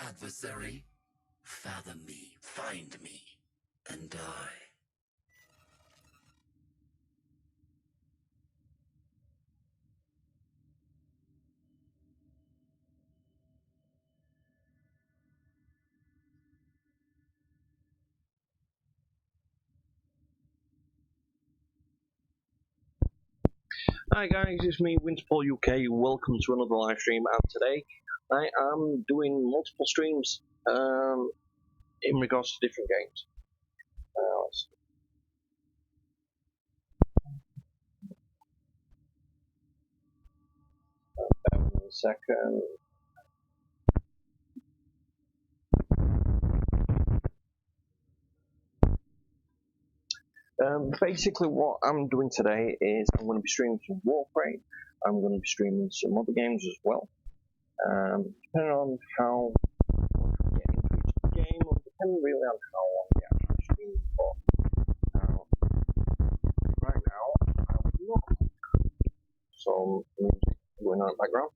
adversary, fathom me, find me, and die. Hi guys, it's me, winterpauluk. Welcome to another live stream, and today I am doing multiple streams in regards to different games. Let's bear with me a second. Basically what I'm doing today is I'm going to be streaming some Warframe. I'm going to be streaming some other games as well. Depending on how I get into each game, or depending really on how long the actual stream is for. Right now, I'm not some music going on in the background,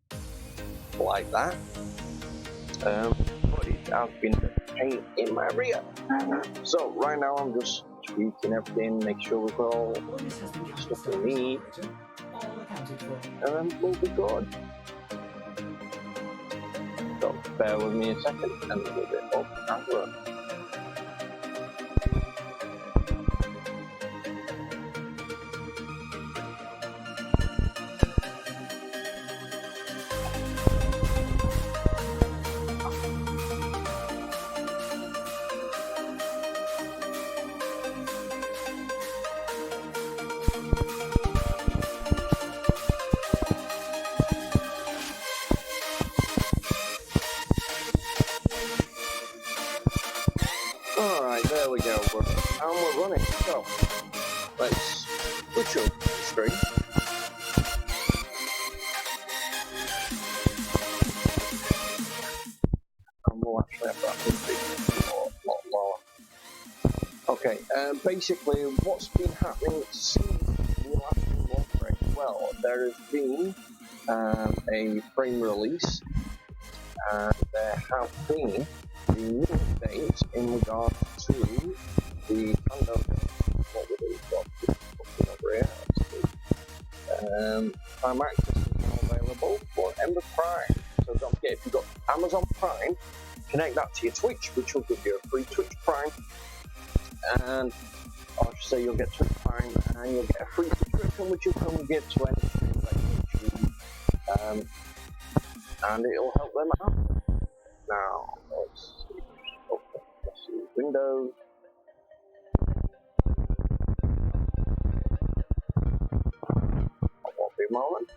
like that. But it has been a pain in my rear. So right now I'm just tweaking everything, make sure we've got all the stuff we need, and then we'll be good. So bear with me a second and we'll get up and run. Alright, there we go, we're running, so let's switch up the screen. And we'll actually have that a lot lower. Okay, basically what's been happening since the last Warframe? Well, there has been a frame release, and there have been new updates in regards to the what we do got over here. Prime access is now available for Ember Prime. So don't forget, if you've got Amazon Prime, connect that to your Twitch, which will give you a free Twitch Prime, and I should say you'll get Twitch Prime and you'll get a free subscription, which you can give to any stream like YouTube, and it'll help them out. Now let's see. Okay, let's see Windows. Won't be a moment.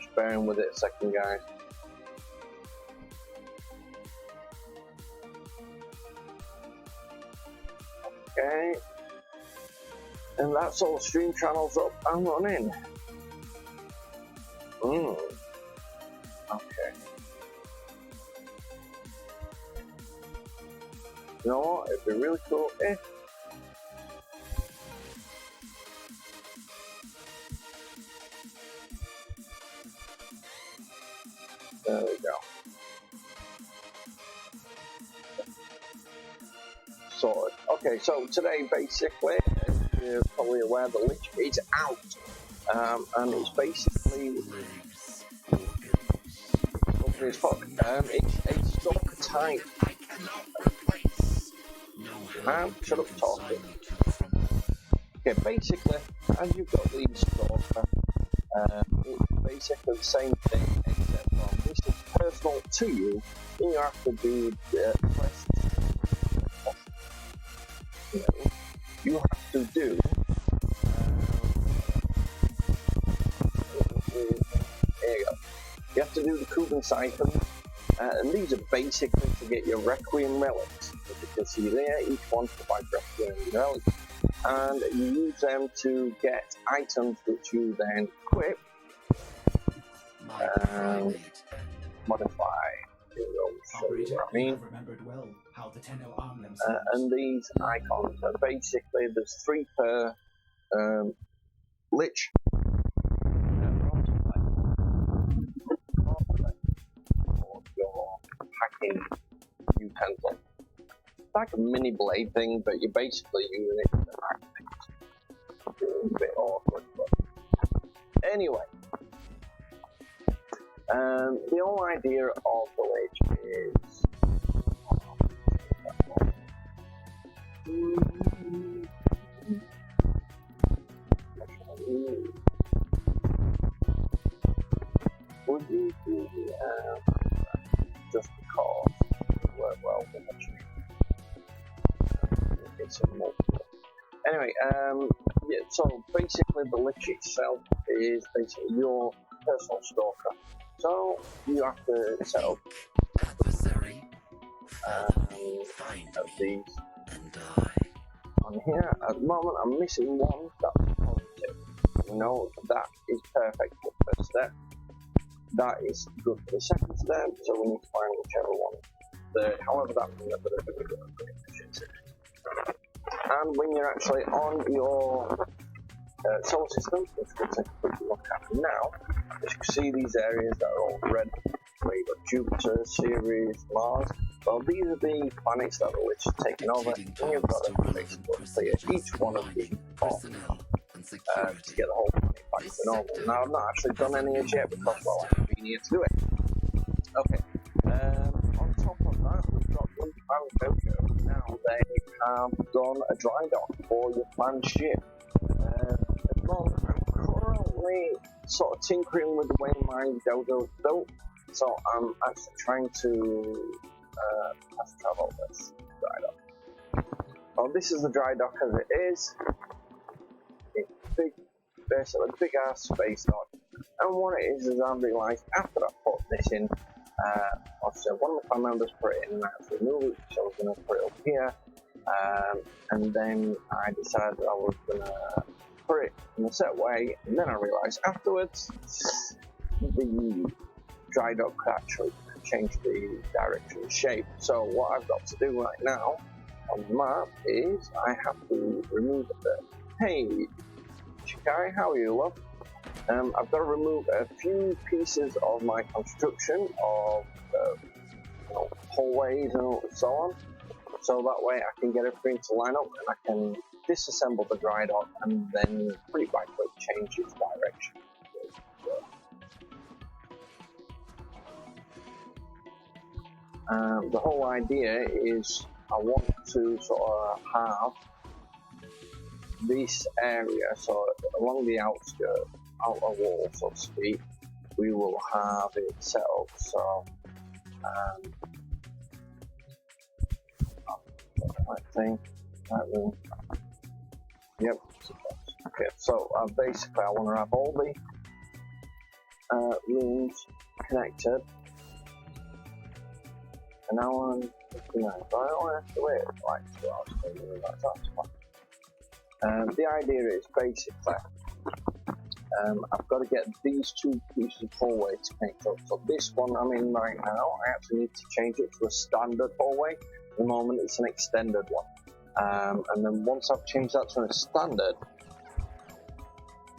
Just bearing with it a second, guys. Okay, and that's all stream channels up and running. Okay. You know what? It'd be really cool if there we go. Sorted. Okay, so today basically, as you're probably aware, the Lich is out, and it's basically lovely as fuck. It's a stalker type. Shut up talking. Okay, basically, as you've got these stalker, it's basically the same thing, except from this is personal to you, and you have to do the quests. You have to do there you go. You have to do the Kuban siphons, and these are basically to get your Requiem relics. As you can see there, each one provides Requiem relics. and you use them to get items which you then equip My and primate. modify. Here we go, show you Operator, what I you mean. have remembered well how the Tenno arm themselves. And these icons are basically, there's 3 per lich. For your hacking utensil. It's like a mini blade thing, but you're basically using it to hack things. It's a bit awkward, but anyway. The whole idea of the lich is would you do just because it worked well with the tree? It's a multiple. Anyway, yeah, so basically the lich itself is basically your personal stalker. So you have to set up Adversary. Fathom me. Find me. these And die. on here. At the moment I'm missing one, that's positive. You know, that is perfect for the first step. That is good for the second step, so we need to find whichever one. However, that means that we're going to do efficiency. And when you're actually on your solar system, which we'll take a quick look at now, as you can see these areas that are all red, where you've got Jupiter, Ceres, Mars. Well, these are the planets that the Lich has taken over, and you've got to basically clear each one of these off to get the whole planet back to normal. Now, I've not actually done any as yet because, well, I haven't been here to do it. Okay, on top of that, we've got Winterpauluk. Now, they have done a dry dock for your planned ship. At the moment, I'm currently sort of tinkering with the way my dojo is built, so I'm actually trying to fast travel this dry dock. Well, this is the dry dock as it is. It's big, basically big ass space dock. And what it is I've realised after I put this in, obviously one of my family members put it in and I had to remove it, so I was going to put it up here. And then I decided I was going to put it in a set way, and then I realised afterwards the dry dock could actually change the direction and shape. So what I've got to do right now on the map is I have to remove the hey Chikai, how are you, love? I've got to remove a few pieces of my construction of hallways and so on, so that way I can get everything to line up and I can disassemble the dry dock and then pretty quickly change its direction. The whole idea is I want to sort of have this area, so along the outskirts, outer wall, so to speak, we will have it set up so right thing, right room. Yep. Okay, so basically I want to have all the rooms connected. And now I'm 59, so I don't have to wait like 2 hours to do that, that's fine. The idea is basically, I've got to get these 2 pieces of hallway to connect up. So this one I'm in right now, I actually need to change it to a standard hallway. At the moment it's an extended one. And then once I've changed that to a standard,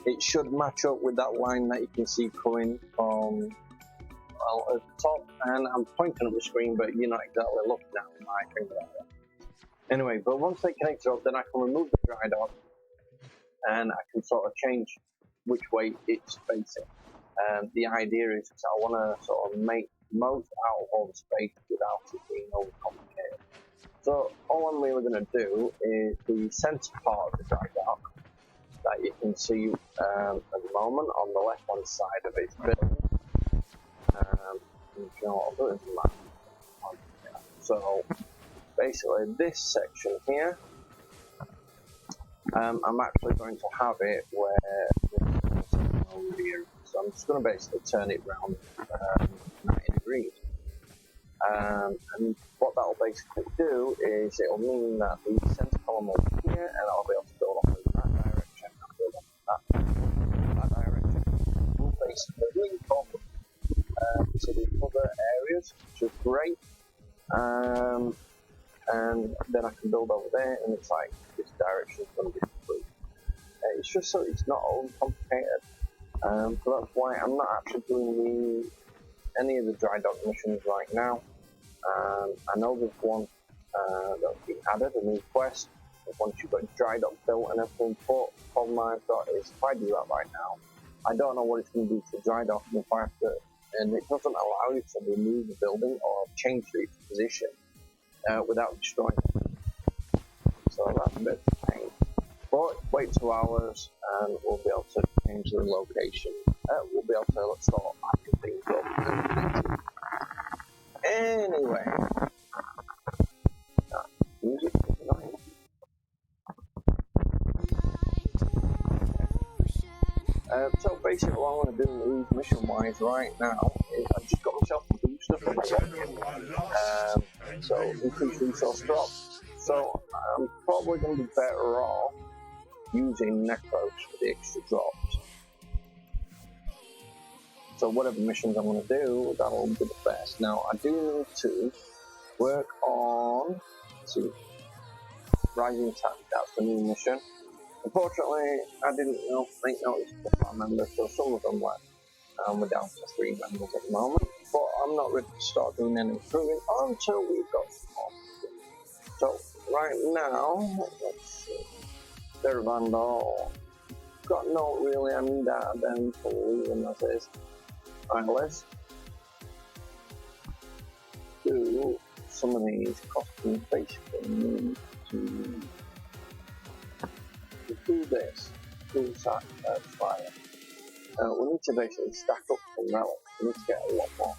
it should match up with that line that you can see coming from at the top, and I'm pointing at the screen, but you're not exactly looking at my finger like that. Anyway, but once they connect up, then I can remove the dry dock, and I can sort of change which way it's facing. The idea is I want to sort of make most out of all the space without it being overcomplicated. So all I'm really going to do is the center part of the dry dock that you can see at the moment on the left hand side of its build. You know, I'll do it as a map. So basically this section here, I'm actually going to have it where this over here. So I'm just going to basically turn it around 90 degrees. And what that'll basically do is it'll mean that the center column over here, and I'll be able to build that direction. We'll basically link up to the other areas, which is great. And then I can build over there, and it's like this direction is going to be complete. It's just so it's not all complicated. So that's why I'm not actually doing any of the dry dock missions right now. I know there's one that's been added, a new quest. Once you've got dry dock built and everything, but the problem I've got is if I do that right now, I don't know what it's going to do to dry dock, and if I have to, and it doesn't allow you to remove the building or change its position without destroying it. So that's a bit of a pain. But wait 2 hours and we'll be able to change the location. We'll be able to start packing things up. Anyway, music is annoying. So basically what I'm going to do mission wise right now is I just got myself a booster for my so increase resource drop. So I'm probably going to be better off using necros for the extra drops. So whatever missions I'm going to do, that'll be the best. Now I do need to work on Rising Attack. That's the new mission. Unfortunately, I didn't make notice of our members, so some of them left. We're down to 3 members at the moment, but I'm not ready to start doing any improving until we've got some more. So right now, let's see. Vandal. Got no really I need out of them for leaving as is. Right, let's do some of these costumes. Basically, need to do this. Do that fire. We need to basically stack up some relics. We need to get a lot more.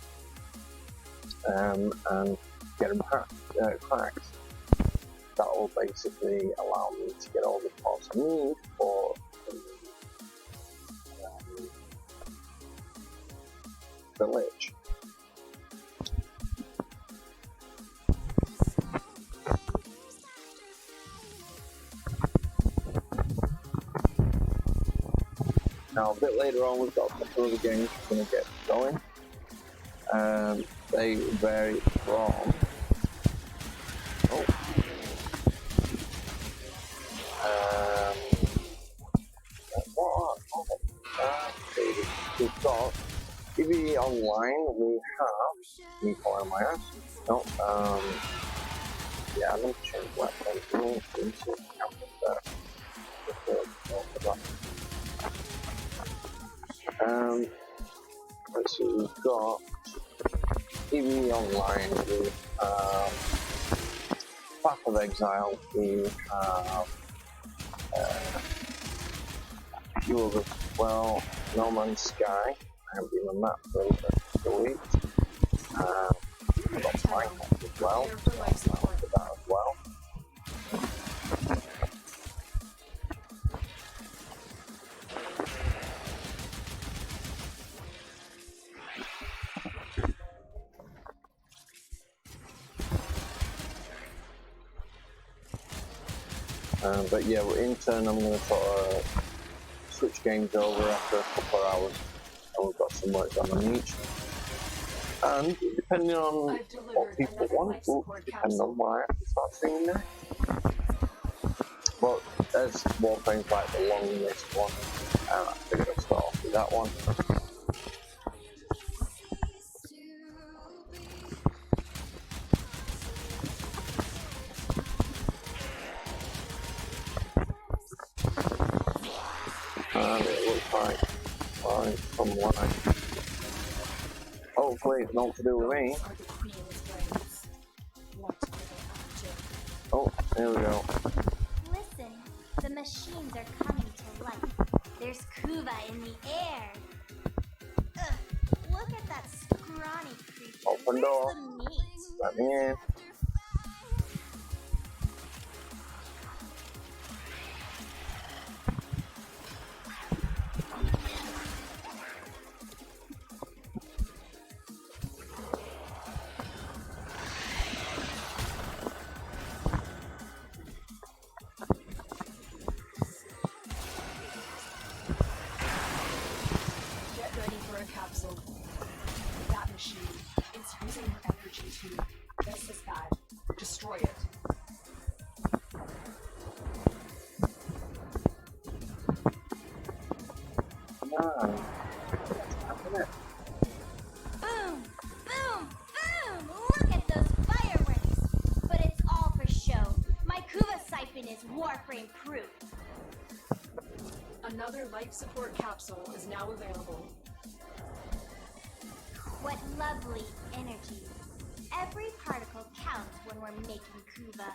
And get them cracked. That will basically allow me to get all the parts I need for the lich. Now a bit later on we've got a couple of the games we're going to get going. They vary from we've got PvE online, we have me calling my ass. No, yeah, I'm gonna change weapons. Let's see, we've got PvE online, we have Path of Exile, we have a few others as well. No Man's Sky, I haven't been on that for a week. I've got Minecraft as well, so I'll look at that as well. But yeah, in turn I'm going to sort of switch games over after a couple of hours, and we've got some work done on each. And depending on what people want, will depend on what I have to start seeing next. But as Warframe's like the long list one, I think I'll start off with that one. And it looks like some line. Hopefully it's not to do with me. Oh, there we go. Listen, the machines are coming to life. There's Kuva in the air. Ugh, look at that scrawny creature. Open door. Where's the meat? Let me in. Destroy it. Come on. What's happening? Boom! Boom! Boom! Look at those fireworks! But it's all for show. My Kuva siphon is Warframe proof. Another life support capsule is now available. What lovely energy. Every particle counts when we're making Kuva.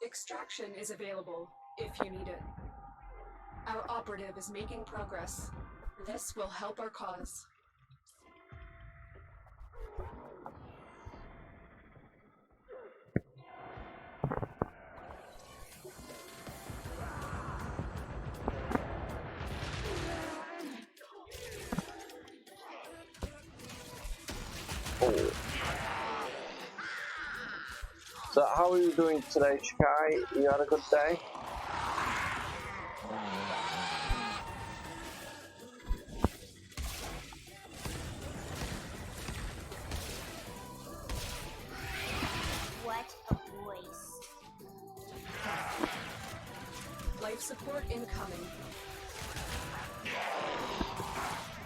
Extraction is available if you need it. Our operative is making progress. This will help our cause. Oh. So how are you doing today, Shikai? You had a good day? What a voice. Life support incoming.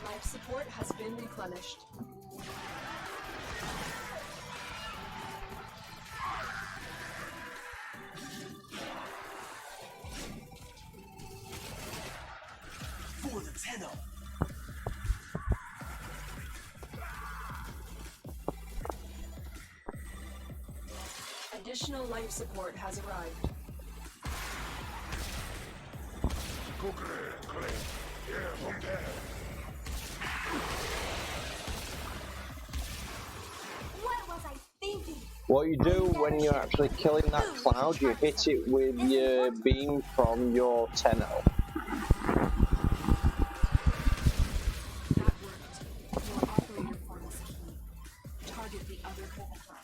Life support has been replenished. For the Tenno. Additional life support has arrived. What was I thinking? What you do when you're actually killing that cloud, you hit it with your beam from your Tenno. That worked. Your operator form is key. Target the other Kuva clouds.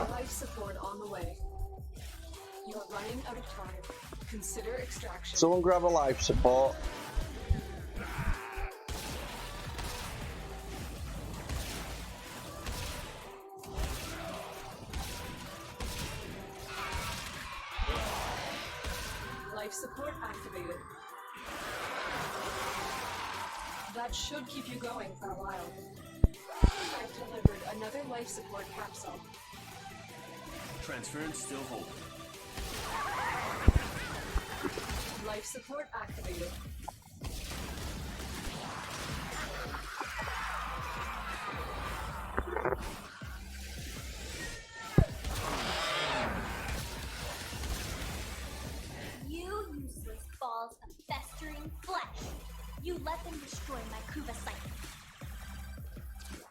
Life support on the way. You are running out of time. Consider extraction. Someone grab a life support. Life support activated. That should keep you going for a while. I've delivered another life support capsule. Transference still holding. Life support activated. You useless balls of festering flesh. You let them destroy my Kuva siphon.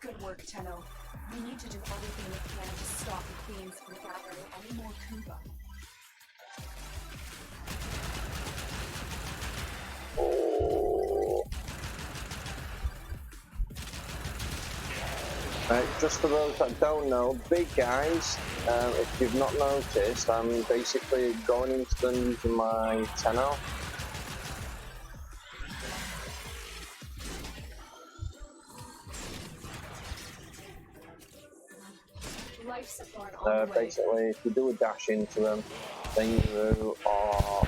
Good work, Tenno. We need to do everything we can to stop the Queens from gathering any more Kuva. Right, just for those that don't know, big guys, if you've not noticed, I'm basically going into them using my Tenno. Life support on the way. Basically, if you do a dash into them, then you are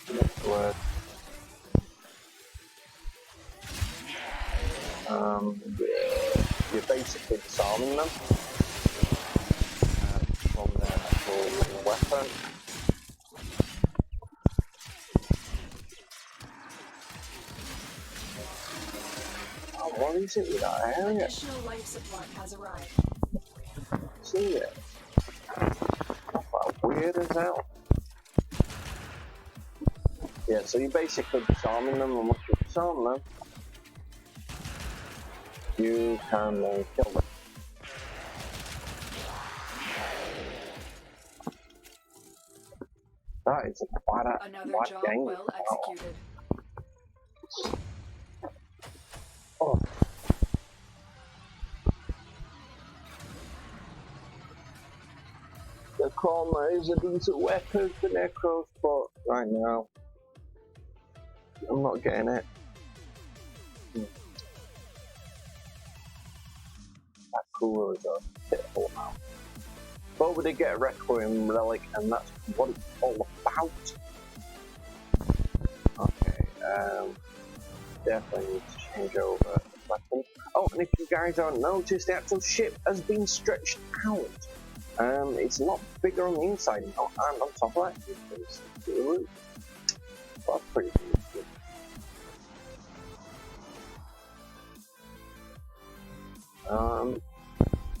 what's the word? You're basically disarming them from their actual weapon. Oh, what is it with that area? Additional life support has arrived. See it? weird as hell. Yeah, so you're basically disarming them, and once you disarm them, you can kill them. That is a Another bad job game. well executed. Oh. The Chroma is a decent weapon for Necros, but right now, I'm not getting it. That cooler is a pitiful amount. But we did get a Requiem Relic, and that's what it's all about. Okay, definitely need to change over the weapon. Oh, and if you guys haven't noticed, the actual ship has been stretched out. It's a lot bigger on the inside now, and on top of that, it's the roof. That's pretty good.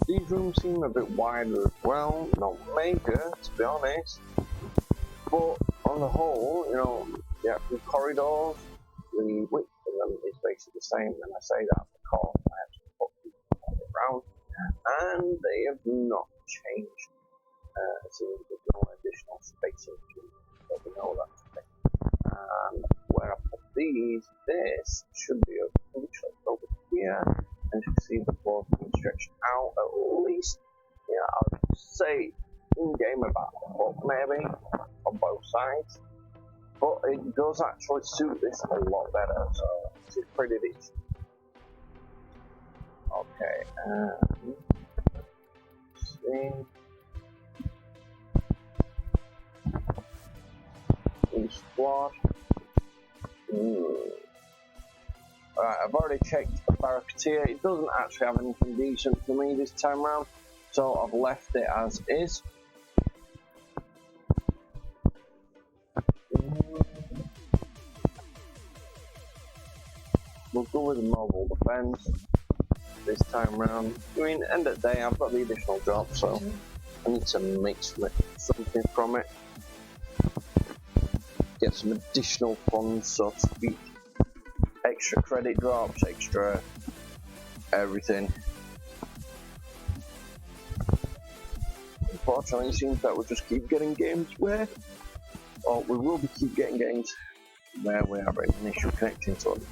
These rooms seem a bit wider as well, not major to be honest, but on the whole, you know, the actual corridors, the width of them is basically the same, and I say that because I actually put people around, and they have not changed. So there's no additional spacing to let me know that. And where I put these, this should be over here, and you can see the floor being stretched out at least, yeah, I would say in game about a foot maybe on both sides. But it does actually suit this a lot better, so it's pretty decent. Okay, let's see. Squad. Alright, I've already checked the Barracuda. It doesn't actually have anything decent for me this time round, so I've left it as is. We'll go with the mobile defense this time round. I mean, end of the day, I've got the additional drop, so I need to make something from it. Get some additional funds, so to speak. Extra credit drops, extra everything. Unfortunately, it seems that we'll just keep getting games where, or we will be keep getting games where we have an initial connection to them.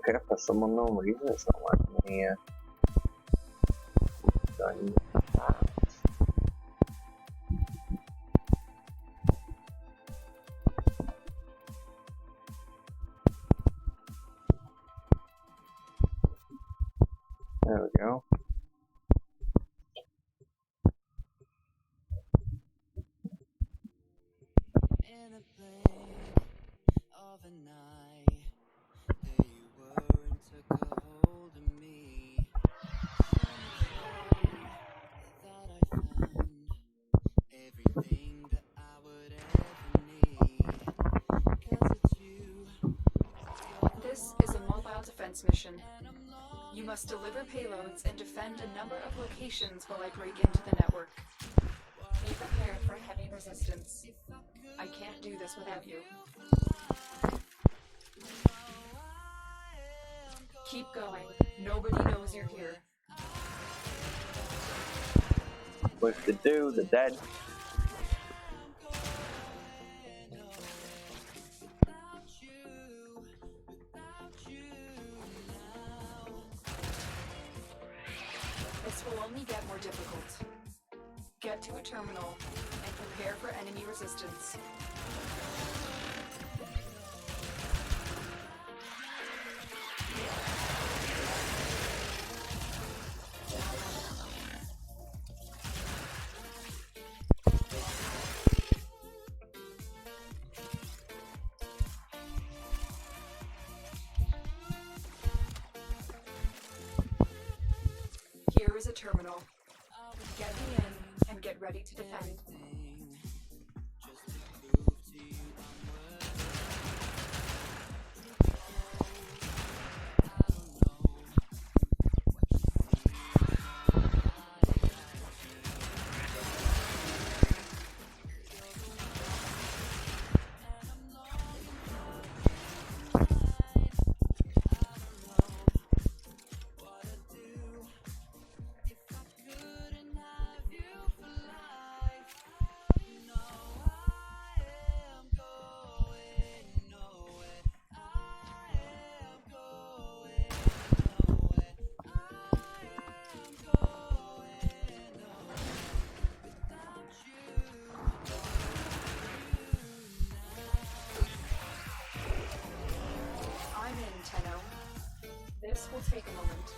Okay, for some unknown reason, it's not like me going there we go. In a blink of an eye, there you were and took a hold of me. Thought I found everything that I would ever need. 'Cause it's you. This is a mobile defense mission. You must deliver payloads and defend a number of locations while I break into the network. Be prepared for heavy resistance. I can't do this without you. Keep going. Nobody knows you're here. But if they do, they're dead. This will only get more difficult. Get to a terminal and prepare for enemy resistance. Here is a terminal. Get me in and get ready to defend. This will take a moment.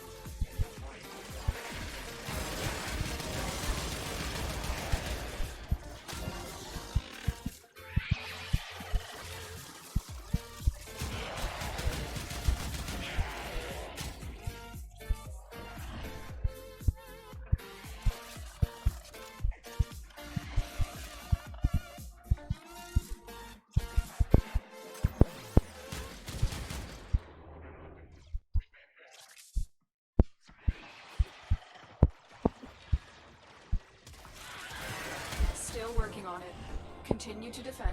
Still working on it. Continue to defend.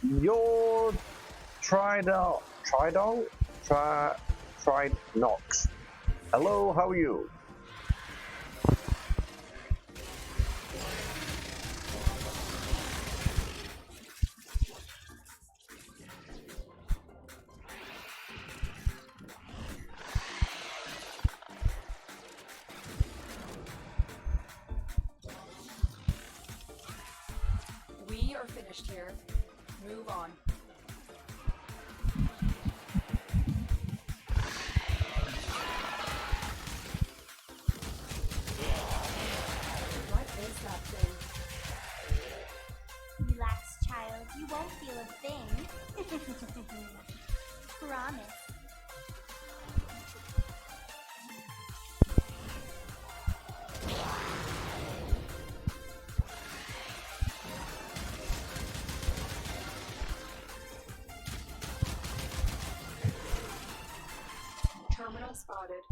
Your Tridnox. Hello, how are you? We are finished here. Move on. What is that thing? Relax, child. You won't feel a thing. Promise. Terminal spotted.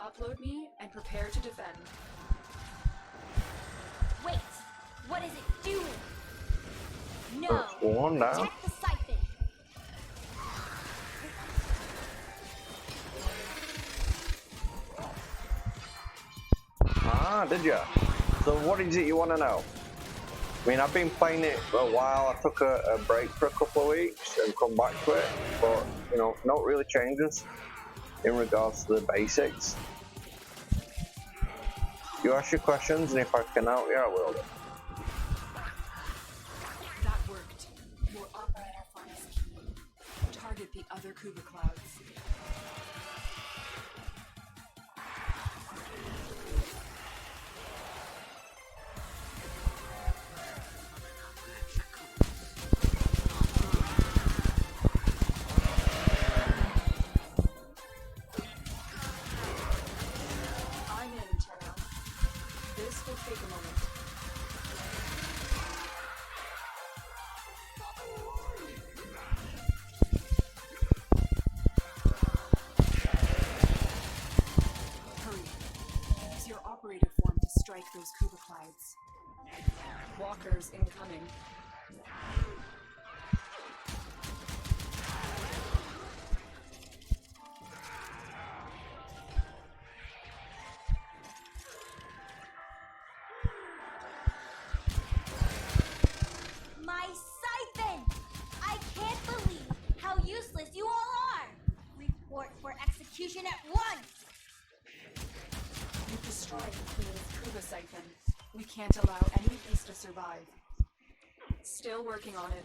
Upload me and prepare to defend. Wait! What is it doing? No! First one now. Check the siphon! Ah, did ya? So what is it you want to know? I mean, I've been playing it for a while. I took a break for a couple of weeks and come back to it, but, you know, not really changes in regards to the basics. You ask your questions, and if I can help you, I will. That worked. We'll operate our finest key. Target the other Kuba clouds. I'm in, Tenno. This will take a moment. Hurry. Use your operator form to strike those Kuba clouds. Walkers incoming. My siphon! I can't believe how useless you all are! Report for execution at once! You've destroyed Queen's Kuba siphon. We can't allow any piece to survive. Still working on it.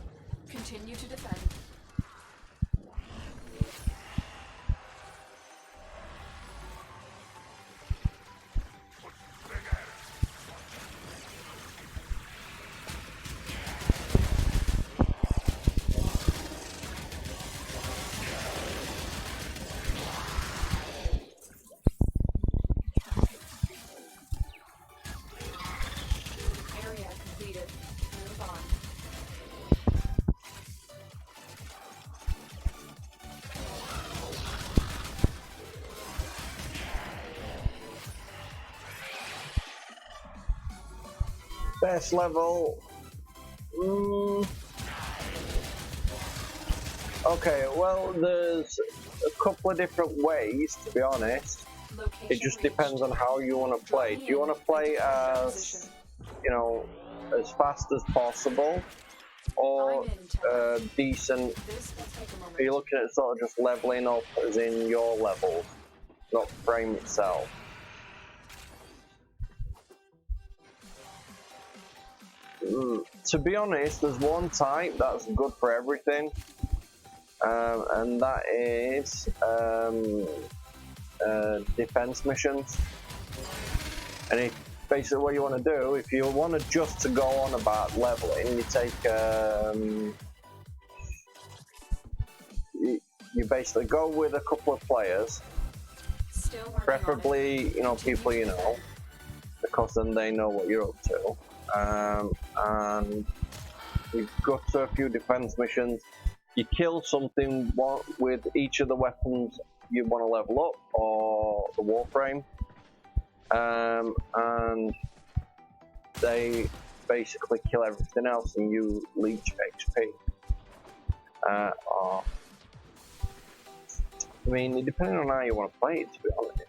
Continue to defend. best level. Okay, well, there's a couple of different ways, to be honest. It just depends on how you want to play. Do you want to play as, as fast as possible, or decent? Are you looking at sort of just leveling up as in your levels, not the frame itself? To be honest, there's one type that's good for everything, and that is defense missions. And basically what you want to do, if you want to just to go on about leveling, you take you basically go with a couple of players, preferably people you know, because then they know what you're up to. And you go to a few defense missions. You kill something with each of the weapons you want to level up, or the Warframe, and they basically kill everything else, and you leech XP. I mean, depending on how you want to play it, to be honest.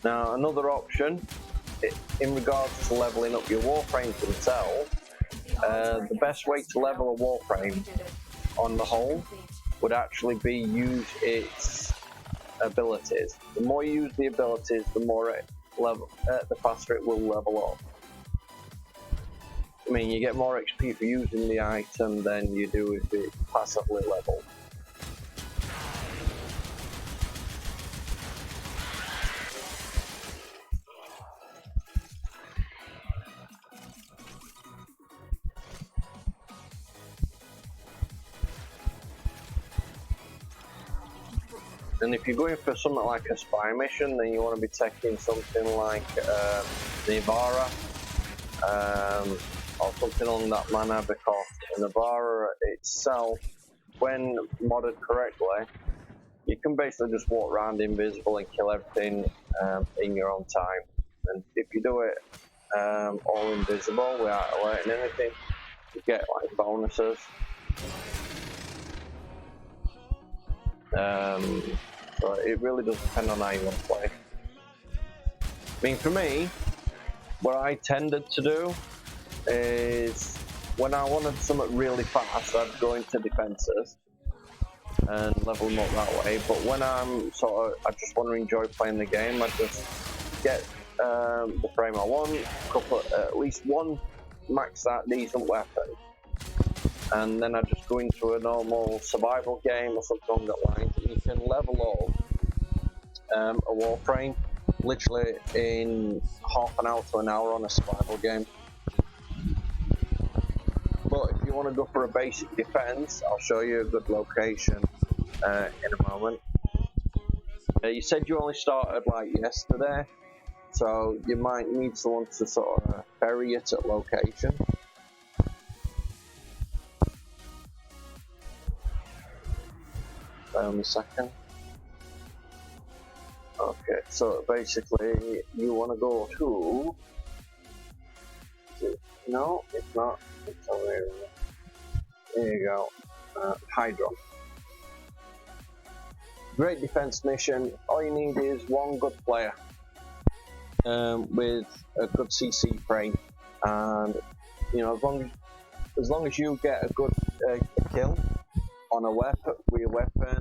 Now, another option, in regards to leveling up your Warframes themselves, the best way to level a Warframe on the whole would actually be use its abilities. The more you use the abilities, the faster it will level up. I mean, you get more XP for using the item than you do if it's passively leveled. And if you're going for something like a spy mission, then you want to be taking something like Navara, or something along that manner, because Navara itself, when modded correctly, you can basically just walk around invisible and kill everything in your own time. And if you do it all invisible without alerting anything, you get like bonuses. So it really does depend on how you want to play. I mean, for me, what I tended to do is when I wanted something really fast, I'd go into defenses and level them up that way. But when I just want to enjoy playing the game, I just get the frame I want, at least one maxed out decent weapon, and then I just go into a normal survival game or something along that line. You can level up a Warframe literally in half an hour to an hour on a survival game. But if you want to go for a basic defense, I'll show you a good location in a moment. You said you only started like yesterday, so you might need someone to sort of ferry you to location. Wait a second. Okay, so basically you want to go to... No, it's not. It's over here. There you go. Hydro. Great defense mission. All you need is one good player with a good CC frame, and as long as you get a good kill on a weapon with your weapon,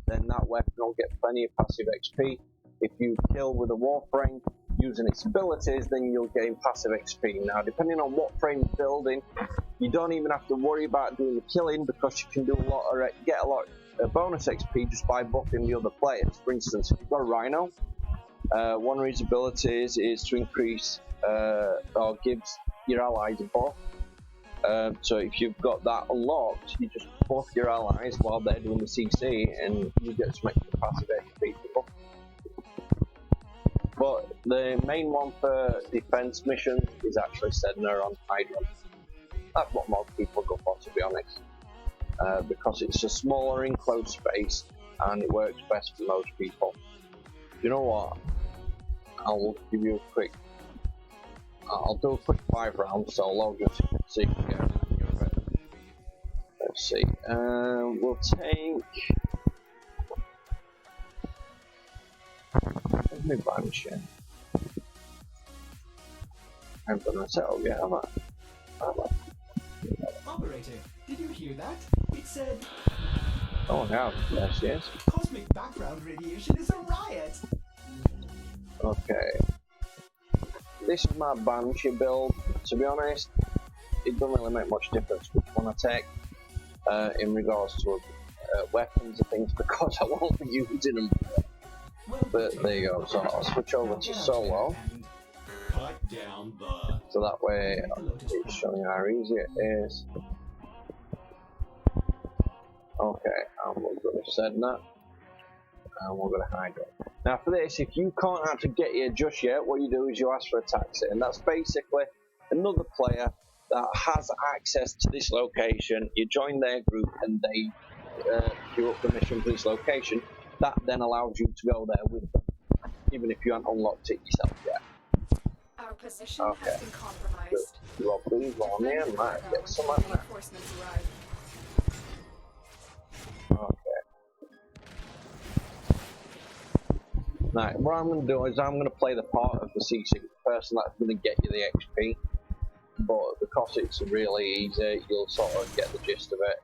then that weapon will get plenty of passive XP. If you kill with a Warframe using its abilities, then you'll gain passive XP. Now, depending on what frame you're building, you don't even have to worry about doing the killing, because you can do get a lot of bonus XP just by buffing the other players. For instance, if you've got a Rhino, one of his abilities is to increase or gives your allies a buff. So if you've got that unlocked, you just buff your allies while they're doing the CC, and you get some extra passive XP to buff. But the main one for defense missions is actually Sedna on Hydra. That's what most people go for, to be honest, because it's a smaller enclosed space and it works best for most people. You know what? I'll give you a quick. I'll do a quick 5 rounds solo just to see if we get everything of it. Let's see. We'll take. Let me vanish in. I haven't done myself yet, have I? Operator, did you hear that? It said, Oh, yeah. Yes. cosmic background radiation is a riot. Okay. This is my Banshee build. To be honest, it doesn't really make much difference which one I take in regards to weapons and things because I won't be using them. Well, But there you go. So I'll switch over to solo. Cut down the... So that way it's showing how easy it is. Okay, and we're going to set that. And we're going to hide it. Now for this, if you can't actually get here just yet, what you do is you ask for a taxi. And that's basically another player that has access to this location. You join their group and they queue up the mission for this location. That then allows you to go there with them, even if you haven't unlocked it yourself yet. Our position has been compromised. Drop these on there and might get some of that. Reinforcements arrive. Okay. Right, what I'm going to do is I'm going to play the part of the C6 person that's going to get you the XP. But because it's really easy, you'll sort of get the gist of it.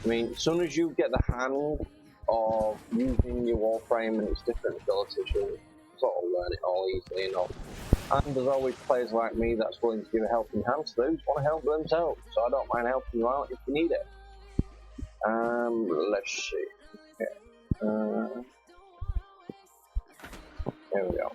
I mean, as soon as you get the hang of using your Warframe and its different abilities, you'll sort of learn it all easily enough. And there's always players like me that's willing to give a helping hand to those who want to help themselves, so I don't mind helping you out if you need it. Let's see. Okay. There we go.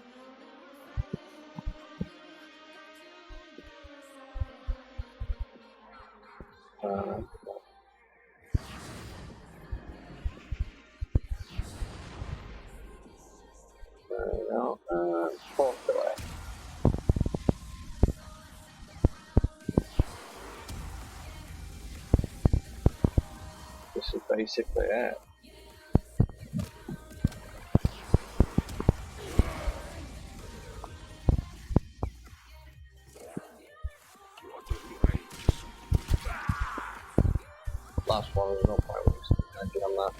There we go. Fourth delay. This is basically it. Last one, there's no point wasting energy on that.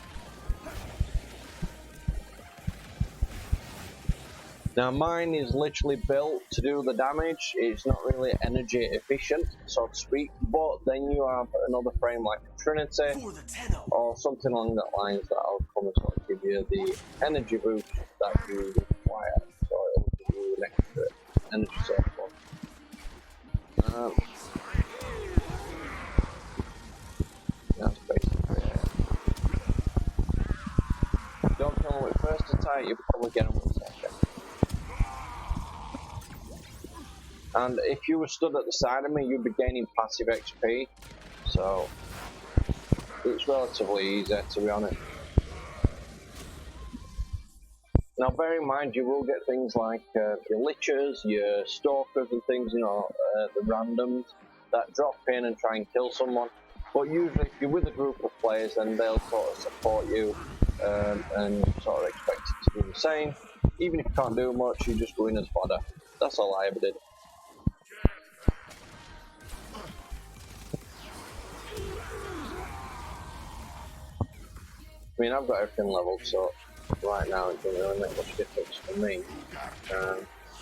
Now mine is literally built to do the damage. It's not really energy efficient, so to speak, but then you have another frame like Trinity or something along that lines that will come and sort of give you the energy boost that you require. So it will give you an extra energy source. That's basically it. Don't kill them with first attack, you probably get them with second. And if you were stood at the side of me, you'd be gaining passive XP. So it's relatively easy, to be honest. Now bear in mind, you will get things like your lichers, your stalkers and things, you know, the randoms that drop in and try and kill someone. But usually if you're with a group of players, then they'll sort of support you and sort of expect you to do the same. Even if you can't do much, you just go in as fodder. That's all I ever did. I mean, I've got everything leveled, so right now it doesn't really make much difference for me.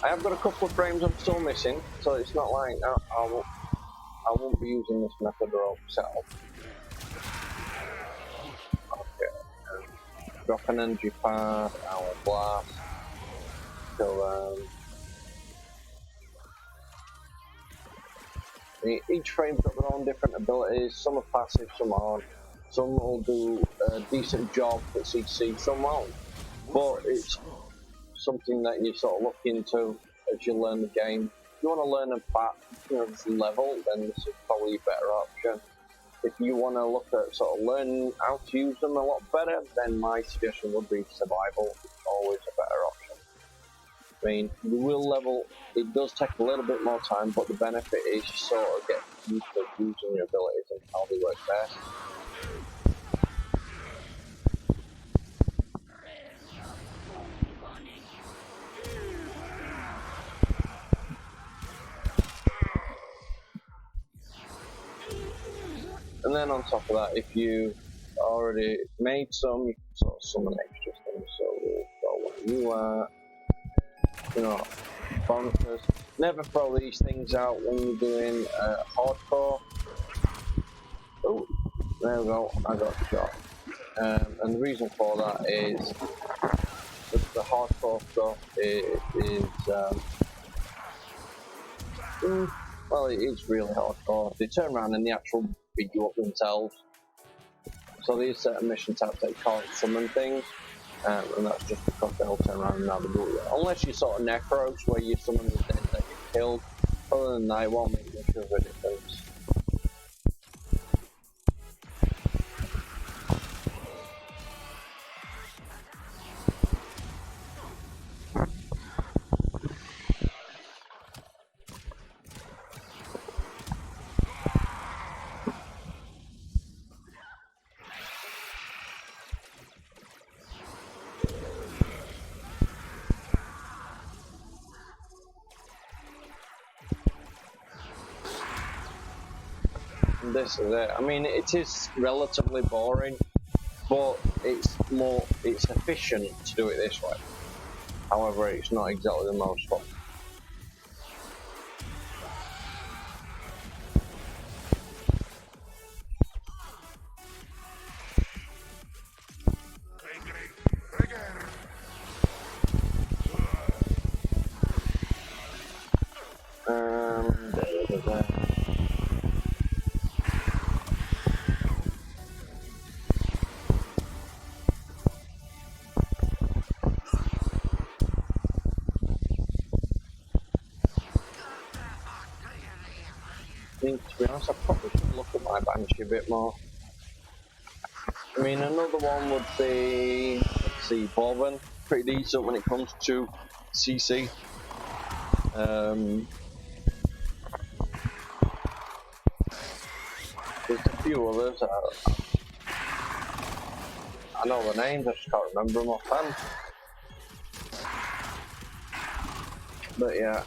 I have got a couple of frames I'm still missing, so it's not like I won't be using this method or setup. Okay, drop an energy pad, hour blast, kill them. Each frame's got their own different abilities, some are passive, some aren't. Some will do a decent job at CC, some won't. But it's something that you sort of look into as you learn the game. If you want to learn this level, then this is probably a better option. If you want to look at sort of learning how to use them a lot better, then my suggestion would be survival. It's always a better option. I mean, you will level, it does take a little bit more time, but the benefit is you sort of get used to using your abilities and how they work best. And then on top of that, if you already made some, you can sort of summon extra things. So we'll go where you are. You know, bonuses. Never throw these things out when you're doing hardcore. Oh, there we go. I got shot. And the reason for that is the hardcore stuff is well, it's really hardcore. They turn around and they actually beat you up themselves. So these certain mission types they can't summon things, and that's just because they'll turn around and never do it. Unless you sort of necros where you summon the dead that you killed. Other than that, it won't make much of a difference. This is it. I mean, it is relatively boring, but it's efficient to do it this way. However, it's not exactly the most fun. To be honest, I probably should look at my Banshee a bit more. I mean, another one would be, let's see, Bobbin. Pretty decent when it comes to CC. There's a few others. I know the names, I just can't remember them offhand. But yeah,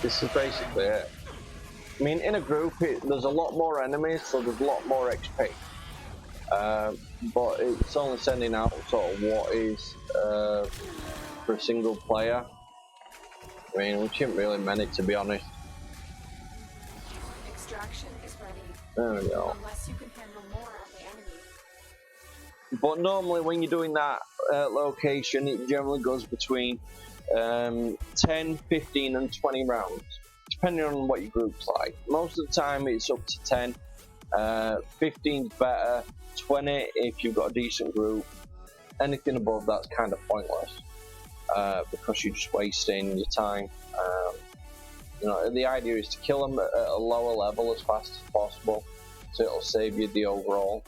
this is basically it. I mean, in a group, there's a lot more enemies, so there's a lot more XP. But it's only sending out sort of what is for a single player. I mean, which isn't really many, to be honest. Extraction is ready. There we go. Unless you can handle more of the enemy. But normally, when you're doing that location, it generally goes between 10, 15, and 20 rounds. Depending on what your group's like. Most of the time it's up to 10, 15's better, 20 if you've got a decent group. Anything above that's kind of pointless because you're just wasting your time. You know, the idea is to kill them at a lower level as fast as possible, so it'll save you the overall.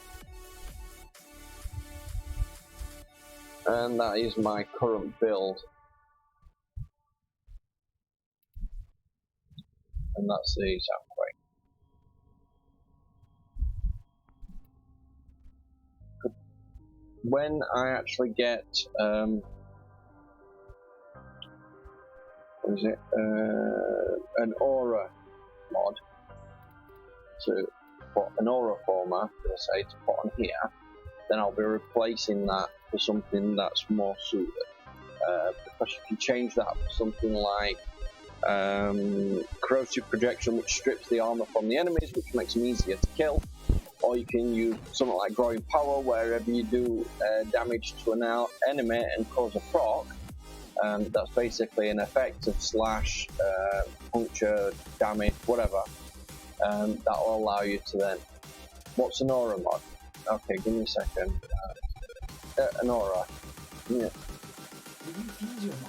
And that is my current build. And that's the soundtrack. When I actually get what is it? An aura mod to put an aura former, to put on here, then I'll be replacing that for something that's more suited. Because you can change that for something like corrosive projection, which strips the armor from the enemies, which makes them easier to kill. Or you can use something like growing power, wherever you do damage to an enemy and cause a proc. That's basically an effect of slash, puncture, damage, whatever. That will allow you to then. What's an aura mod? Okay, give me a second. An aura. Yeah.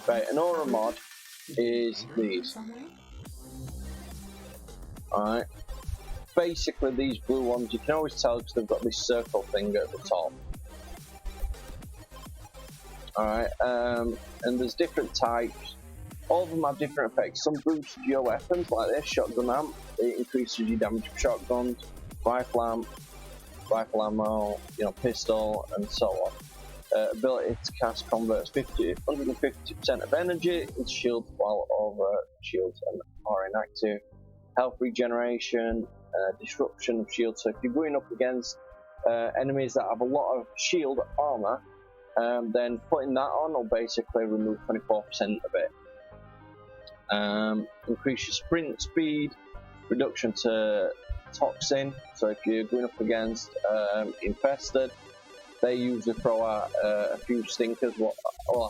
Right, an aura mod is these. Alright. Basically, these blue ones, you can always tell because they've got this circle thing at the top. Alright, and there's different types. All of them have different effects. Some boost your weapons, like this shotgun amp. It increases your damage with shotguns, rifle ammo, you know, pistol, and so on. Ability to cast converts 150% of energy into shields while over shields and are inactive. Health regeneration, disruption of shield. So if you're going up against enemies that have a lot of shield armor, then putting that on will basically remove 24% of it. Increase your sprint speed, reduction to toxin. So if you're going up against infested, they usually throw out a few stinkers. Well,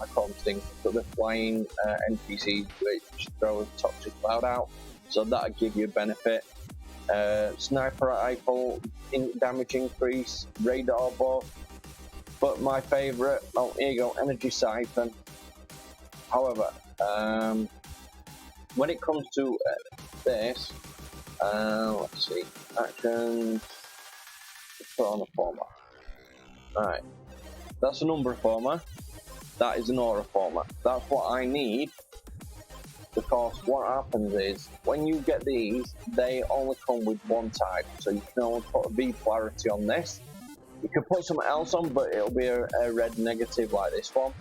I call them stinkers, but they're flying NPCs which throw a toxic cloud out. So that'll give you a benefit. Sniper rifle damage increase, radar buff. But my favourite, oh here you go, energy siphon. However, when it comes to this, let's see, actions, put on a former. Alright, that's a number former, that is an aura former. That's what I need, because what happens is, when you get these, they only come with one type, so you can only put a V polarity on this. You can put something else on, but it'll be a red negative like this one.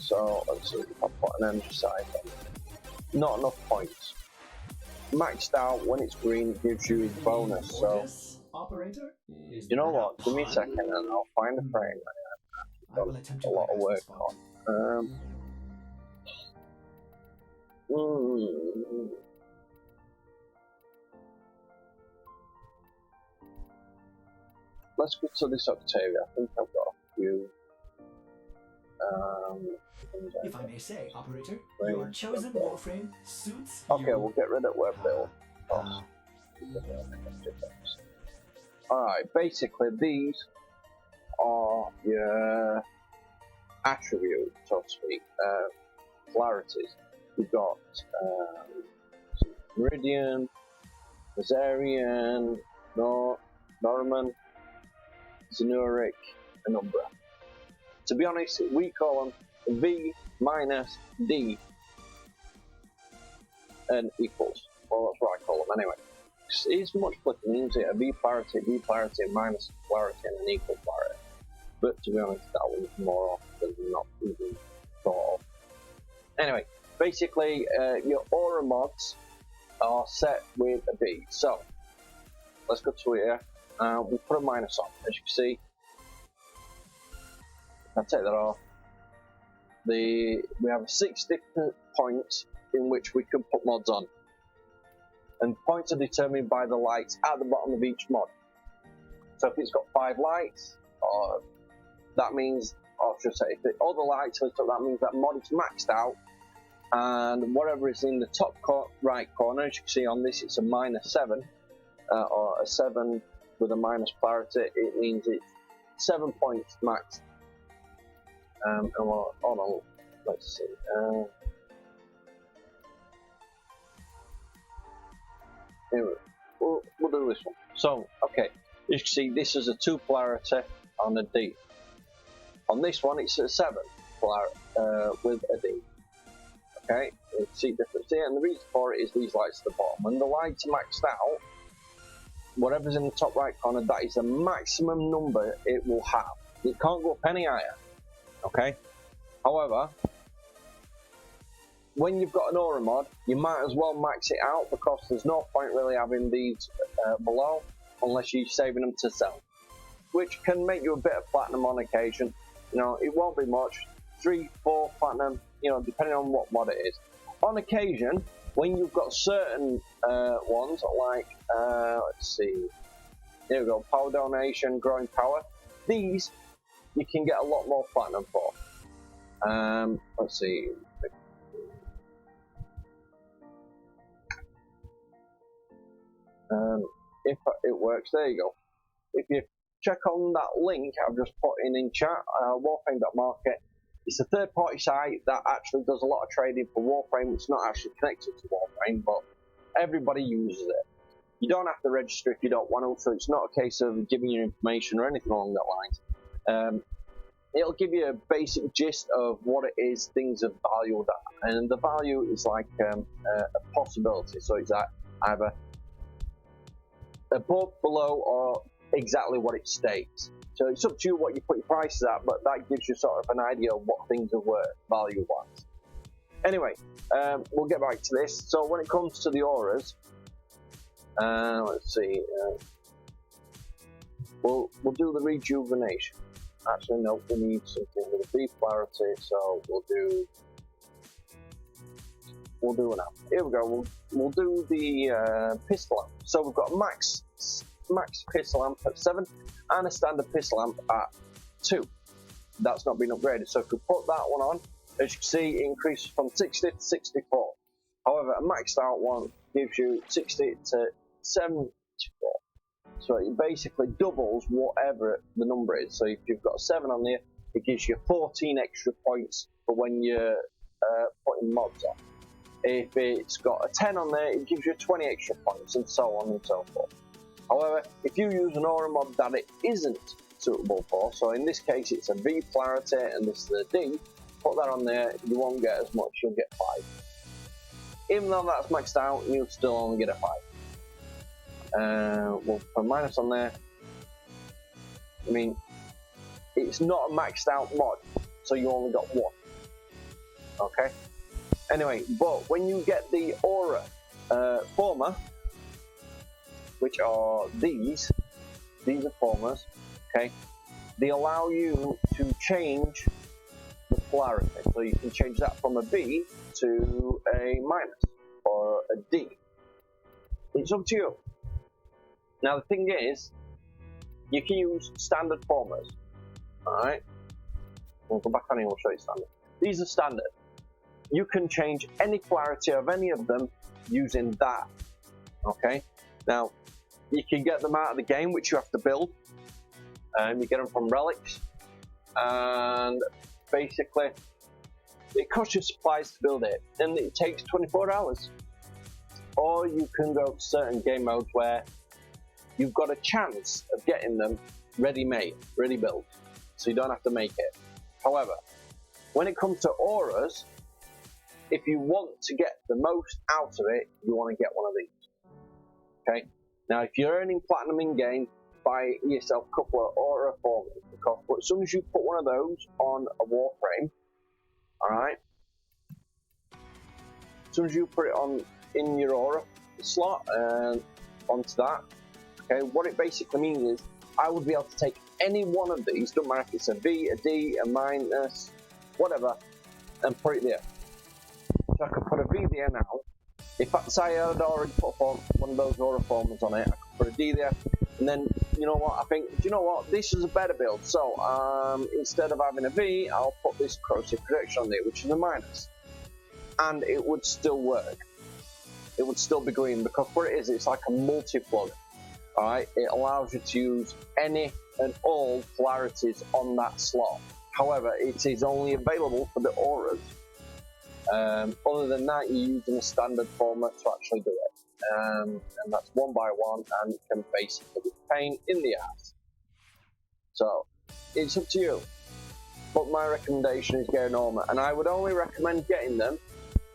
So let's see if I put an energy siphon. Not enough points. Maxed out when it's green, it gives you a bonus. So Operator, you know what? Give me a second and I'll find a frame. I will attempt A to lot of work bypass on. Let's go to this Octavia. I think I've got a few. If I may say, operator, your chosen Warframe suits Okay, you. we'll get rid of web build. Alright, basically these are your attributes, so to speak, polarities. We've got Meridian, Azarian, Norman, Zenuric, and Umbra. To be honest, we call them V minus D and equals. Well, that's what I call them anyway. It's much quicker, isn't it? A V polarity, minus polarity, and an equal polarity. But to be honest, that one's more often not even thought of. Anyway, basically, your aura mods are set with a B. So, let's go to here. We put a minus on, as you can see. I'll take that off. We have 6 different points in which we can put mods on. And points are determined by the lights at the bottom of each mod. So if it's got 5 lights, that means, or I should say, if all the lights lit up, that means that mod is maxed out. And whatever is in the top right corner, as you can see on this, it's a -7, or a 7 with a minus polarity. It means it's 7 points max. And hold on, let's see. Anyway, we'll do this one. So, okay, you can see this is a 2 polarity on a D. On this one, it's a 7 polarity with a D. Okay, you can see the difference here, and the reason for it is these lights at the bottom. When the lights are maxed out, whatever's in the top right corner, that is the maximum number it will have. It can't go up any higher. Okay. However, when you've got an aura mod, you might as well max it out, because there's no point really having these below unless you're saving them to sell, which can make you a bit of platinum on occasion. You know, it won't be much, 3-4 platinum, you know, depending on what mod it is. On occasion, when you've got certain ones like let's see, here we go, power donation, growing power, these you can get a lot more platinum for. Let's see. If it works, there you go. If you check on that link I've just put in chat, Warframe.market, it's a third-party site that actually does a lot of trading for Warframe. It's not actually connected to Warframe, but everybody uses it. You don't have to register if you don't want to, so it's not a case of giving you information or anything along that lines. It'll give you a basic gist of what it is things are valued at, and the value is like a possibility, so it's at either above, below, or exactly what it states. So it's up to you what you put your prices at, but that gives you sort of an idea of what things are worth value-wise. Anyway, we'll get back to this. So when it comes to the auras, Let's see. We'll do the rejuvenation. Actually, no, we need something with a V polarity, so we'll do an amp. Here we go. We'll do the pistol amp. So we've got a max pistol amp at 7 and a standard pistol amp at 2. That's not been upgraded. So if we put that one on, as you can see, it increases from 60 to 64. However, a maxed out one gives you 60 to 74. So it basically doubles whatever the number is. So if you've got a 7 on there, it gives you 14 extra points for when you're putting mods on. If it's got a 10 on there, it gives you 20 extra points, and so on and so forth. However, if you use an aura mod that it isn't suitable for, so in this case it's a V polarity and this is a D, put that on there, you won't get as much, you'll get 5. Even though that's maxed out, you'll still only get a 5. We'll put a minus on there. I mean, it's not a maxed out mod, so you only got 1. Okay? Anyway, but when you get the aura former, which are these are formers, okay? They allow you to change the polarity, so you can change that from a B to a minus or a D. It's up to you. Now the thing is, you can use standard formers. Alright? We'll go back on here and we'll show you standard. These are standard. You can change any polarity of any of them using that. Okay? Now, you can get them out of the game, which you have to build. You get them from relics. And basically, it costs you supplies to build it. And it takes 24 hours. Or you can go to certain game modes where you've got a chance of getting them ready-made, ready-built. So you don't have to make it. However, when it comes to auras, if you want to get the most out of it, you want to get one of these. Okay? Now, if you're earning platinum in-game, buy yourself a couple of aura formers, because as soon as you put one of those on a Warframe, alright? As soon as you put it on in your aura slot and onto that, okay, what it basically means is I would be able to take any one of these, don't matter if it's a V, a D, a minus, whatever, and put it there. So I could put a V there now. If I had already put one of those aura formers on it, I could put a D there, and then, you know what, I think, do you know what, this is a better build, so instead of having a V, I'll put this corrosive protection on there, which is a minus. And it would still work. It would still be green, because what it is, it's like a multi-plug. Alright, it allows you to use any and all polarities on that slot. However, it is only available for the auras. Other than that, you're using a standard format to actually do it. And that's 1 by 1, and it can basically be a pain in the ass. So, it's up to you. But my recommendation is getting Armor, and I would only recommend getting them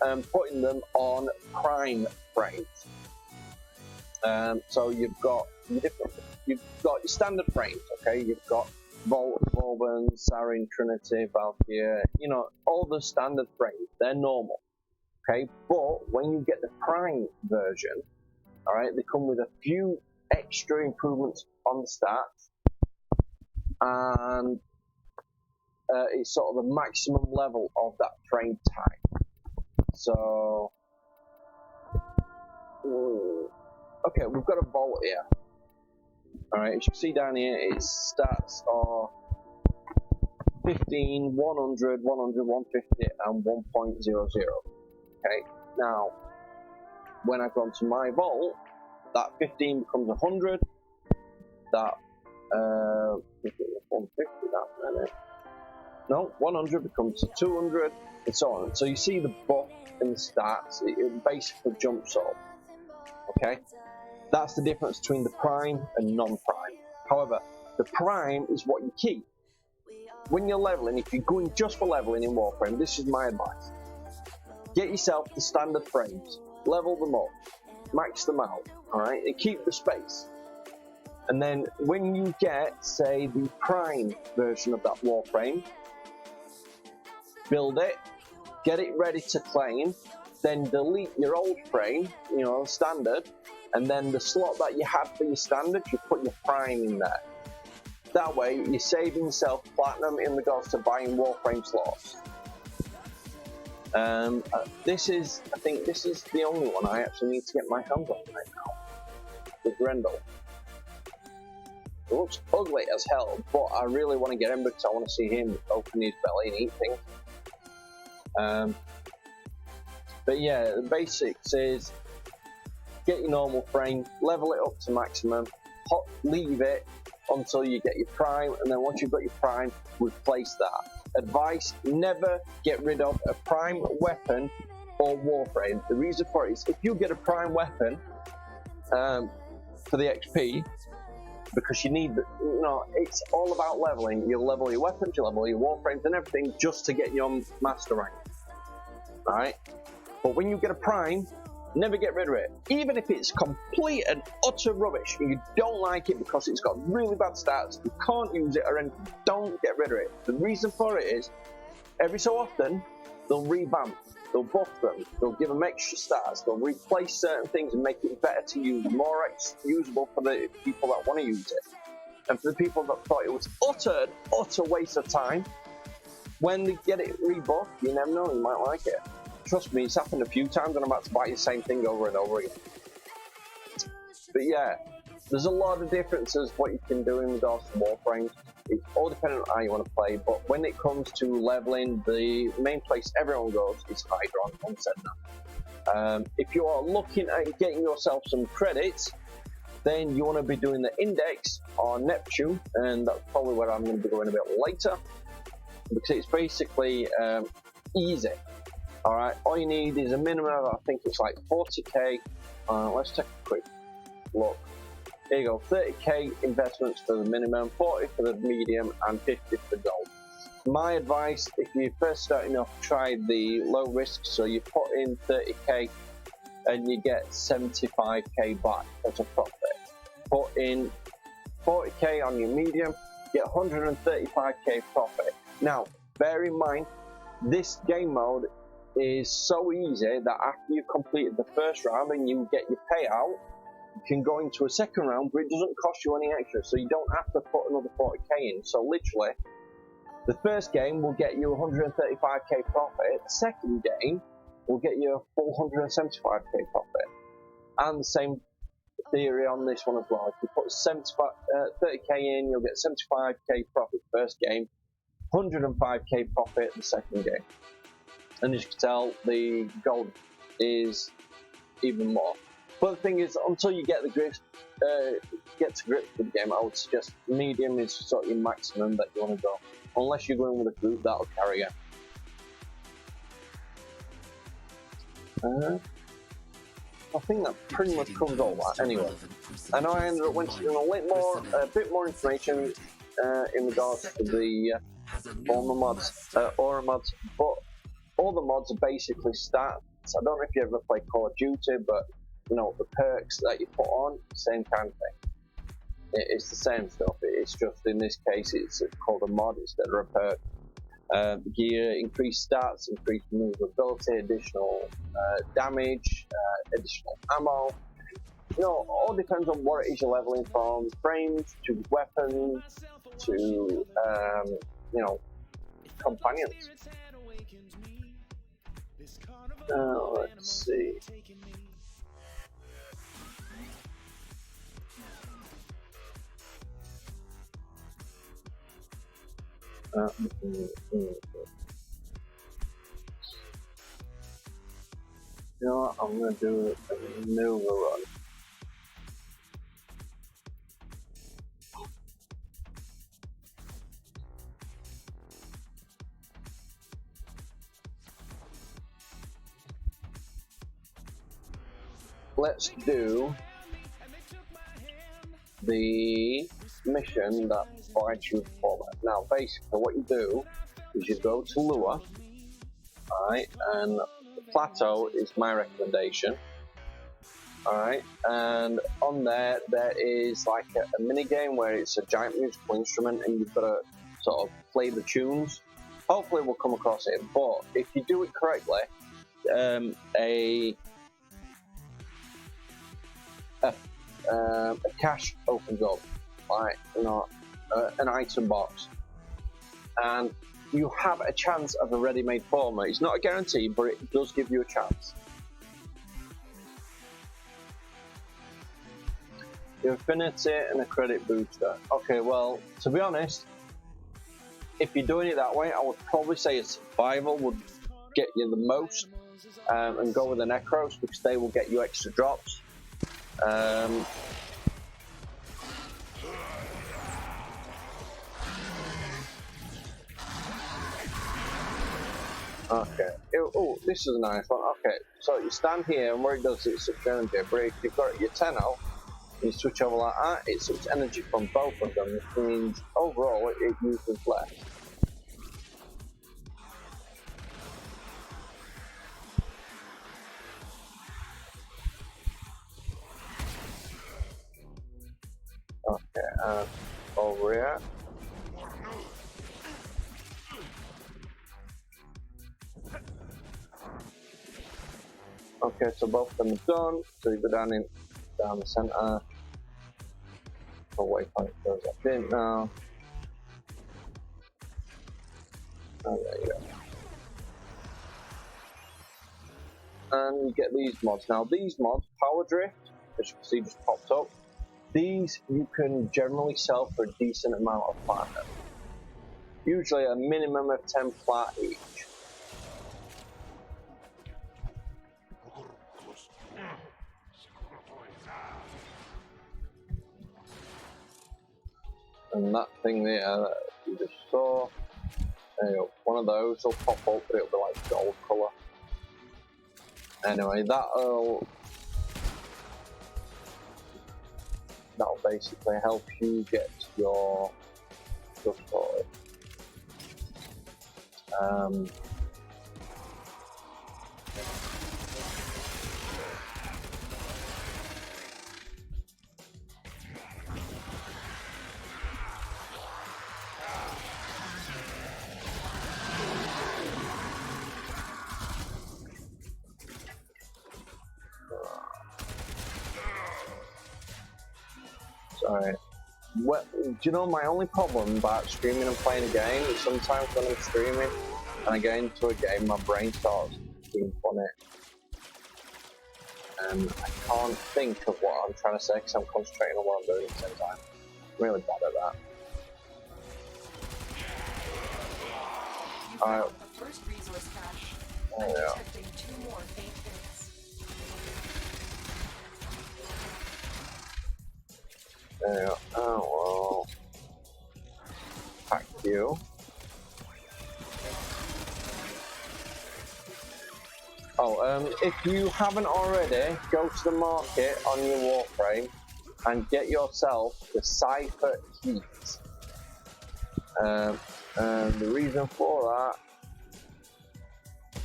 and putting them on prime frames. So you've got your standard frames, okay? You've got Volvan, Sarin, Trinity, Valkyrie, you know, all the standard frames, they're normal, okay? But when you get the prime version, all right, they come with a few extra improvements on the stats, and it's sort of the maximum level of that frame type. So, okay, we've got a Volt here. Alright, as you can see down here, its stats are 15, 100, 100, 150, and 1.00. Okay, now, when I go onto my Volt, that 15 becomes 100, that 150, that, no, 100 becomes 200, and so on. So you see the buff in the stats, it basically jumps up. Okay, that's the difference between the prime and non-prime. However, the prime is what you keep. When you're leveling, if you're going just for leveling in Warframe, this is my advice. Get yourself the standard frames, level them up, max them out, alright, and keep the space. And then when you get, say, the prime version of that Warframe, build it, get it ready to claim, then delete your old frame, you know, standard, and then the slot that you had for your standard, you put your prime in there. That way, you're saving yourself platinum in regards to buying Warframe slots. I think this is the only one I actually need to get my hands on right now. With Grendel. It looks ugly as hell, but I really want to get him because I want to see him open his belly and eat things. But yeah, the basics is get your normal frame, level it up to maximum, leave it until you get your prime, and then once you've got your prime, replace that. Advice, never get rid of a prime weapon or warframe. The reason for it is if you get a prime weapon for the XP, because you need, you know, it's all about leveling. You level your weapons, you level your warframes and everything just to get your master rank. Alright? But when you get a prime, never get rid of it. Even if it's complete and utter rubbish and you don't like it because it's got really bad stats, you can't use it or anything, don't get rid of it. The reason for it is, every so often, they'll revamp, they'll buff them, they'll give them extra stats, they'll replace certain things and make it better to use, more usable for the people that want to use it. And for the people that thought it was utter waste of time, when they get it rebuffed, you never know, you might like it. Trust me, it's happened a few times and I'm about to buy the same thing over and over again. But yeah, there's a lot of differences what you can do in regards to Warframes. It's all dependent on how you want to play, but when it comes to leveling, the main place everyone goes is Hydron on Sedna. If you are looking at getting yourself some credits, then you want to be doing the Index on Neptune, and that's probably where I'm going to be going a bit later, because it's basically easy. Alright, all you need is a minimum of, I think it's like 40k. Let's take a quick look. Here you go, 30k investments for the minimum, 40 for the medium, and 50 for the gold. My advice, if you're first starting off, try the low risk, so you put in 30k and you get 75k back as a profit. Put in 40k on your medium, get 135k profit. Now, bear in mind, this game mode is so easy that after you've completed the first round and you get your payout, you can go into a second round, but it doesn't cost you any extra, so you don't have to put another 40k in. So literally, the first game will get you 135k profit, the second game will get you a full 175k profit. And the same theory on this one as well. If you put 30k in, you'll get 75k profit first game, 105k profit the second game. And as you can tell, the gold is even more. But the thing is, until you get to grips with the game, I would suggest medium is sort of your maximum that you want to go. Unless you're going with a group, that'll carry you. I think that pretty much covers all that anyway. I know I ended up went into a bit more information in regards to the former mods, aura mods, but all the mods are basically stats. I don't know if you ever play Call of Duty, but you know, the perks that you put on, same kind of thing. It's the same stuff, it's just in this case it's called a mod instead of a perk. Gear, increased stats, increased maneuverability, additional damage, additional ammo. You know, all depends on what it is you're leveling from, frames to weapons to, you know, companions. Let's see. You know what, I'm going to do a maneuver run. Let's do the mission that I choose for that. Now, basically, what you do is you go to Lua, alright, and the plateau is my recommendation, alright, and on there is like a mini game where it's a giant musical instrument and you've got to sort of play the tunes. Hopefully, we'll come across it, but if you do it correctly, a cache opens up, like an item box, and you have a chance of a ready-made former. It's not a guarantee, but it does give you a chance. Infinity and a credit booster. Okay, well, to be honest, if you're doing it that way, I would probably say a survival would get you the most, and go with the Necros because they will get you extra drops. Okay. Oh, this is a nice one. Okay, so you stand here, and where it does it sucks energy. But if you've got your 10 out, you switch over like that, it sucks energy from both of them, which means overall it uses less. Okay, over here. Okay, so both of them are done. So you go down the center. Oh, waypoint goes up in now. Oh, there you go. And you get these mods. Now these mods, Power Drift, as you can see just popped up. These you can generally sell for a decent amount of platinum. Usually a minimum of 10 plat each. And that thing there that you just saw, there you go, one of those will pop up, but it'll be like gold colour. Anyway, that'll basically help you get your stuff sorted. Sorry. Well, do you know my only problem about streaming and playing a game is sometimes when I'm streaming and I get into a game, my brain starts being funny. And I can't think of what I'm trying to say because I'm concentrating on what I'm doing at the same time. I'm really bad at that. Alright. First resource cache. Oh, yeah. Detecting 2 more faint hits. There you go. Oh, well. Pack you. Oh, if you haven't already, go to the market on your Warframe and get yourself the Cypher keys. And the reason for that,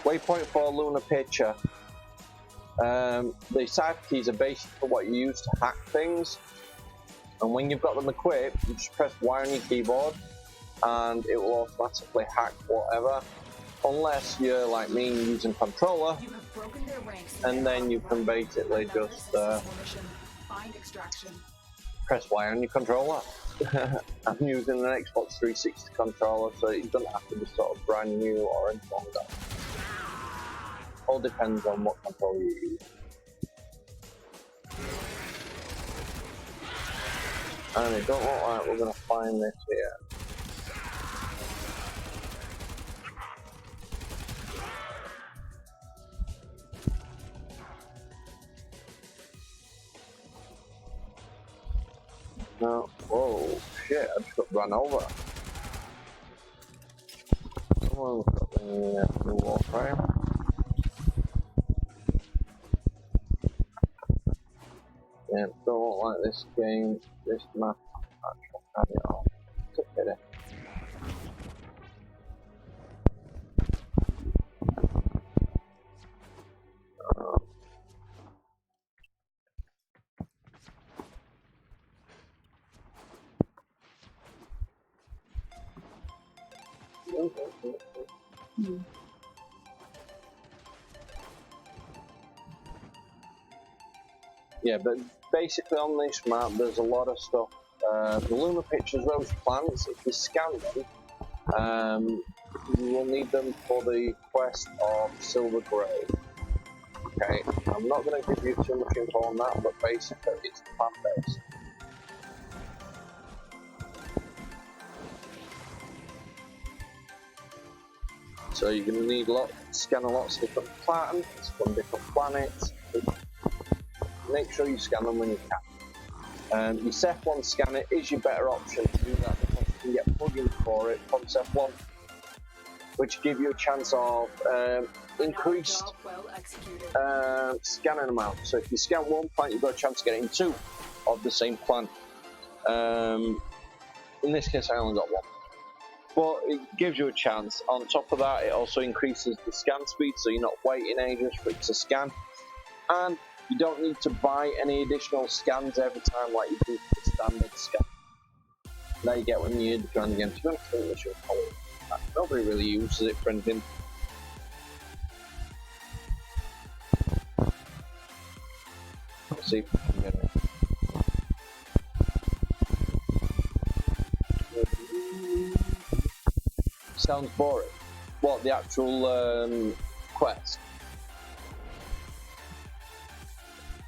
waypoint for Lunar Picture. The Cypher keys are basically what you use to hack things, and when you've got them equipped, you just press Y on your keyboard and it will automatically hack whatever, unless you're like me using controller, and then you can basically just press Y on your controller. I'm using an Xbox 360 controller, so it doesn't have to be sort of brand new or anything like that. All depends on what controller you use. And it don't look like we're going to find this here. No. Whoa, shit, I just got run over. Someone's got the Warframe. Yeah, don't look like this game, this map actually had it on. It's a pity. Yeah, but basically on this map, there's a lot of stuff. The lunar pictures, those plants, if you scan them, you will need them for the quest of Silver Grove. Okay, I'm not going to give you too much info on that, but basically it's plant based. So you're going to need scan lots of different plants from different planets. Make sure you scan them when you can. Your Ceph1 scanner is your better option to do that because you can get plugins for it from Ceph1, which give you a chance of increased scanning amount. So if you scan one plant, you've got a chance of getting 2 of the same plant. In this case, I only got 1. But it gives you a chance. On top of that, it also increases the scan speed, so you're not waiting ages for it to scan. And you don't need to buy any additional scans every time like you do for the standard scan that you get when you join the game. To be honest, nobody really uses it for anything. Let's see if we can get it. Sounds boring. What, the actual quest?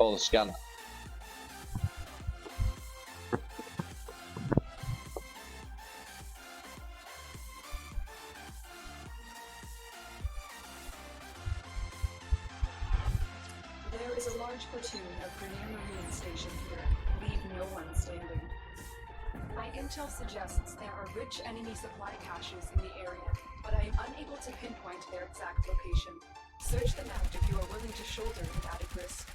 Or the scanner? There is a large platoon of Grenier Marine stationed here. Leave no one standing. My intel suggests there are rich enemy supply caches in the area, but I am unable to pinpoint their exact location. Search them out if you are willing to shoulder the added risk.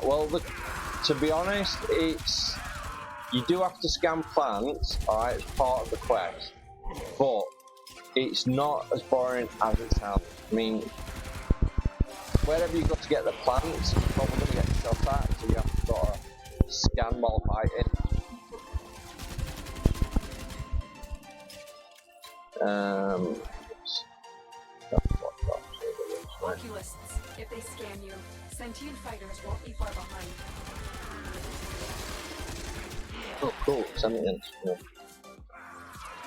Well, to be honest, you do have to scan plants, alright, as part of the quest, but it's not as boring as it sounds. I mean, wherever you go to get the plants, you're probably going to get shot at, so you have to sort of scan while fighting. Oculists, if they scan you, sentient fighters won't be far behind. Oh, cool, sentient. Yeah.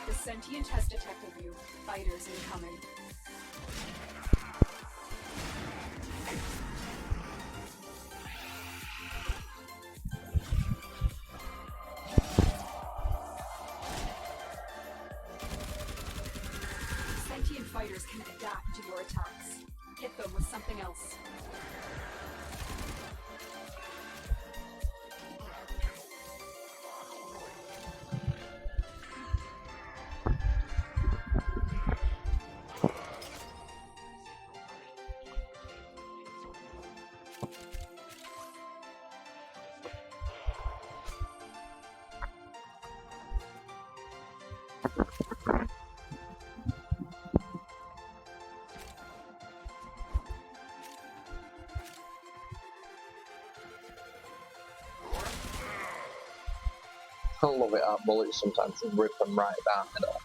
The sentient has detected you. Fighters incoming. Sentient fighters can adapt to your attacks. Hit them with something else. I love it how bullets sometimes just rip them right down the middle.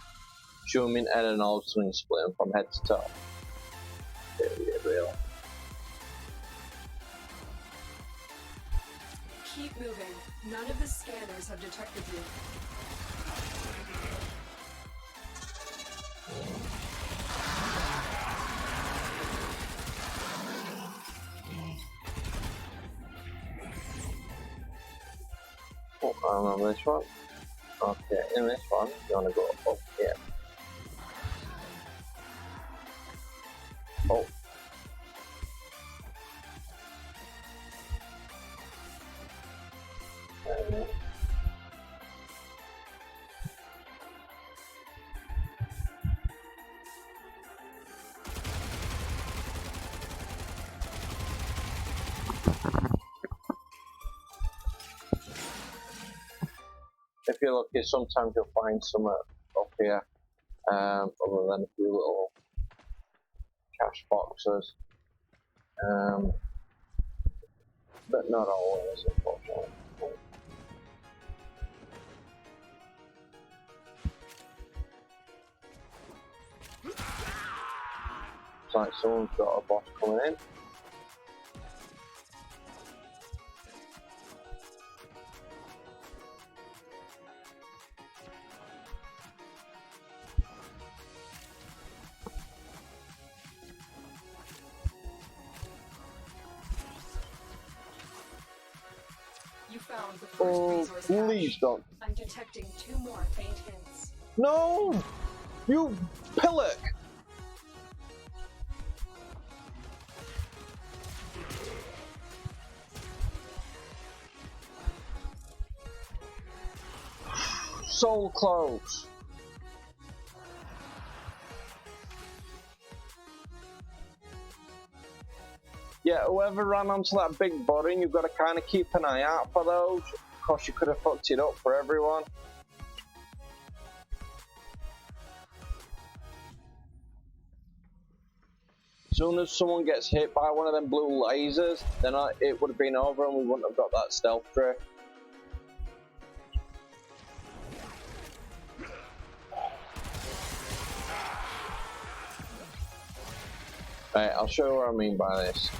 Shoot them in head and all of a sudden you split them from head to toe. Real. Keep moving. None of the scanners have detected you. On this one. Okay, in this one, you want to go up here. Oh. If you're lucky, sometimes you'll find some up here, other than a few little cash boxes, but not always, unfortunately. Looks like someone's got a boss coming in. You found the first Oh, resource please cache. don't. I'm detecting 2 more faint hints. No! You pillock! So close. Yeah, whoever ran onto that big button, you've got to kind of keep an eye out for those. Of course, you could have fucked it up for everyone. As soon as someone gets hit by one of them blue lasers, then it would have been over and we wouldn't have got that stealth drift. Right, I'll show you what I mean by this.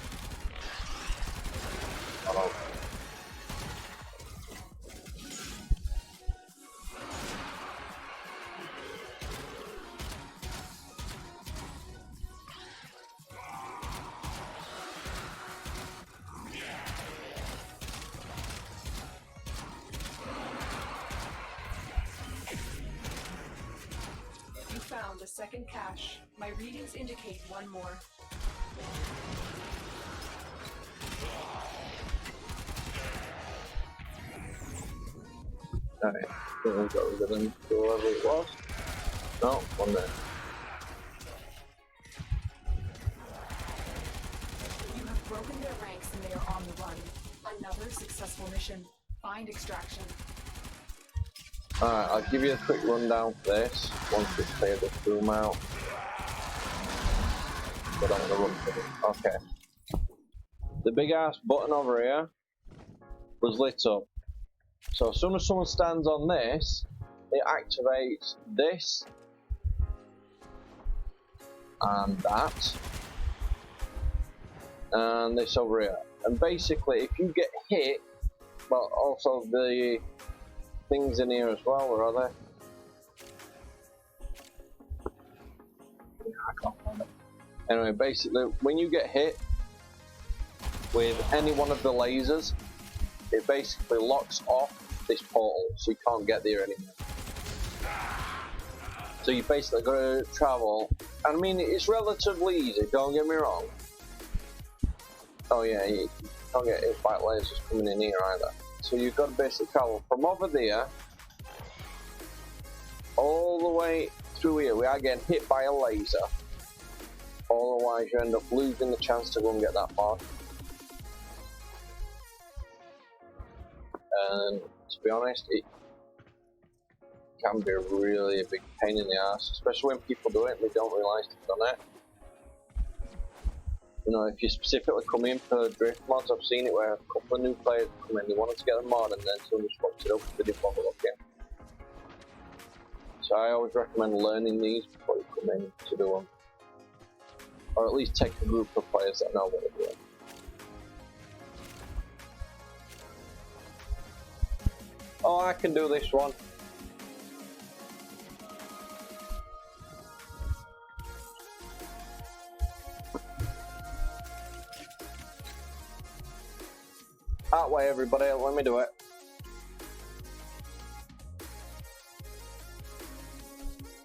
Hold on. You found a second cache. My readings indicate 1 more. Alright, we'll go with them, whoever it was. No, one there. You have broken their ranks and they are on the run. Another successful mission. Find extraction. Alright, I'll give you a quick rundown for this once we clear this room out. But I'm gonna run for it. Okay. The big ass button over here was lit up. So as soon as someone stands on this, it activates this and that and this over here. And basically, if you get hit, well, also the things in here as well, where are they? I can't find it. Anyway, basically, when you get hit with any one of the lasers, it basically locks off this portal, so you can't get there anymore. So you basically got to travel. I mean, it's relatively easy, don't get me wrong. Oh yeah, you can't get hit by lasers coming in here either. So you've got to basically travel from over there all the way through here. We are getting hit by a laser. Otherwise, you end up losing the chance to go and get that far. And to be honest, it can be really a big pain in the ass, especially when people do it and they don't realise they've done it. You know, if you specifically come in for drift mods, I've seen it where a couple of new players come in, they wanted to get the mod and then someone just fucked it up because they didn't bother looking. So I always recommend learning these before you come in to do them. Or at least take a group of players that know what they're doing. Oh, I can do this one. That way, everybody, let me do it.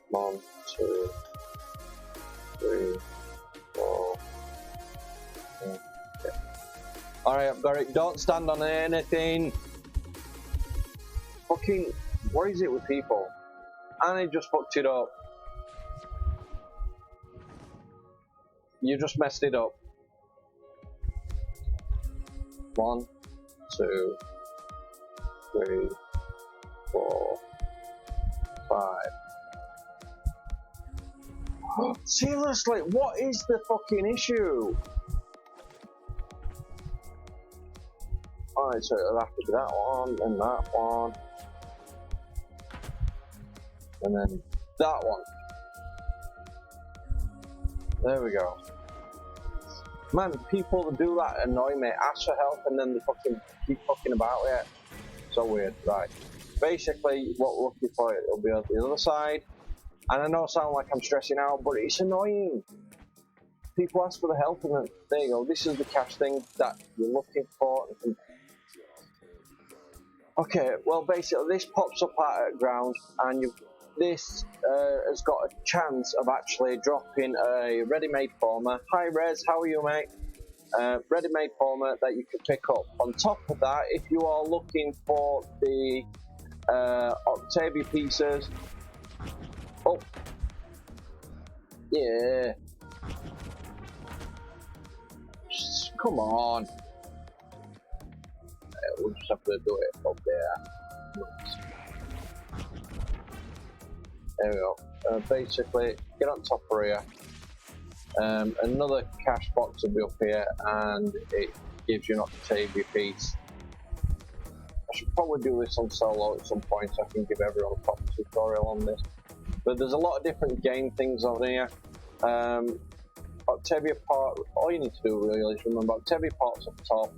One, two, three, four. Okay. Alright, I've got it. Don't stand on anything. Fucking, what is it with people? And it just fucked it up. You just messed it up. 1, 2, 3, 4, 5. Seriously, what is the fucking issue? Alright, so it'll have to be that one, and that one. And then that one. There we go. Man, people that do that annoy me. Ask for help and then they fucking keep fucking about it. So weird, right? Basically, what we're looking for, it'll be on the other side. And I know I sound like I'm stressing out, but it's annoying. People ask for the help and then, there you go, this is the cash thing that you're looking for. Okay, well basically this pops up at ground and this has got a chance of actually dropping a ready-made former. Hi Rez, how are you mate? Ready-made former that you can pick up. On top of that, if you are looking for the Octavia pieces, oh, yeah, come on, we'll just have to do it up there. There we go. Basically, get on top of here. Another cash box will be up here, and it gives you an Octavia piece. I should probably do this on solo at some point so I can give everyone a proper tutorial on this. But there's a lot of different game things on here. Octavia part, all you need to do really is remember Octavia parts up top.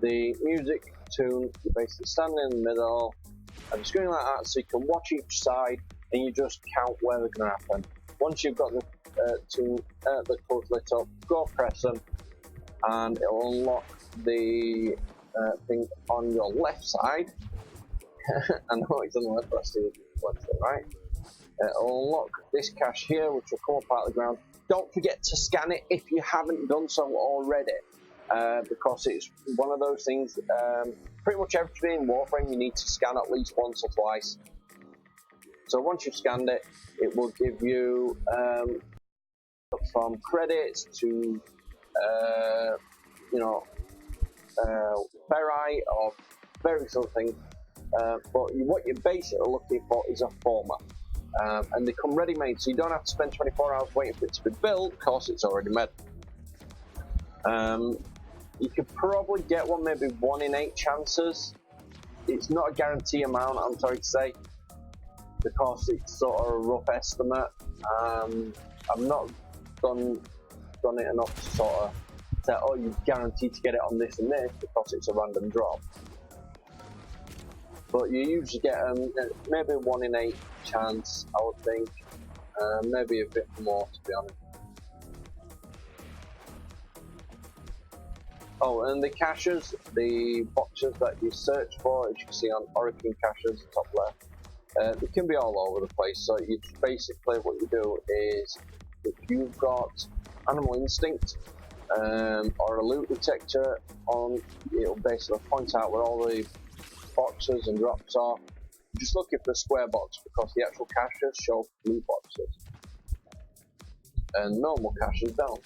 The music tune, you basically stand in the middle, and a screen like that so you can watch each side and you just count where they're going to happen. Once you've got the colours lit up, go press them and it'll unlock the thing on your left side. I know it's on the left, but I see what's the right. It'll unlock this cache here, which will come up out of the ground. Don't forget to scan it if you haven't done so already, because it's one of those things. Pretty much everything in Warframe you need to scan at least once or twice. So once you've scanned it, it will give you from credits to ferrite or various other things. But what you're basically looking for is a former. And they come ready-made, so you don't have to spend 24 hours waiting for it to be built, because it's already made. You could probably get one, maybe 1 in 8 chances. It's not a guarantee amount, I'm sorry to say, because it's sort of a rough estimate. I've not done it enough to sort of say, oh, you're guaranteed to get it on this and this, because it's a random drop. But you usually get maybe 1 in 8 chance, I would think. Maybe a bit more, to be honest. Oh, and the caches, the boxes that you search for, as you can see on Origin caches, top left, they can be all over the place. So you basically, what you do is, if you've got Animal Instinct or a loot detector on, it'll basically point out where all the boxes and drops are. Just looking for the square box, because the actual caches show blue boxes and normal caches don't.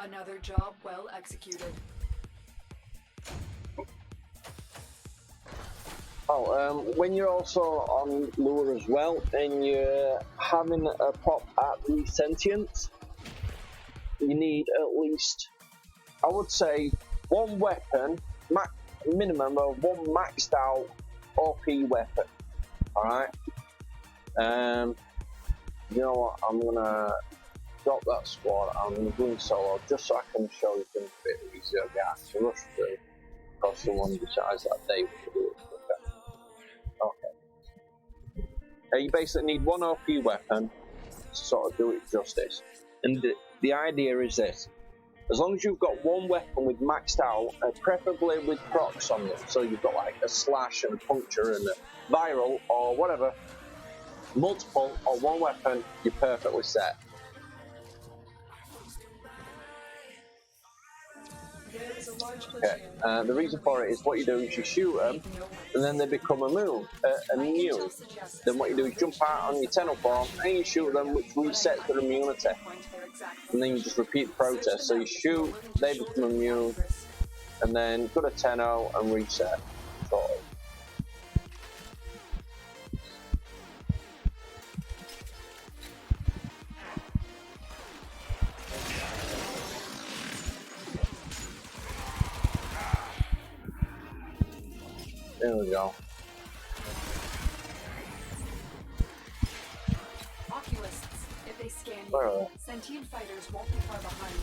Another job well executed. Oh, when you're also on lure as well, and you're having a pop at the sentience, you need at least, I would say, 1 weapon, minimum of 1 maxed out OP weapon. Alright? You know what, I'm gonna drop that squad, I'm gonna go in solo, just so I can show you things a bit easier to rush through, because someone decides that they will do it. Okay. You basically need 1 OP weapon to sort of do it justice. And the idea is this: as long as you've got 1 weapon with maxed out, preferably with procs on it, so you've got like a slash and a puncture and a viral or whatever, multiple or 1 weapon, you're perfectly set. Okay. The reason for it is what you do is you shoot them, and then they become immune. Then what you do is jump out on your tenno form and you shoot them, which resets their immunity. And then you just repeat the process. So you shoot, they become immune, and then go to tenno and reset. Sort of. There we go. Oculists, if they scan Where are you, they? sentient fighters won't be far behind.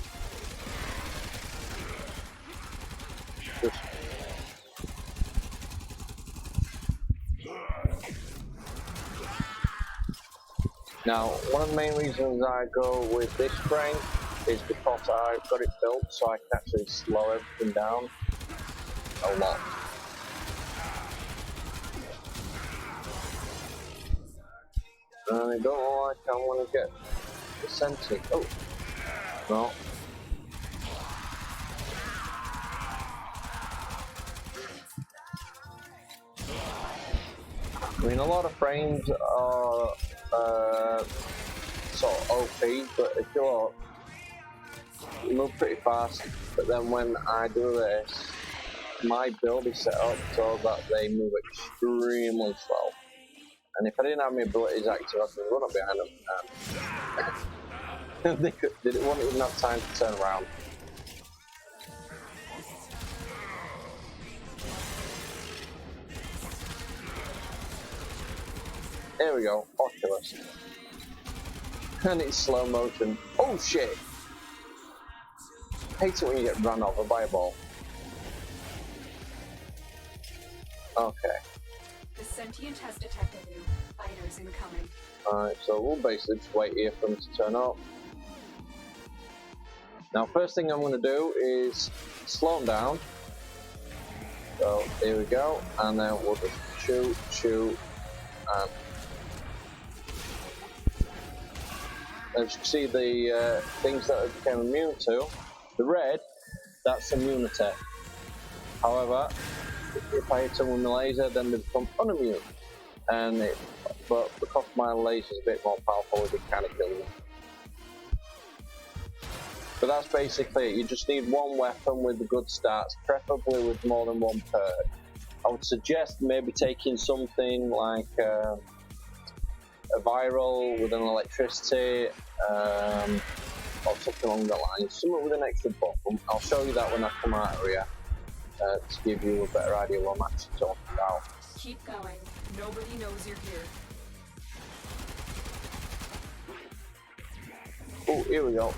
Just now, one of the main reasons I go with this frame is because I've got it built so I can actually slow everything down a lot. And I don't know like I want to get the sensing. Oh, no. I mean, a lot of frames are sort of OP, but if you move pretty fast. But then when I do this, my build is set up so that they move extremely slow. And if I didn't have my abilities active, I could run up behind them. They wouldn't even have time to turn around. There we go, Oculus. And it's slow motion. Oh shit! Hate it when you get run over by a ball. Okay. The sentient has detected you. Fighters incoming. Alright, so we'll basically just wait here for them to turn up. Now, first thing I'm going to do is slow them down. So, here we go. And then we'll just shoot, and as you can see, the things that I became immune to, the red, that's immunity. However, if I hit them with my laser, then they become unimmune. But because my laser is a bit more powerful, it kind of kills them. But that's basically it. You just need one weapon with the good stats, preferably with more than one perk. I would suggest maybe taking something like a viral with an electricity, or something along the lines, something with an extra buff. I'll show you that when I come out of here to give you a better idea what I'm actually talking about. Keep going. Nobody knows you're here. Oh, here we go.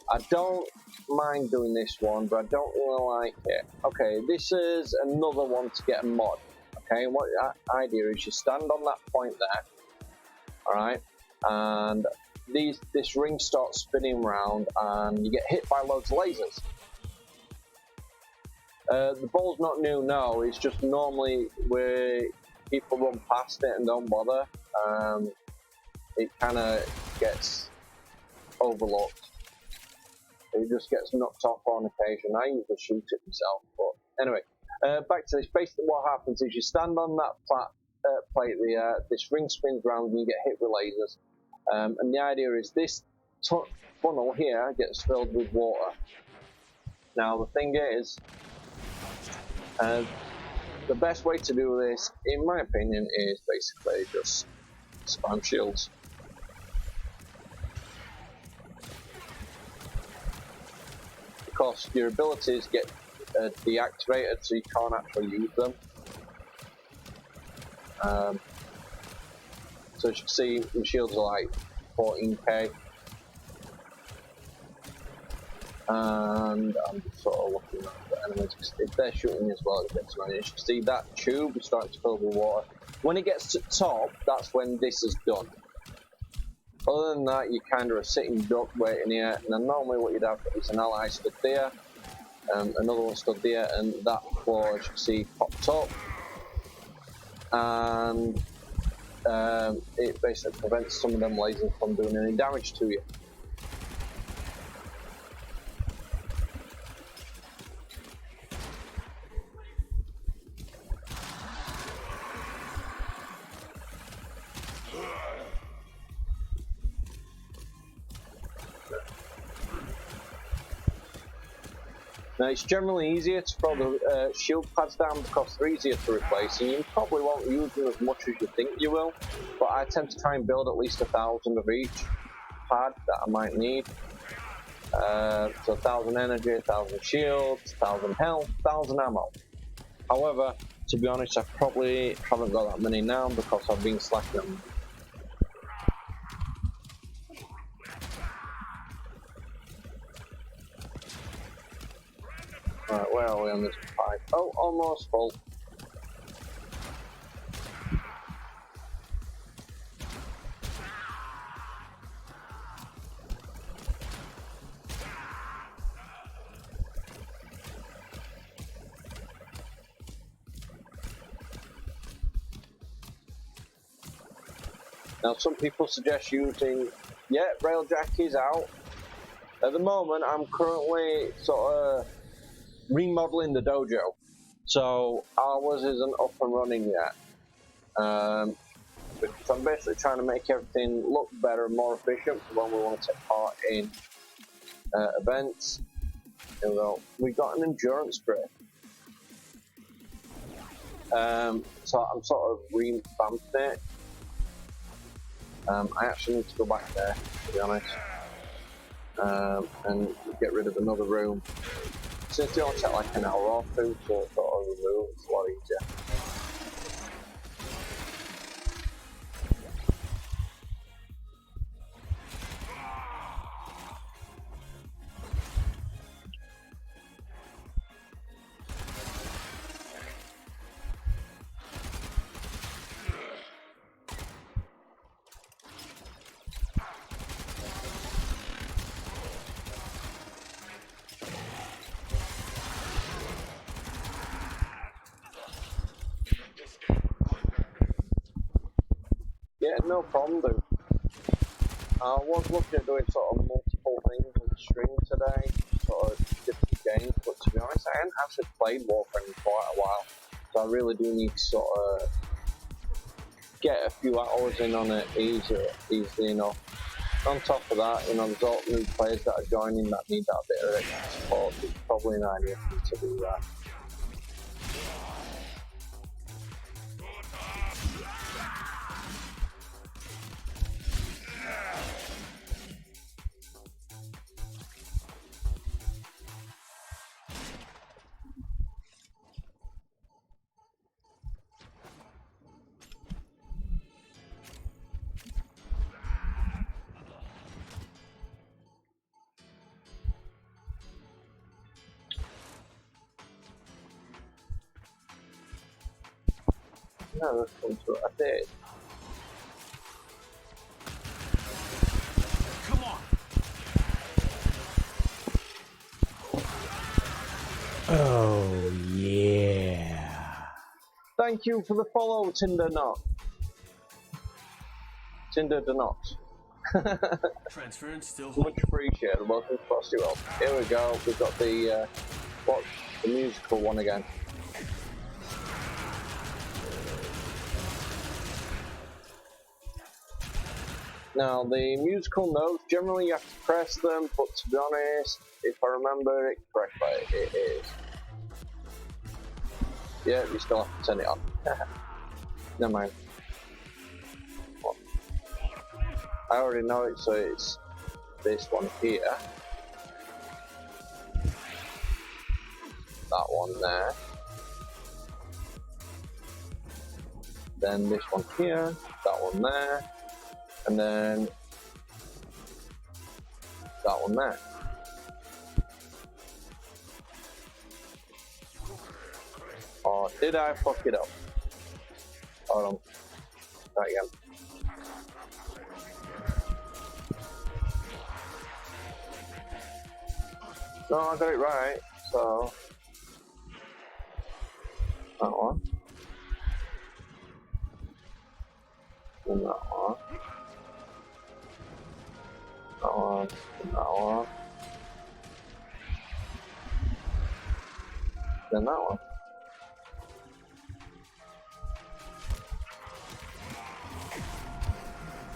I don't mind doing this one, but I don't really like it. Okay, this is another one to get a mod. Okay, what the idea is you stand on that point there, alright, and this ring starts spinning around and you get hit by loads of lasers. The ball's not new, no, it's just normally where people run past it and don't bother. It kind of gets overlooked. It just gets knocked off on occasion. I usually shoot it myself, but anyway, back to this. Basically what happens is you stand on that plate, this ring spins around and you get hit with lasers. And the idea is this funnel here gets filled with water. Now the thing is, the best way to do this, in my opinion, is basically just spam shields. Because your abilities get deactivated, so you can't actually use them. So as you can see, my shields are like 14k. And I'm just sort of looking at the enemies. If they're shooting as well, it gets running. As you can see, that tube is starting to fill with water. When it gets to the top, that's when this is done. Other than that, you kind of are sitting duck waiting here. And then normally what you'd have is an ally stood there, another one stood there, and that floor, as you can see, popped up. And it basically prevents some of them lasers from doing any damage to you. Now it's generally easier to throw the shield pads down because they're easier to replace, and you probably won't use them as much as you think you will, but I tend to try and build at least 1,000 of each pad that I might need. So 1,000 energy, 1,000 shields, 1,000 health, 1,000 ammo. However, to be honest, I probably haven't got that many now because I've been slacking them. Right, where are we on this pipe? Oh, almost full. Now, some people suggest using, railjack is out. At the moment, I'm currently sort of remodeling the dojo, so ours isn't up and running yet. Because I'm basically trying to make everything look better and more efficient for when we want to take part in events. And we got an endurance grip. So I'm sort of revamping it. I actually need to go back there, to be honest, and get rid of another room. Since they only take like an hour or two to sort of remove, it's a lot easier. Yeah, no problem, dude. I was looking at doing sort of multiple things on the stream today, sort of different games, but to be honest, I hadn't actually played Warframe in quite a while, so I really do need to sort of get a few hours in on it easily enough. On top of that, there's all new players that are joining that need that bit of extra support. It's probably an idea for me to do that. No, let's come to it. I did. Come on. Oh, yeah. Thank you for the follow, Tinder Not. Tinder Do Not. Transference still Much appreciated. Welcome to Frosty World. Here we go. We've got the the musical one again. Now, the musical notes, generally you have to press them, but to be honest, if I remember it correctly, it is. Yeah, you still have to turn it on. Never mind. I already know it, so it's this one here. That one there. Then this one here, that one there. And then that one there. Or did I fuck it up? Hold on. Try again. No, I got it right. So that one. And that one. That one, and that one, then that one.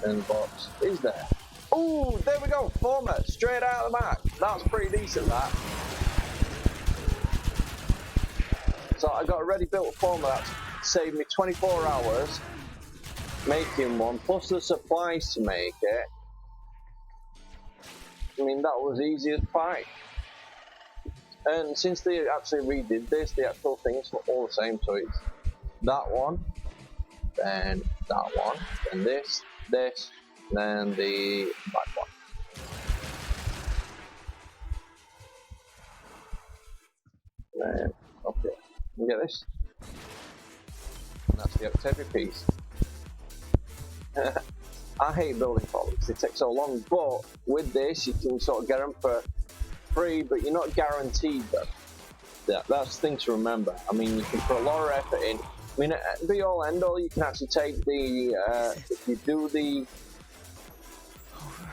And the box is there. Oh, there we go, format, straight out of the back. That's pretty decent, that. So I got a ready built format that saved me 24 hours making one, plus the supplies to make it. I mean, that was easy as pie. And since they actually redid this, the actual things were all the same. So it's that one, then that one, then this, then the black one. Then, okay, you get this? And that's the Octavia piece. I hate building polyps, they take so long, but with this you can sort of get them for free, but you're not guaranteed them. That's the thing to remember. I mean, you can put a lot of effort in. I mean, at be all end all, you can actually take the, if you do the,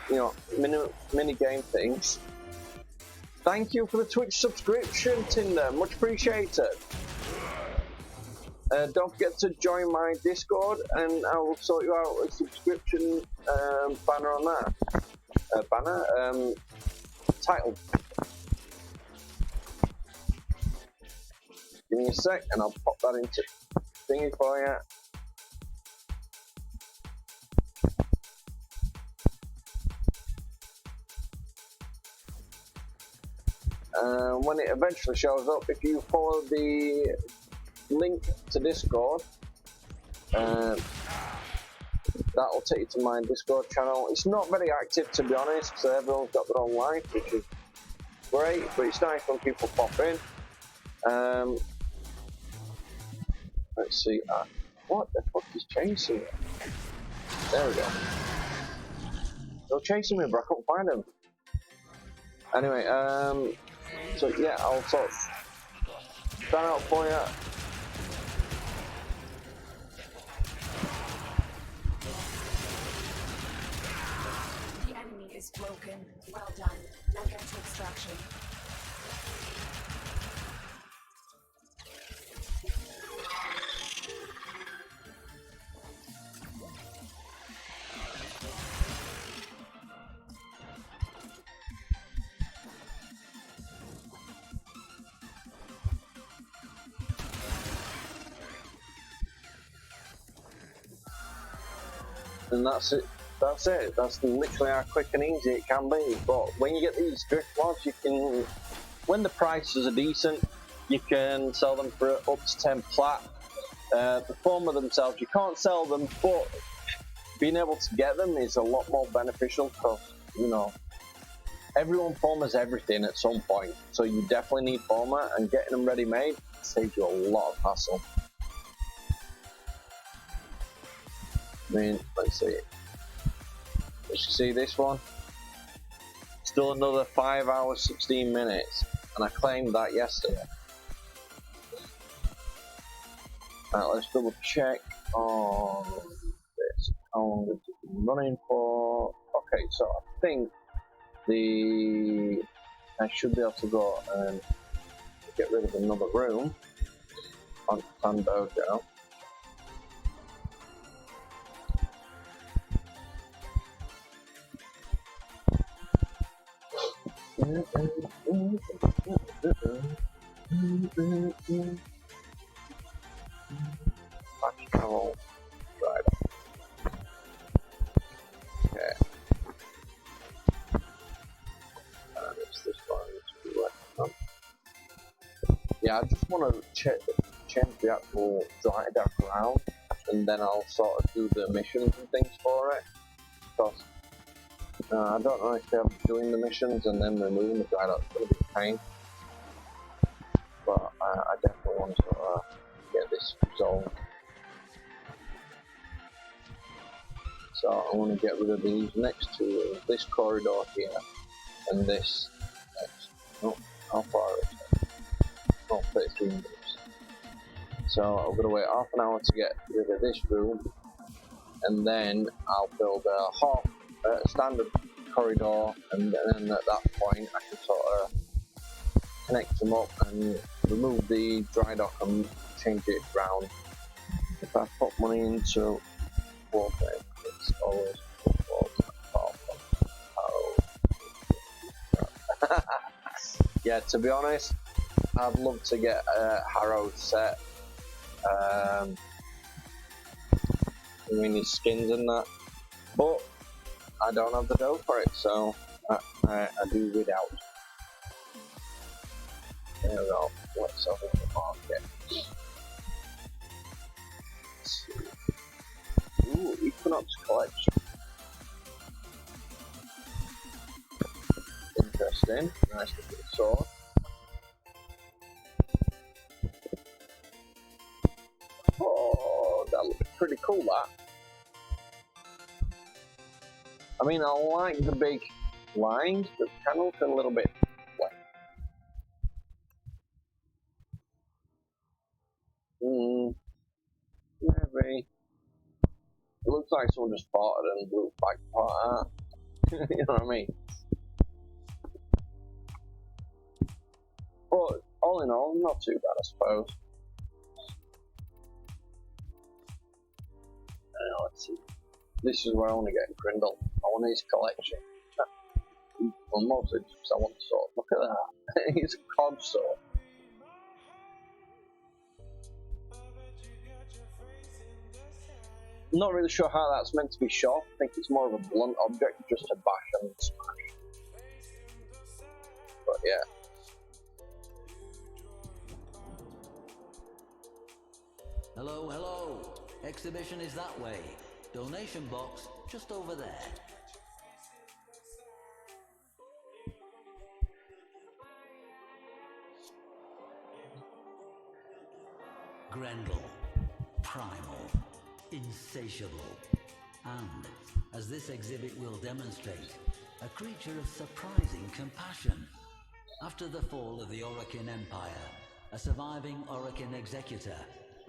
you know, mini game things. Thank you for the Twitch subscription, Tinder, much appreciated. Don't forget to join my Discord, and I will sort you out a subscription banner on that. Title. Give me a sec, and I'll pop that into thingy for you. When it eventually shows up, if you follow the link to Discord, that will take you to my Discord channel. It's not very active, to be honest, because everyone's got their own life, which is great, but it's nice when people pop in. Let's see. What the fuck is chasing me? There we go. They're chasing me, but I couldn't find him. Anyway, so yeah, I'll sort that out for you. The enemy is broken. Well done. Now get to extraction. And that's it. That's it. That's literally how quick and easy it can be. But when you get these drift mods, you can, when the prices are decent, you can sell them for up to 10 plat. The former themselves, you can't sell them, but being able to get them is a lot more beneficial because, you know, everyone formers everything at some point. So you definitely need former, and getting them ready made saves you a lot of hassle. I mean, let's see. Let's see this one. Still another 5 hours, 16 minutes, and I claimed that yesterday. Right, let's double check on this. How long has it been running for? Okay, so I think I should be able to go and get rid of another room on Dojo. Fast travel, right. Okay. It's this one. Yeah, I just want to change the actual dry dock around, and then I'll sort of do the missions and things for it. Because I don't know if they're doing the missions and then removing the dry dock is going to be a pain. But I definitely want to sort of get this resolved. So I want to get rid of these next two, this corridor here, and this next. Oh, how far is it? Oh, 33 minutes. So I'm going to wait half an hour to get rid of this room, and then I'll build a standard corridor, and then at that point I can sort of connect them up and remove the dry dock and change it round. If I put money into Warframe, it's always yeah, to be honest, I'd love to get a Harrow set. I mean, his skins and that, but I don't have the dough for it, so I do without. There we go. Let's have a look at the market. Ooh, Equinox Collection. Interesting. Nice looking sword. Oh, that looks pretty cool, that. I mean, I like the big lines, but it kind of looks a little bit plain. Maybe. It looks like someone just bought it and blew it back apart. You know what I mean? But all in all, not too bad, I suppose. Let's see. This is where I want to get Grindel. I want his collection. Well, mostly just I want the sword. Look at that. He's a cog sword. I'm not really sure how that's meant to be shot. I think it's more of a blunt object just to bash and smash. But yeah. Hello, hello. Exhibition is that way. Donation box just over there. Grendel, primal, insatiable, and, as this exhibit will demonstrate, a creature of surprising compassion. After the fall of the Orokin Empire, a surviving Orokin executor,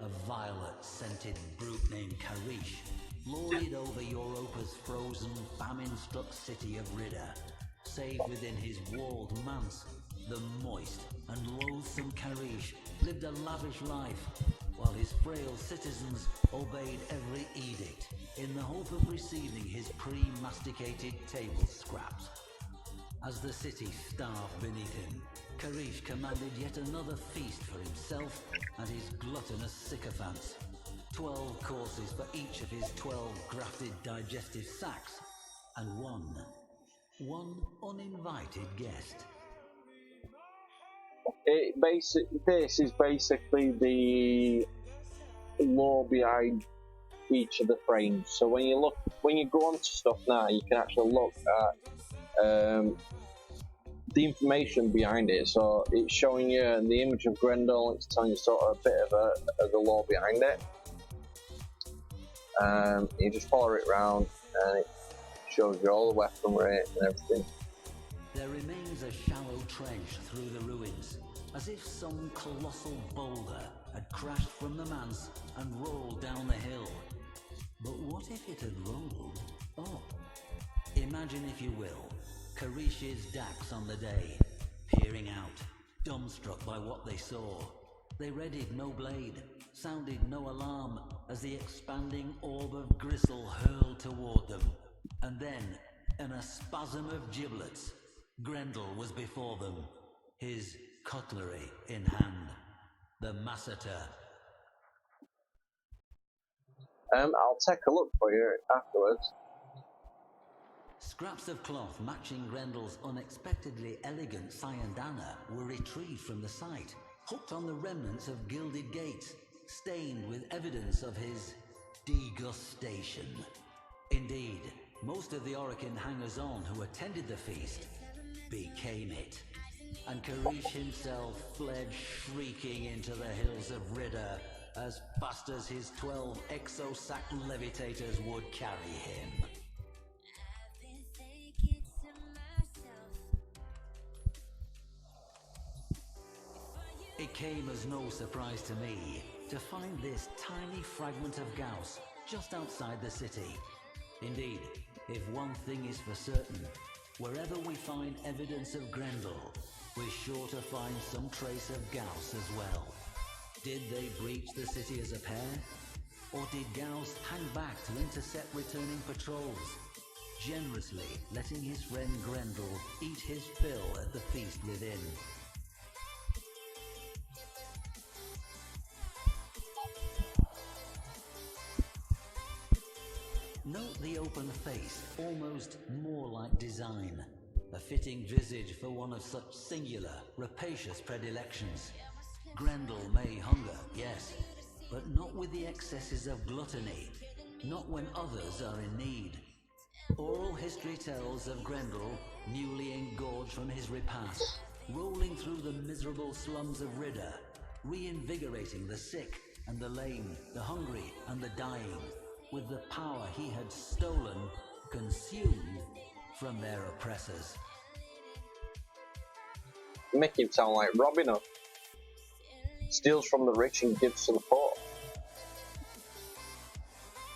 a violet-scented brute named Karish, lorded over Europa's frozen, famine-struck city of Ridda. Save within his walled manse, the moist and loathsome Karish lived a lavish life, while his frail citizens obeyed every edict in the hope of receiving his pre-masticated table scraps. As the city starved beneath him, Karish commanded yet another feast for himself and his gluttonous sycophants. 12 courses for each of his 12 grafted digestive sacs, and one uninvited guest. This is basically the lore behind each of the frames. So when you go onto stuff now, you can actually look at the information behind it. So it's showing you the image of Grendel. It's telling you sort of a bit of the lore behind it. You just follow it around, and it shows you all the weaponry and everything. There remains a shallow trench through the ruins, as if some colossal boulder had crashed from the manse and rolled down the hill. But what if it had rolled up? Imagine, if you will, Karish's Dax on the day, peering out, dumbstruck by what they saw. They readied no blade, sounded no alarm, as the expanding orb of gristle hurled toward them. And then, in a spasm of giblets, Grendel was before them, his cutlery in hand. The masseter. I'll take a look for you afterwards. Scraps of cloth matching Grendel's unexpectedly elegant sayandana were retrieved from the site, hooked on the remnants of gilded gates, stained with evidence of his degustation. Indeed, most of the Orokin hangers-on who attended the feast became it, and Karish himself fled shrieking into the hills of Ridda as fast as his 12 exosac levitators would carry him. It came as no surprise to me to find this tiny fragment of Gauss just outside the city. Indeed, if one thing is for certain, wherever we find evidence of Grendel, we're sure to find some trace of Gauss as well. Did they breach the city as a pair? Or did Gauss hang back to intercept returning patrols, generously letting his friend Grendel eat his fill at the feast within? Note the open face, almost more like design, a fitting visage for one of such singular, rapacious predilections. Grendel may hunger, yes, but not with the excesses of gluttony, not when others are in need. Oral history tells of Grendel, newly engorged from his repast, rolling through the miserable slums of Ridda, reinvigorating the sick and the lame, the hungry and the dying, with the power he had stolen, consumed from their oppressors. Make him sound like Robin Hood. Steals from the rich and gives to the poor.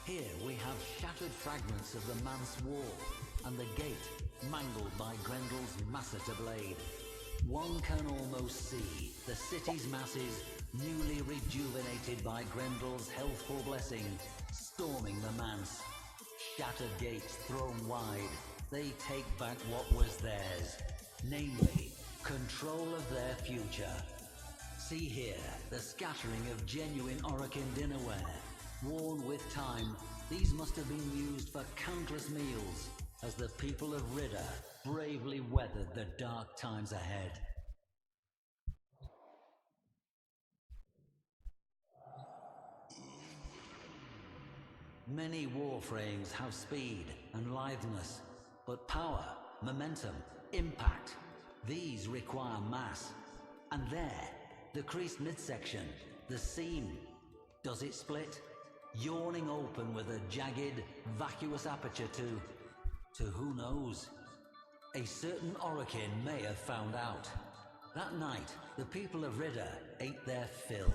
Here we have shattered fragments of the manse wall, and the gate mangled by Grendel's masseter blade. One can almost see the city's masses, newly rejuvenated by Grendel's healthful blessing, storming the manse. Shattered gates thrown wide, they take back what was theirs, namely, control of their future. See here the scattering of genuine Orokin dinnerware. Worn with time, these must have been used for countless meals, as the people of Ridda bravely weathered the dark times ahead. Many warframes have speed and litheness, but power, momentum, impact, these require mass. And there, the creased midsection, the seam, does it split? Yawning open with a jagged, vacuous aperture to who knows? A certain Orokin may have found out. That night, the people of Ridda ate their fill,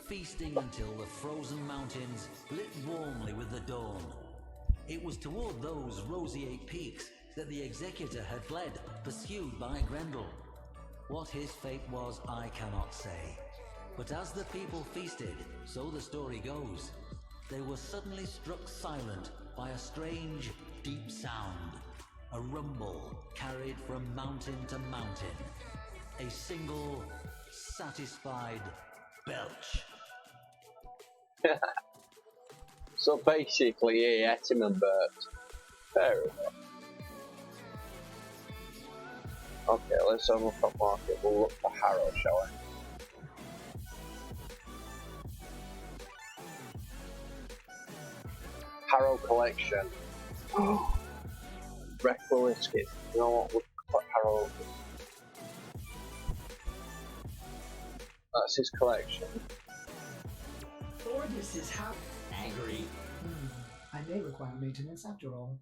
feasting until the frozen mountains lit warmly with the dawn. It was toward those roseate peaks that the Executor had fled, pursued by Grendel. What his fate was, I cannot say. But as the people feasted, so the story goes, they were suddenly struck silent by a strange, deep sound. A rumble carried from mountain to mountain. A single, satisfied belch. So basically, he ate him and burped. Fair enough. Okay, let's have a look at market. We'll look for Harrow, shall we? Harrow collection. Retro whiskey. You know what? We'll put Harrow. That's his collection. This is how angry. I may require maintenance after all.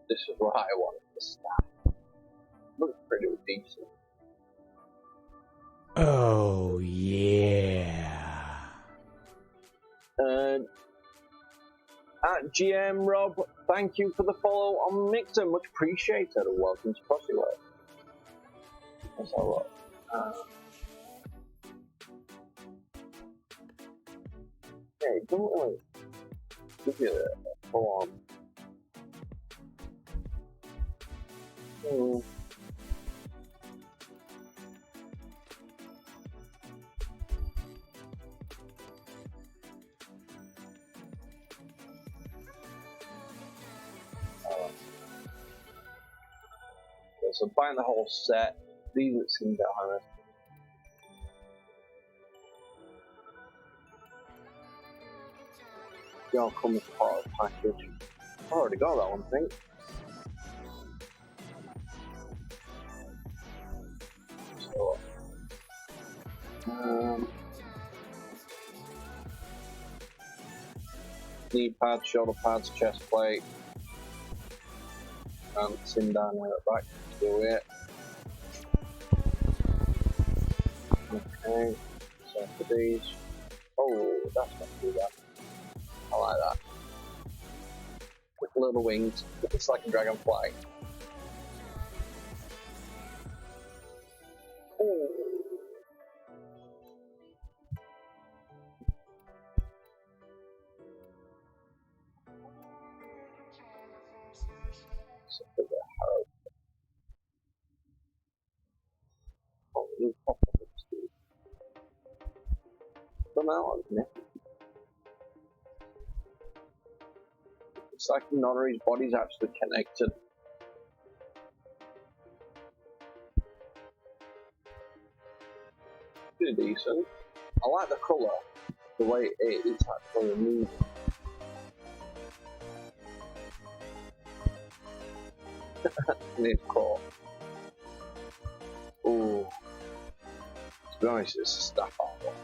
This is what I wanted to start. Looks pretty decent. Oh, yeah. At GM Rob, thank you for the follow on Mixer. Much appreciated. And welcome to Crossyway. Let's have a look. Okay, don't really give you a full on. So buying the whole set, these it seems that honest. They all come as part of the package. I already got that one, I think. So, knee pads, shoulder pads, chest plate, and sitting down here at the back. Do it. Okay, so for these. Oh, that's not too bad. I like that. With little wings, it's like a dragonfly. Oh. So for the Harrow. Oh, you pop up with Steve. Come out, isn't it? looks like none of his body's actually connected. Pretty decent. I like the colour, the way it's actually moving. And it's cool. Ooh. To be honest, it's a staff artwork.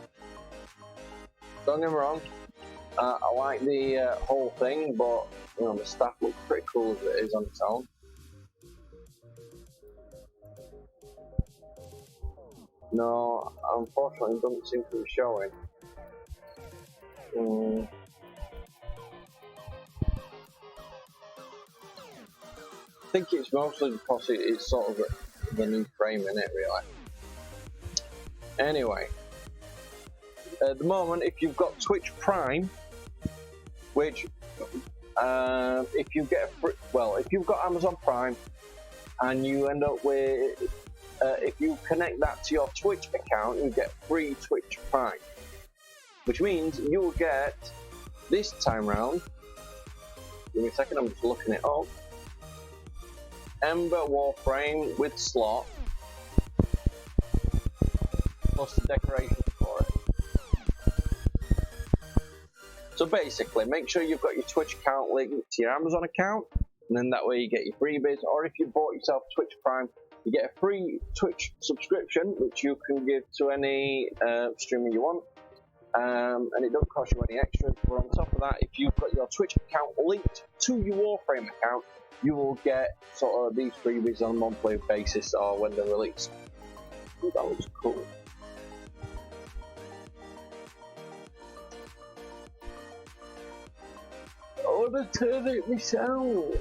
Don't get me wrong, I like the whole thing, but you know, the staff looks pretty cool as it is on its own. No, unfortunately, it doesn't seem to be showing. I think it's mostly because it's sort of the new frame in it, really. Anyway, at the moment, if you've got Twitch Prime, which if you get if you've got Amazon Prime and you end up with if you connect that to your Twitch account, you get free Twitch Prime, which means you will get this time round. Give me a second, I'm just looking it up. Ember Warframe with slot, plus the decorations for it. So basically, make sure you've got your Twitch account linked to your Amazon account, and then that way you get your freebies. Or if you bought yourself Twitch Prime, you get a free Twitch subscription, which you can give to any streamer you want, and it doesn't cost you any extras. But on top of that, if you've got your Twitch account linked to your Warframe account, you will get sort of these freebies on a monthly basis or when they're released. I think that looks cool. Oh, the turn it myself.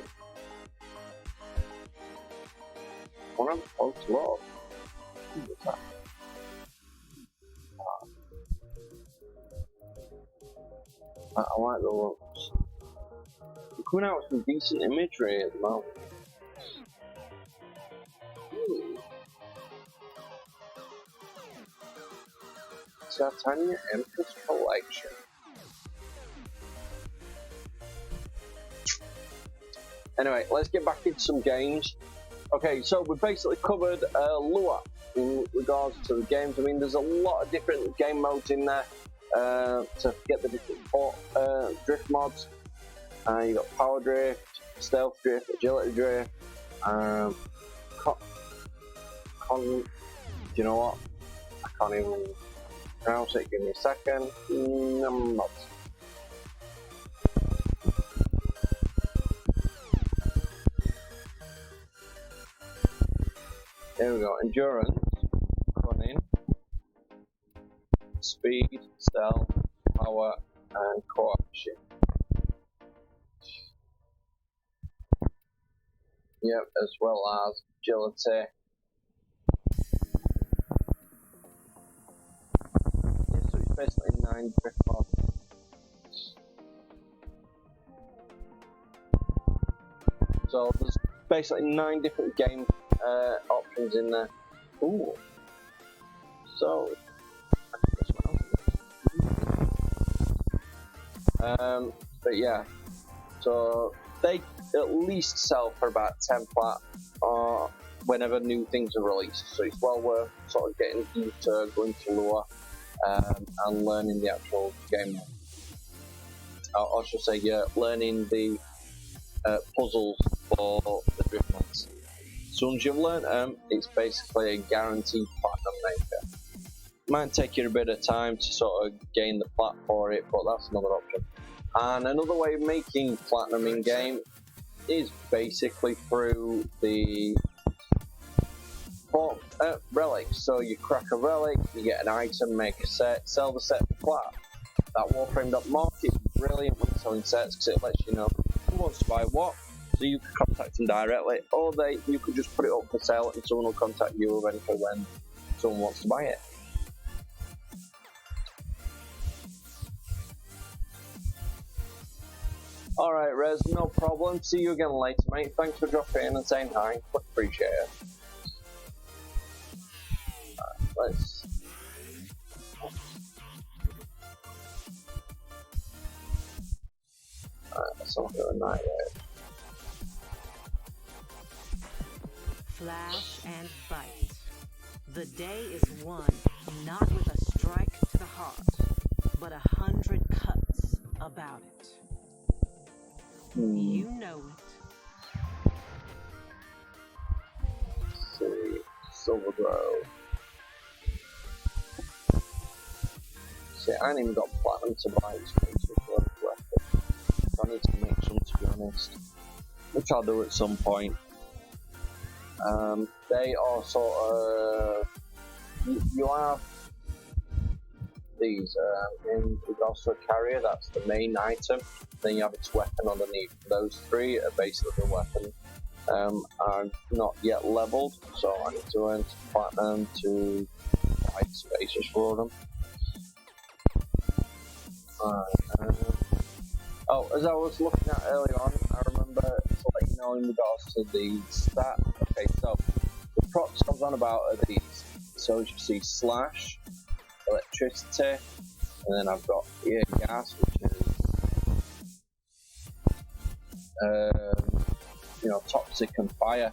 One of them folks love. What's that? I like the looks. We're coming out with some decent imagery at the moment. Titania Empress Collection. Anyway, let's get back into some games. Okay, so we've basically covered Lua in regards to the games. I mean, there's a lot of different game modes in there to get the different drift mods. You got power drift, stealth drift, agility drift. Do you know what? I can't even pronounce it. Give me a second. Not. There we go. Endurance, running, speed, stealth, power, and coaction. Yep, as well as agility. Yeah, so it's basically 9 drift mods. So there's basically 9 different game options in there. Ooh. So but yeah, so they at least sell for about 10 plat whenever new things are released, so it's well worth sort of getting used to going to Lua and learning the actual game. I should say, yeah, learning the puzzles for the drift mods. As soon as you've learned them, it's basically a guaranteed platinum maker. Might take you a bit of time to sort of gain the plat for it, but that's another option. And another way of making platinum in game is basically through the relics. So you crack a relic, you get an item, make a set, sell the set for plat. That Warframe.market is brilliant when selling sets because it lets you know who wants to buy what, so you can contact them directly, or you could just put it up for sale and someone will contact you eventually when someone wants to buy it. Alright, Rez, no problem. See you again later, mate. Thanks for dropping in and saying hi. Much appreciate it. Let's something of a nightmare. Flash and bite. The day is won not with a strike to the heart, but 100 cuts about it. You know it. Let's see, Silver Grove. See, I ain't even got platinum to buy this basic weapon. I need to make some, to be honest, which I'll do at some point. They are sort of, you have these in regards to a carrier, that's the main item, then you have its weapon underneath. Those three are basically the weapon. Are not yet leveled, so I need to earn some platinum to buy spaces for them. Oh, as I was looking at earlier on, I remember to let you know in regards to the stat. Okay, so the procs I was on about are these. So as you see, slash, electricity, and then I've got ear gas, which is toxic and fire.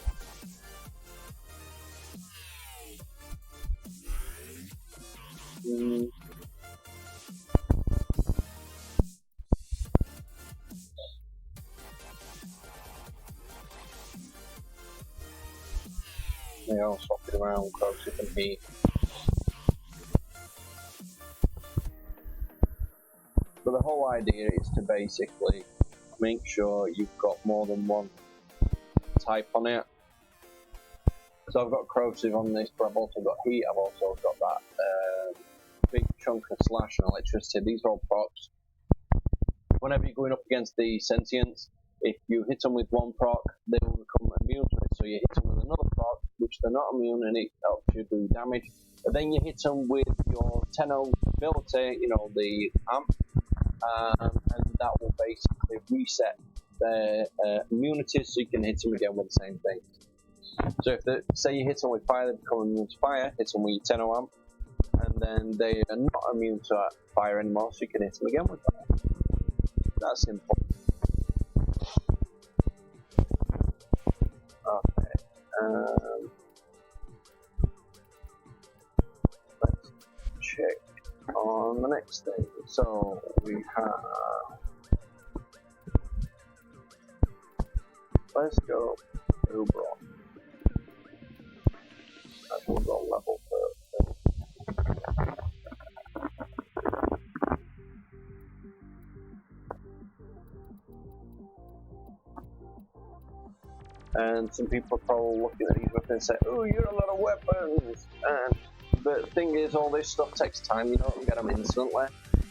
They all swapping around closer than me. But the whole idea is to basically make sure you've got more than one type on it. So I've got corrosive on this, but I've also got heat, I've also got that big chunk of slash and electricity. These are all procs. Whenever you're going up against the sentients, if you hit them with one proc, they will become immune to it. So you hit them with another proc, which they're not immune, and it helps you do damage. But then you hit them with your 10-0 ability, the amp, and that will basically reset their immunity, so you can hit them again with the same thing. So if say you hit them with fire, they become immune to fire. Hit them with your 10-0 amp, and then they are not immune to fire anymore, so you can hit them again with fire. That's simple. Okay. Let's check on the next thing. So we have. Let's go Uber. I will go level first. And some people are probably looking at these weapons and say, "Oh, you're a lot of weapons." But the thing is, all this stuff takes time. You don't get them instantly,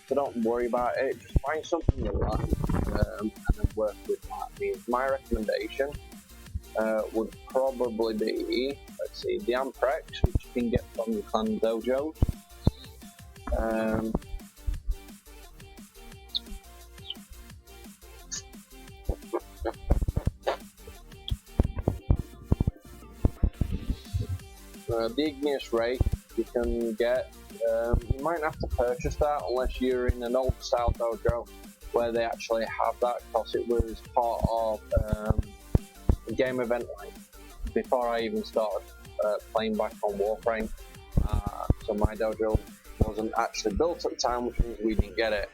so don't worry about it. Just find something you like and then work with that. I mean, my recommendation would probably be, let's see, the Amprex, which you can get from the clan dojos. The Igneous Ray you can get, you might have to purchase that unless you're in an old style dojo where they actually have that, because it was part of a game event before I even started playing back on Warframe. So my dojo wasn't actually built at the time, which means we didn't get it.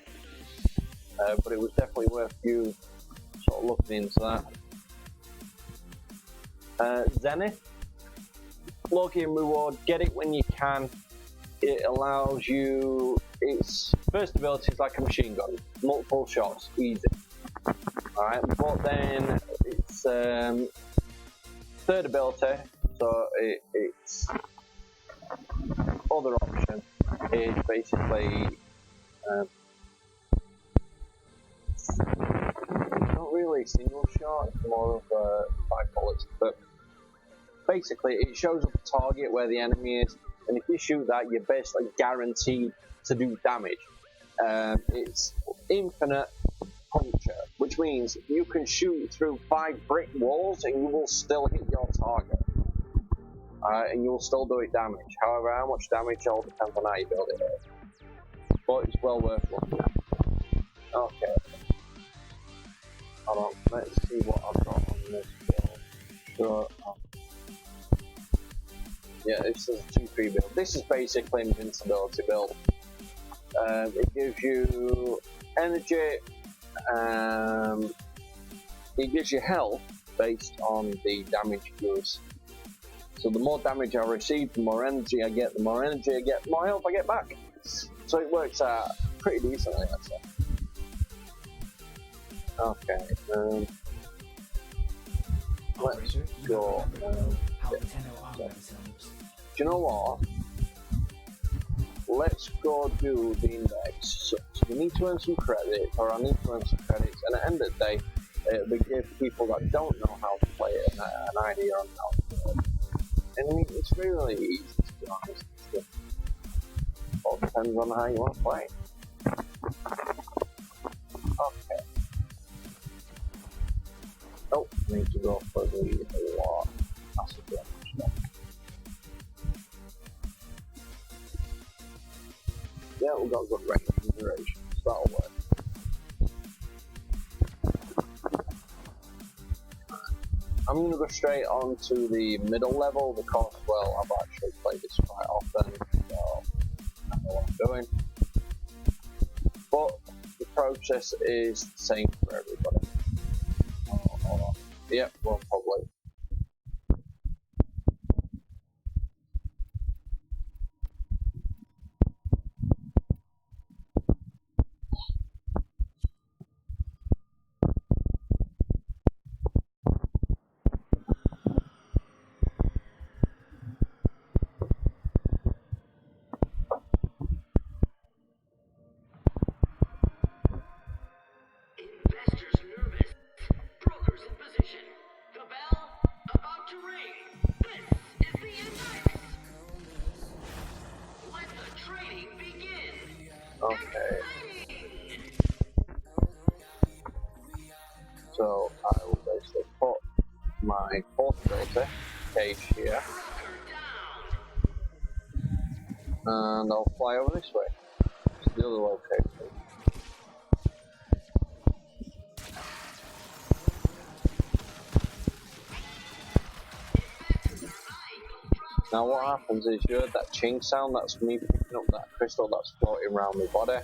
But it was definitely worth you sort of looking into that. Zenith. Low game reward, get it when you can. It allows you, its first ability is like a machine gun, multiple shots, easy. Alright, but then its third ability, so its other option is basically not really a single shot, it's more of 5 bullets, but basically it shows up a target where the enemy is, and if you shoot that, you're basically guaranteed to do damage. It's infinite puncture, which means you can shoot through 5 brick walls and you will still hit your target. And you will still do it damage. However, how much damage all depends on how you build it. But it's well worth looking at. Okay. hold on, let's see what I've got on this build. So, yeah, this is a 2-3 build. This is basically an invincibility build. It gives you energy, it gives you health based on the damage it does. So the more damage I receive, the more energy I get, the more energy I get, the more health I get back. So it works out pretty decently, I'd say. Okay, let's go. Do you know what? Let's go do the index. So we need to earn some credits, or I need to earn some credits, and at the end of the day, we give people that don't know how to play it an idea on how to play it. And I mean, it's really easy, to be honest. It all depends on how you want to play. Okay. Oh, I need to go for the war. That's a good one. Yeah, we've got good range and duration, so that'll work. I'm going to go straight on to the middle level because, well, I've actually played this quite often, so I know what I'm doing. But the process is the same for everybody. Hold on. Yep, well, probably. Okay. So I will basically put my portability cage here, and I'll fly over this way to the other location. Now what happens is you heard that chink sound, that's me picking up that crystal that's floating around my body.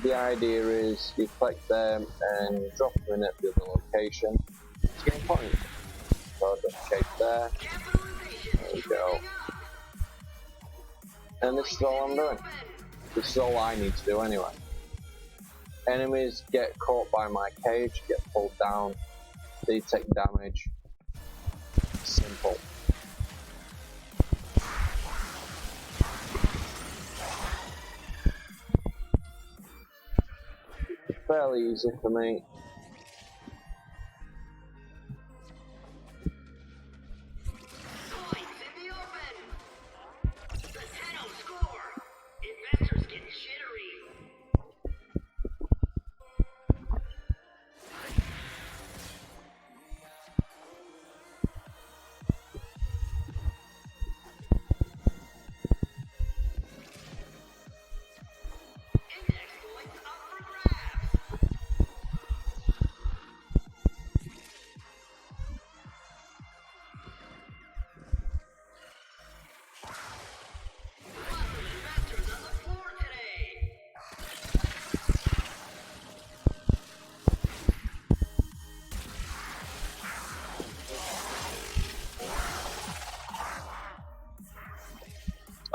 The idea is you collect them and drop them in at the other location to gain points. So just chase there. There we go. And this is all I'm doing. This is all I need to do anyway. Enemies get caught by my cage, get pulled down, they take damage. Simple. Fairly easy for me.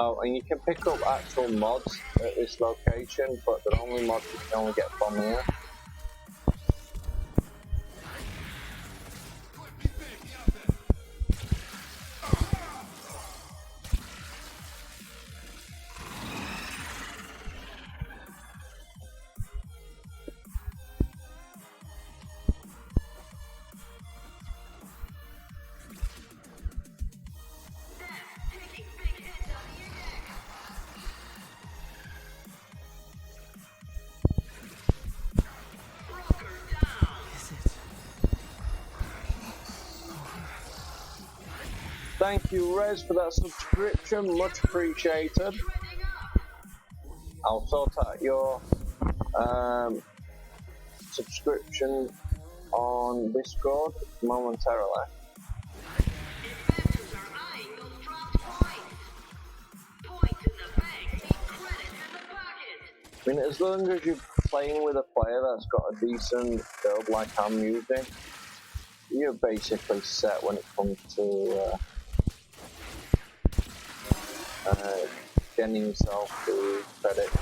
Oh, and you can pick up actual mods at this location, but they're only mods you can only get from here. Thank you, Rez, for that subscription, much appreciated. I'll sort out your Subscription on Discord momentarily. Investors are eyeing those dropped points. Points in the bank, credits in the pocket. I mean, as long as you're playing with a player that's got a decent build like I'm using, you're basically set when it comes to getting yourself the credits.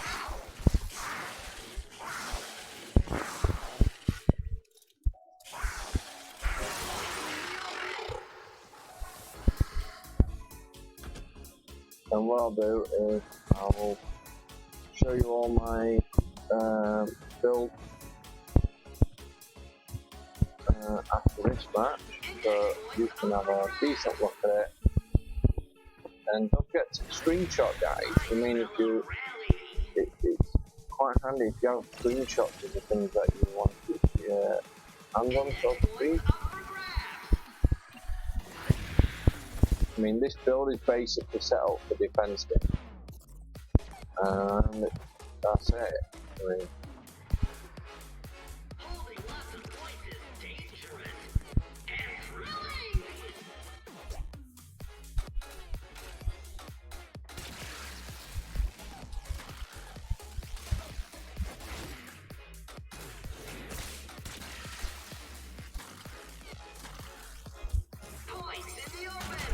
And what I'll do is I'll show you all my build after this match, so you can have a decent look at it. And don't forget to screenshot, guys. I mean, if you, it's quite handy if you have screenshots of the things that you want to keep your hands on, so to speak. I mean, this build is basically set up for defense game, and that's it. I mean, Holding lots of points is dangerous and thrilling. Points in the open.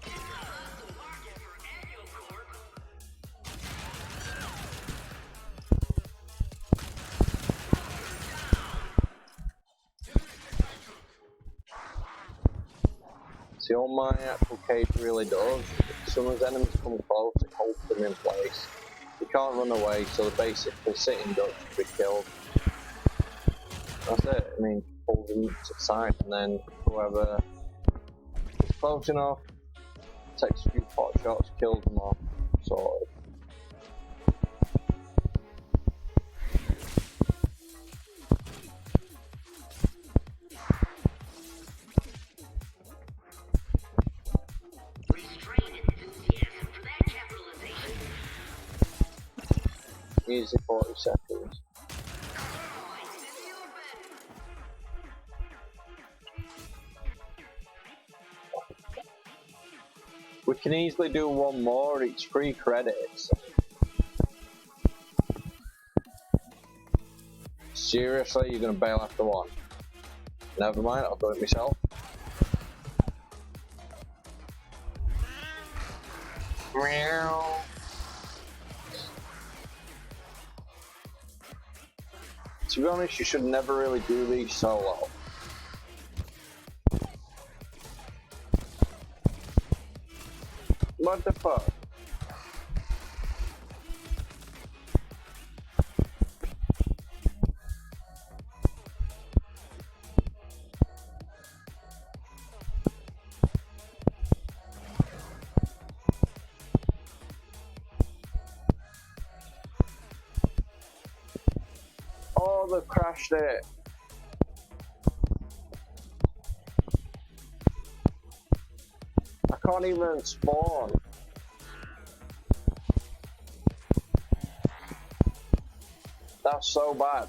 It's a hostile market for Annual Corp. see, all my actual cage really does, as soon as enemies come close, it holds them in place. You can't run away, so they're basically sitting ducks to be killed. That's it. I mean, pull them to the side, and then whoever is close enough takes a few pot shots, kills them off, sorted. Restrained enthusiasm for that capitalization. Easy 40 seconds. Points in the open. We can easily do one more, it's free credits. Seriously, you're gonna bail after one? Never mind, I'll do it myself. Meow. To be honest, you should never really do these solo. What the fuck? Oh, they've crashed it. I can't even spawn. That's so bad.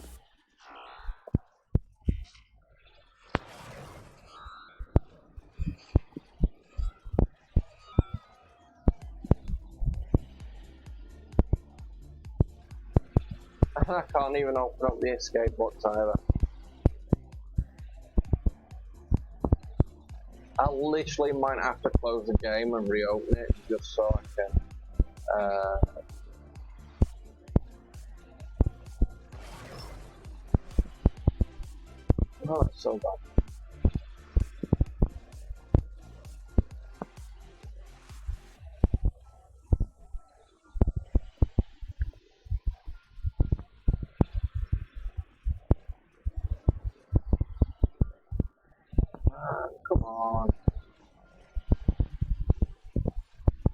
I can't even open up the escape box either. I literally might have to close the game and reopen it just so I can oh, it's so bad. Come on.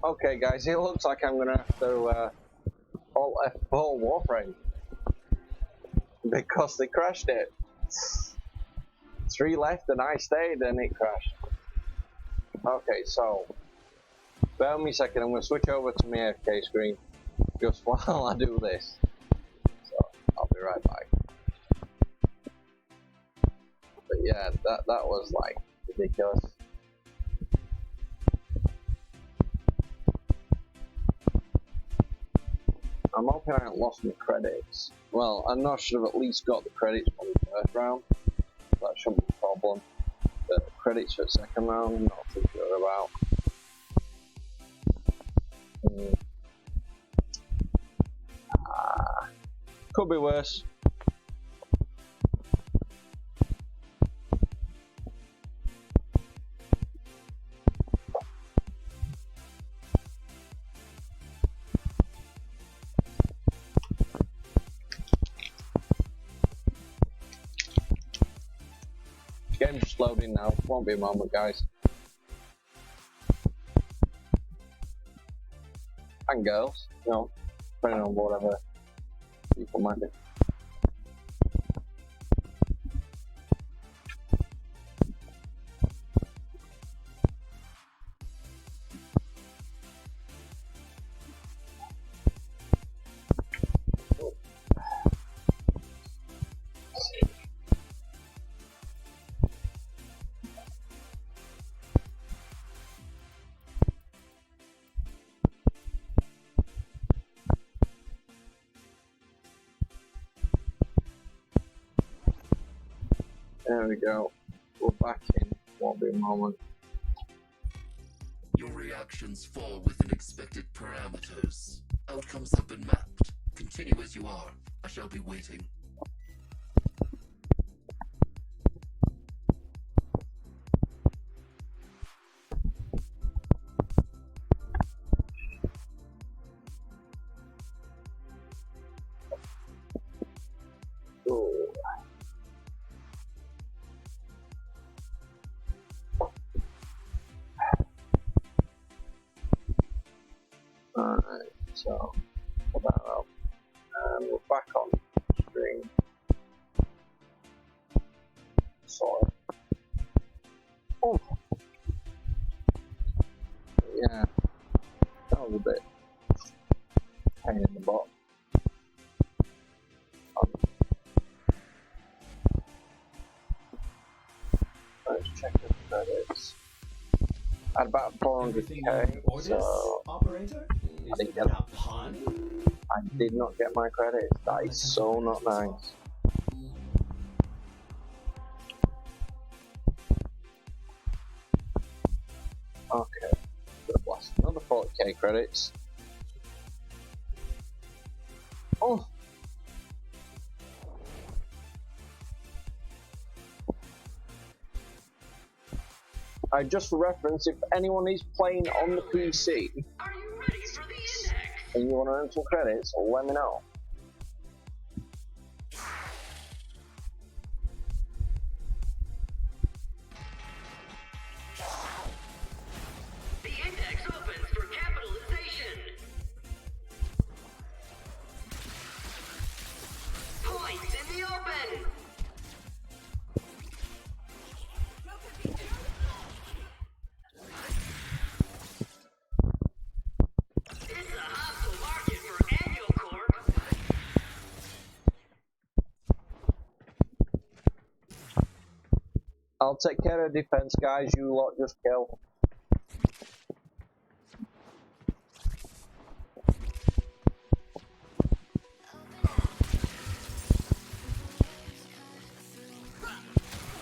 Okay, guys, it looks like I'm gonna have to alt F4 Warframe because they crashed it. 3 left and I stayed and it crashed. Okay, so Bear with me a second, I'm going to switch over to my AFK screen just while I do this. So, I'll be right back. But yeah, that was like ridiculous. I'm hoping I haven't lost my credits. Well, I know I should have at least got the credits from the first round. That shouldn't be a problem. The credits for the second round, I'm not too sure about. Could be worse. Game's just loading now, won't be a moment, guys. And girls, you know, depending on whatever people might do. There we go. We're back in. Won't be a moment. Your reactions fall within expected parameters. Outcomes have been mapped. Continue as you are. I shall be waiting. Alright, so put that up. And we're back on screen. Sorry. Oh. Yeah, that was a bit pain in the butt. Let's check the credits. I had about 400k, so operator? I didn't get a pun? I did not get my credits. That is so not nice. Okay, good blast. Another 40k credits. Oh! I just for reference, if anyone is playing on the PC and you want to earn some credits, let me know. The index opens for capitalization. Points in the open. It's a hostile market for annual corp. I'll take care of defense, guys. You lot just kill.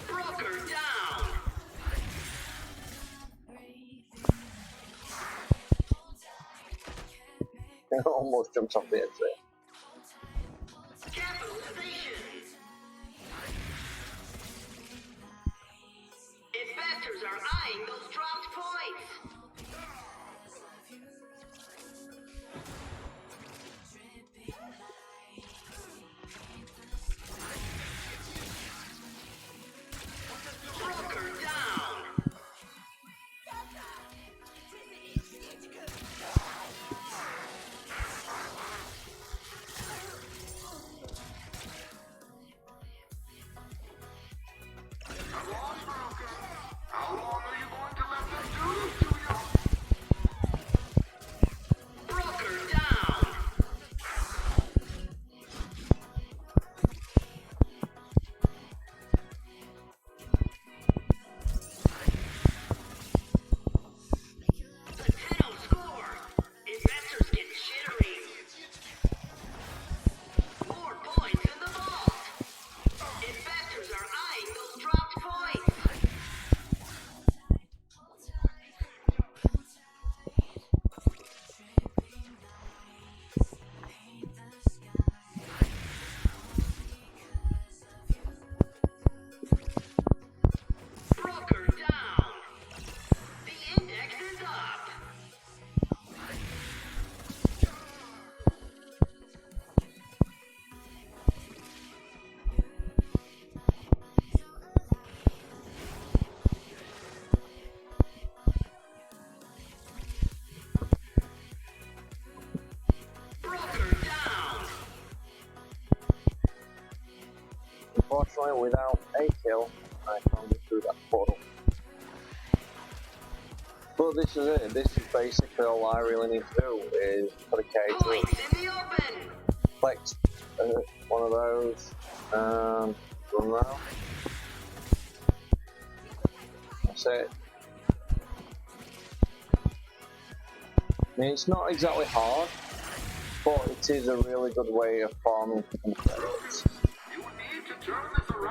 Broker down. Almost jumps off the edge there. Capitalization. Investors are eyeing those dropped points. Broker down. without a kill, I can't get through that portal. But this is it. This is basically all I really need to do is put a cage up, Points in the open. collect one of those, and run around. That's it. I mean, it's not exactly hard, but it is a really good way of farming credits.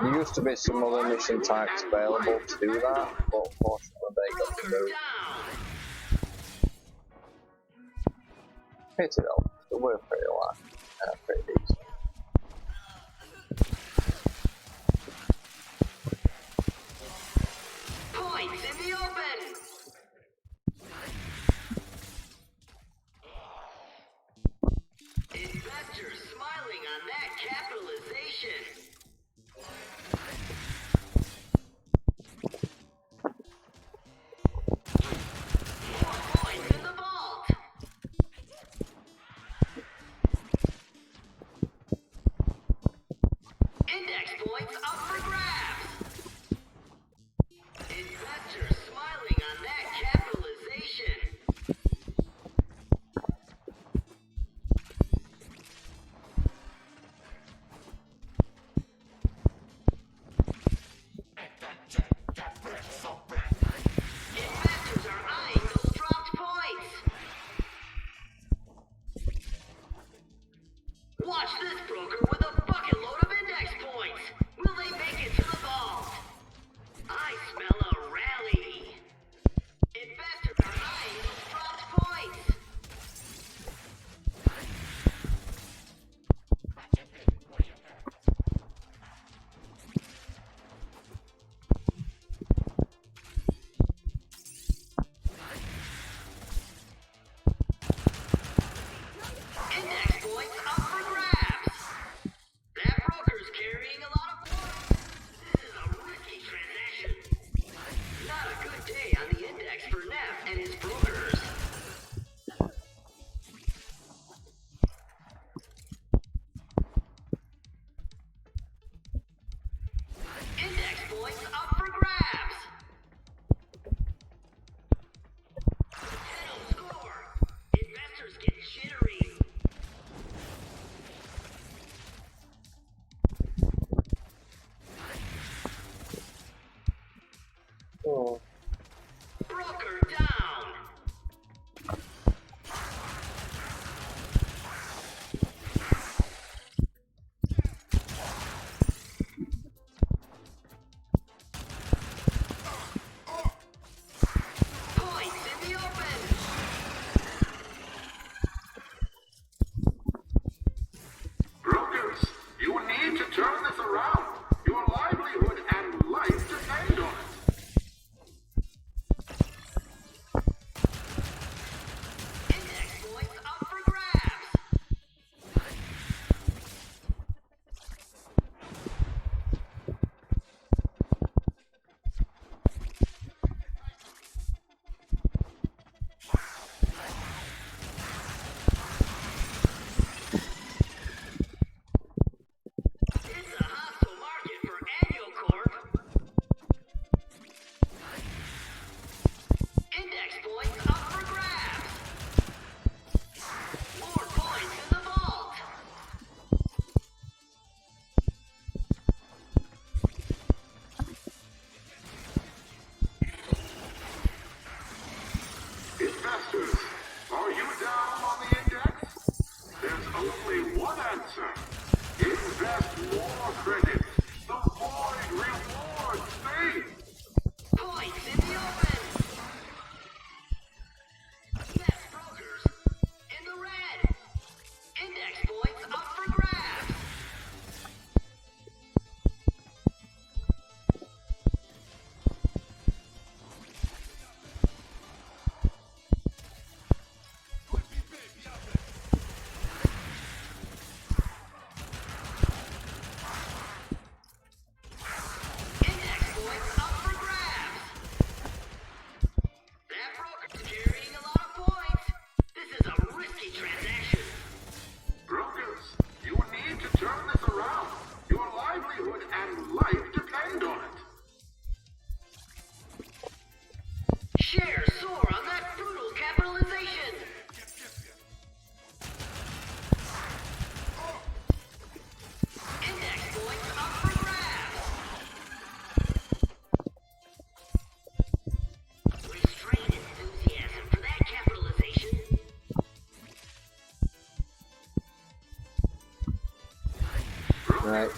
There used to be some other mission types available to do that, but unfortunately they got removed. Pity though, they were pretty light, pretty decent. Points in the open. Investors smiling on that capitalization. More points in the vault.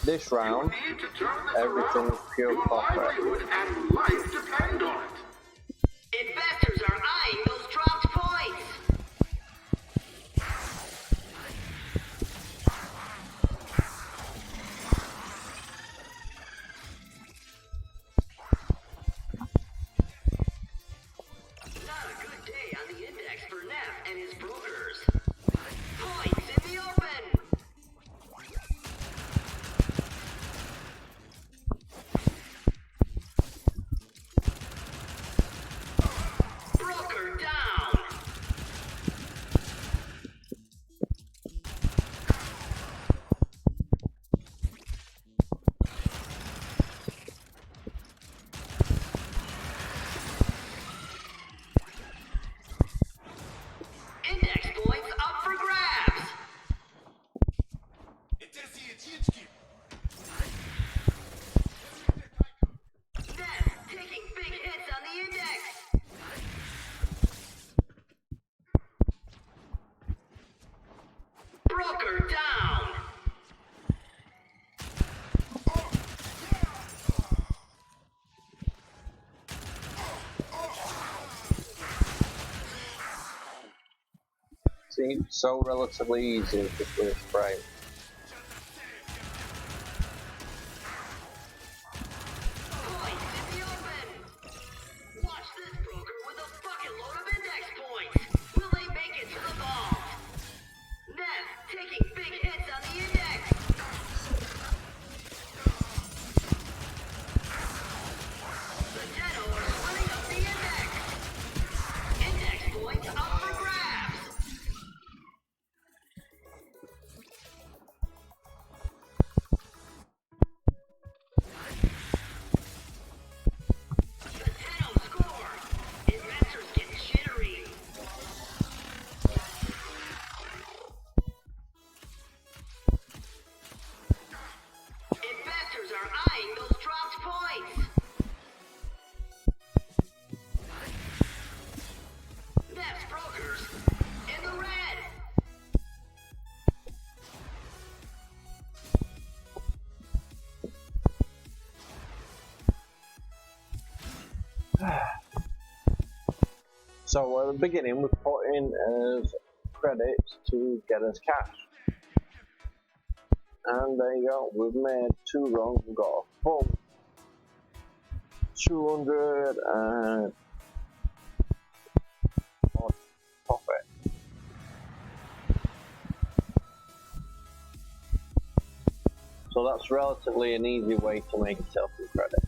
This round, everything is pure profit. And life depend on it. Investors are eyeing those dropped points. Not a good day on the index for Neff and his brokers. Points in the open. Broker down. Index points up for grabs. Neff taking big hits on the index. Broker down. Seems so relatively easy just with a spray. Points in the open. Watch this broker with a bucket load of index points. Will they make it to the vault? Neff taking big hits on the index. The Deno are splitting up the index. Index points up for grabs. The Deno score. Investors get jittery. Investors are eyeing those dropped points. Neff's brokers in the red. So at the beginning we put in as credits to get us cash. And there you go, we've made 2 runs, we've got a full 200 and profit. So that's relatively an easy way to make yourself some credit.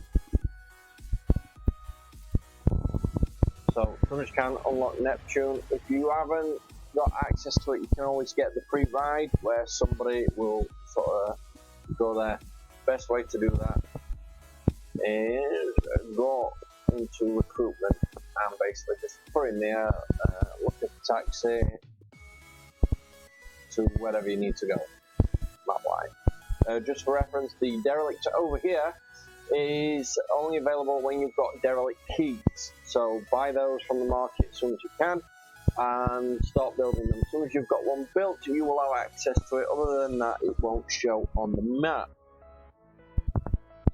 So Crunch can unlock Neptune. If you haven't got access to it, you can always get the pre-ride where somebody will sort of go there. Best way to do that is go into recruitment and basically just put in there, look at the taxi to wherever you need to go, map-wise. Just for reference, the derelict over here is only available when you've got derelict keys, so buy those from the market as soon as you can and start building them. As soon as you've got one built, you will have access to it. Other than that, it won't show on the map.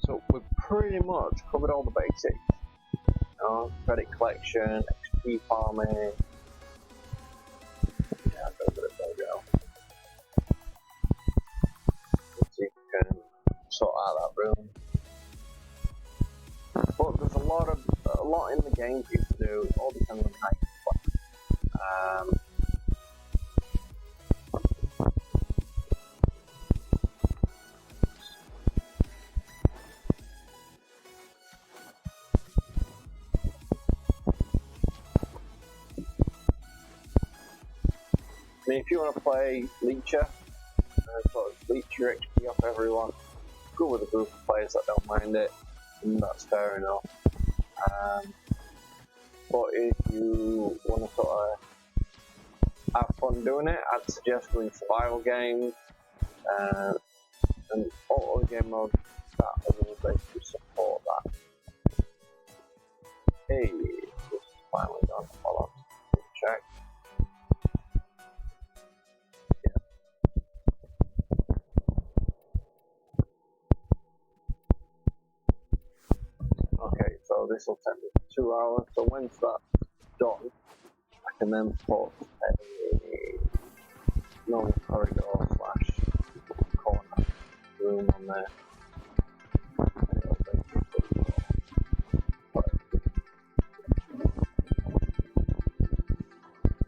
So we've pretty much covered all the basics. Credit collection, XP farming. Yeah, there we go. Let's see if we can sort out that room. But there's a lot in the game for you to do. It all depends on how you play. I mean, if you want to play Leecher, sort of leech your XP off everyone, go with a group of players that don't mind it, and that's fair enough. But if you want to sort of have fun doing it, I'd suggest doing survival games and all other game modes that are really great to support that. Hey, this is finally done. Hold on, check. So this will take me 2 hours. So once that's done, I can then put a normal corridor / corner room on there. And it'll basically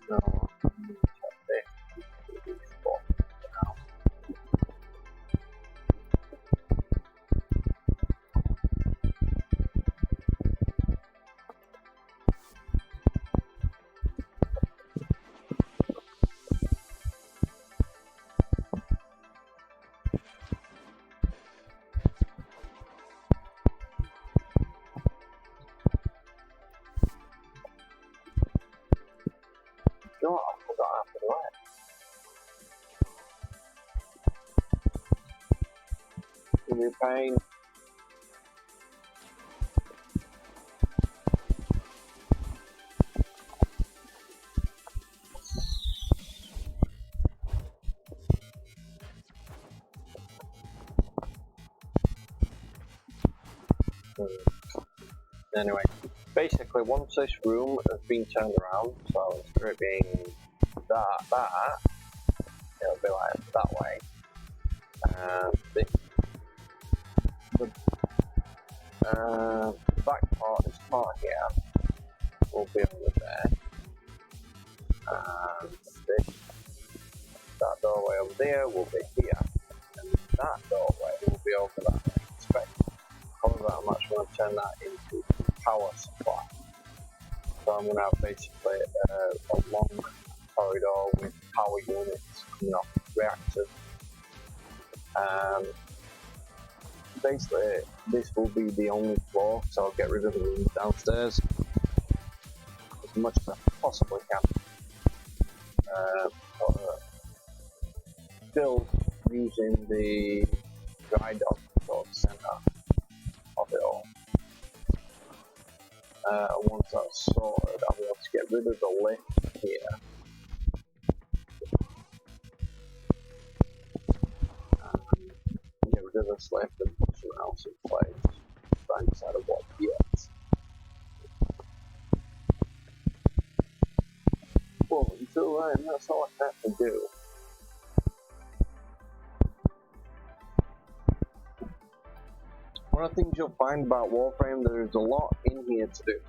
no, I'm going to take this spot now. No, I forgot how to do it. Give me pain. Anyway, basically once this room has been turned around, so instead of being that, it'll be like that way. And the back part, this part here, will be over there. And that doorway over there will be here. And that doorway will be over that way. However, I'm actually going to turn that into power supply. So I'm going to have basically a long corridor with power units coming off reactors. Basically, this will be the only floor, so I'll get rid of the rooms downstairs as much as I possibly can. Still using the dry dock for the center of it all. Once that's sorted, I'll be able to get rid of the lift here. Get rid of this lift and put something else in place. Right inside of what yet. Well, until then, that's all I have to do. One of the things you'll find about Warframe, there's a lot in here to do.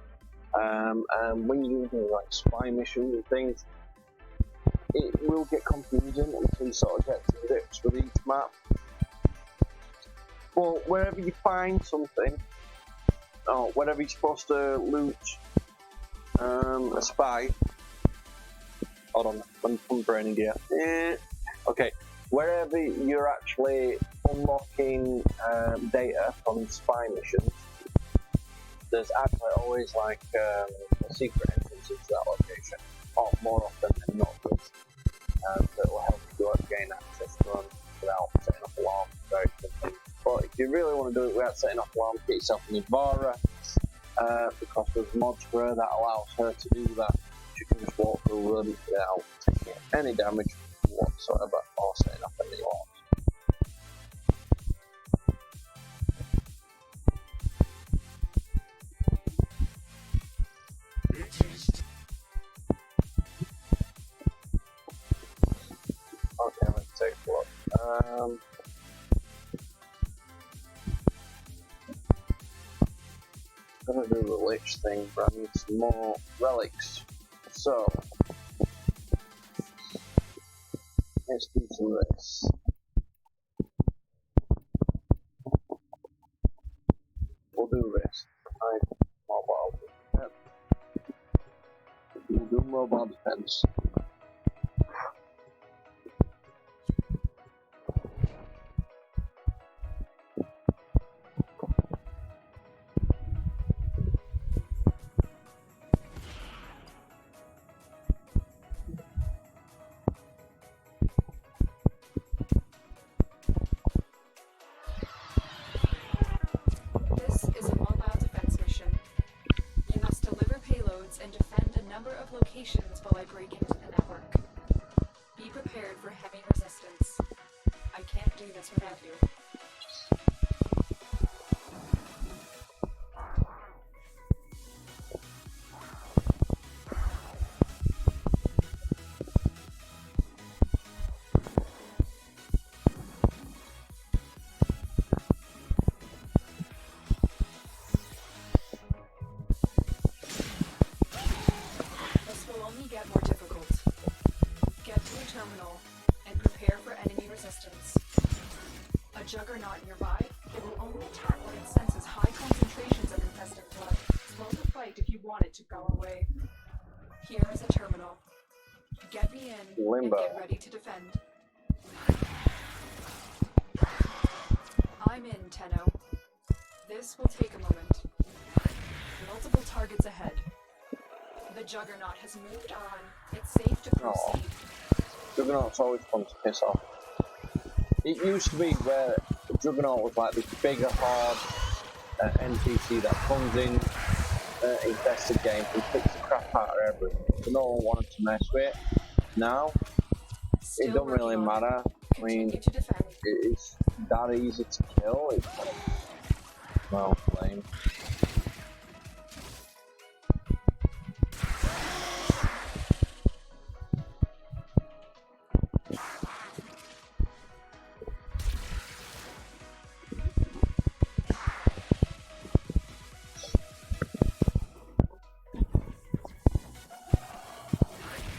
And when you do like spy missions and things, it will get confusing until you sort of get to grips with each map. But wherever you find something, or wherever you're supposed to loot a spy, hold on, I'm braining here. Okay, wherever you're actually unlocking data from spy missions, there's actually always like a secret entrance into that location, or more often than not, that will help you gain access to them without setting up alarms, very good things. But if you really want to do it without setting up alarms, get yourself an Ivara, because there's mods for her that allows her to do that. She can just walk through them without taking any damage whatsoever or setting up any alarms. Okay, let's take a look. I'm gonna do the lich thing, but I need some more relics. So let's do some of this. We'll do this. We'll do mobile defense. This is a mobile defense mission. You must deliver payloads and defend a number of locations while I break into the network. Be prepared for heavy resistance. I can't do this without you. resistance. A juggernaut nearby, it will only attack when it senses high concentrations of infested blood. Slow the fight if you want it to go away. Here is a terminal. Get me in Limbo. and get ready to defend. I'm in, Tenno. This will take a moment. Multiple targets ahead. The Juggernaut has moved on. It's safe to proceed. Juggernaut's always fun to piss off. It used to be where Juggernaut was like this bigger hard NPC that comes in, infested games and kicks the crap out of everything. So no one wanted to mess with it. Now, it don't really matter. I mean, it's that easy to kill. It's like, well, lame.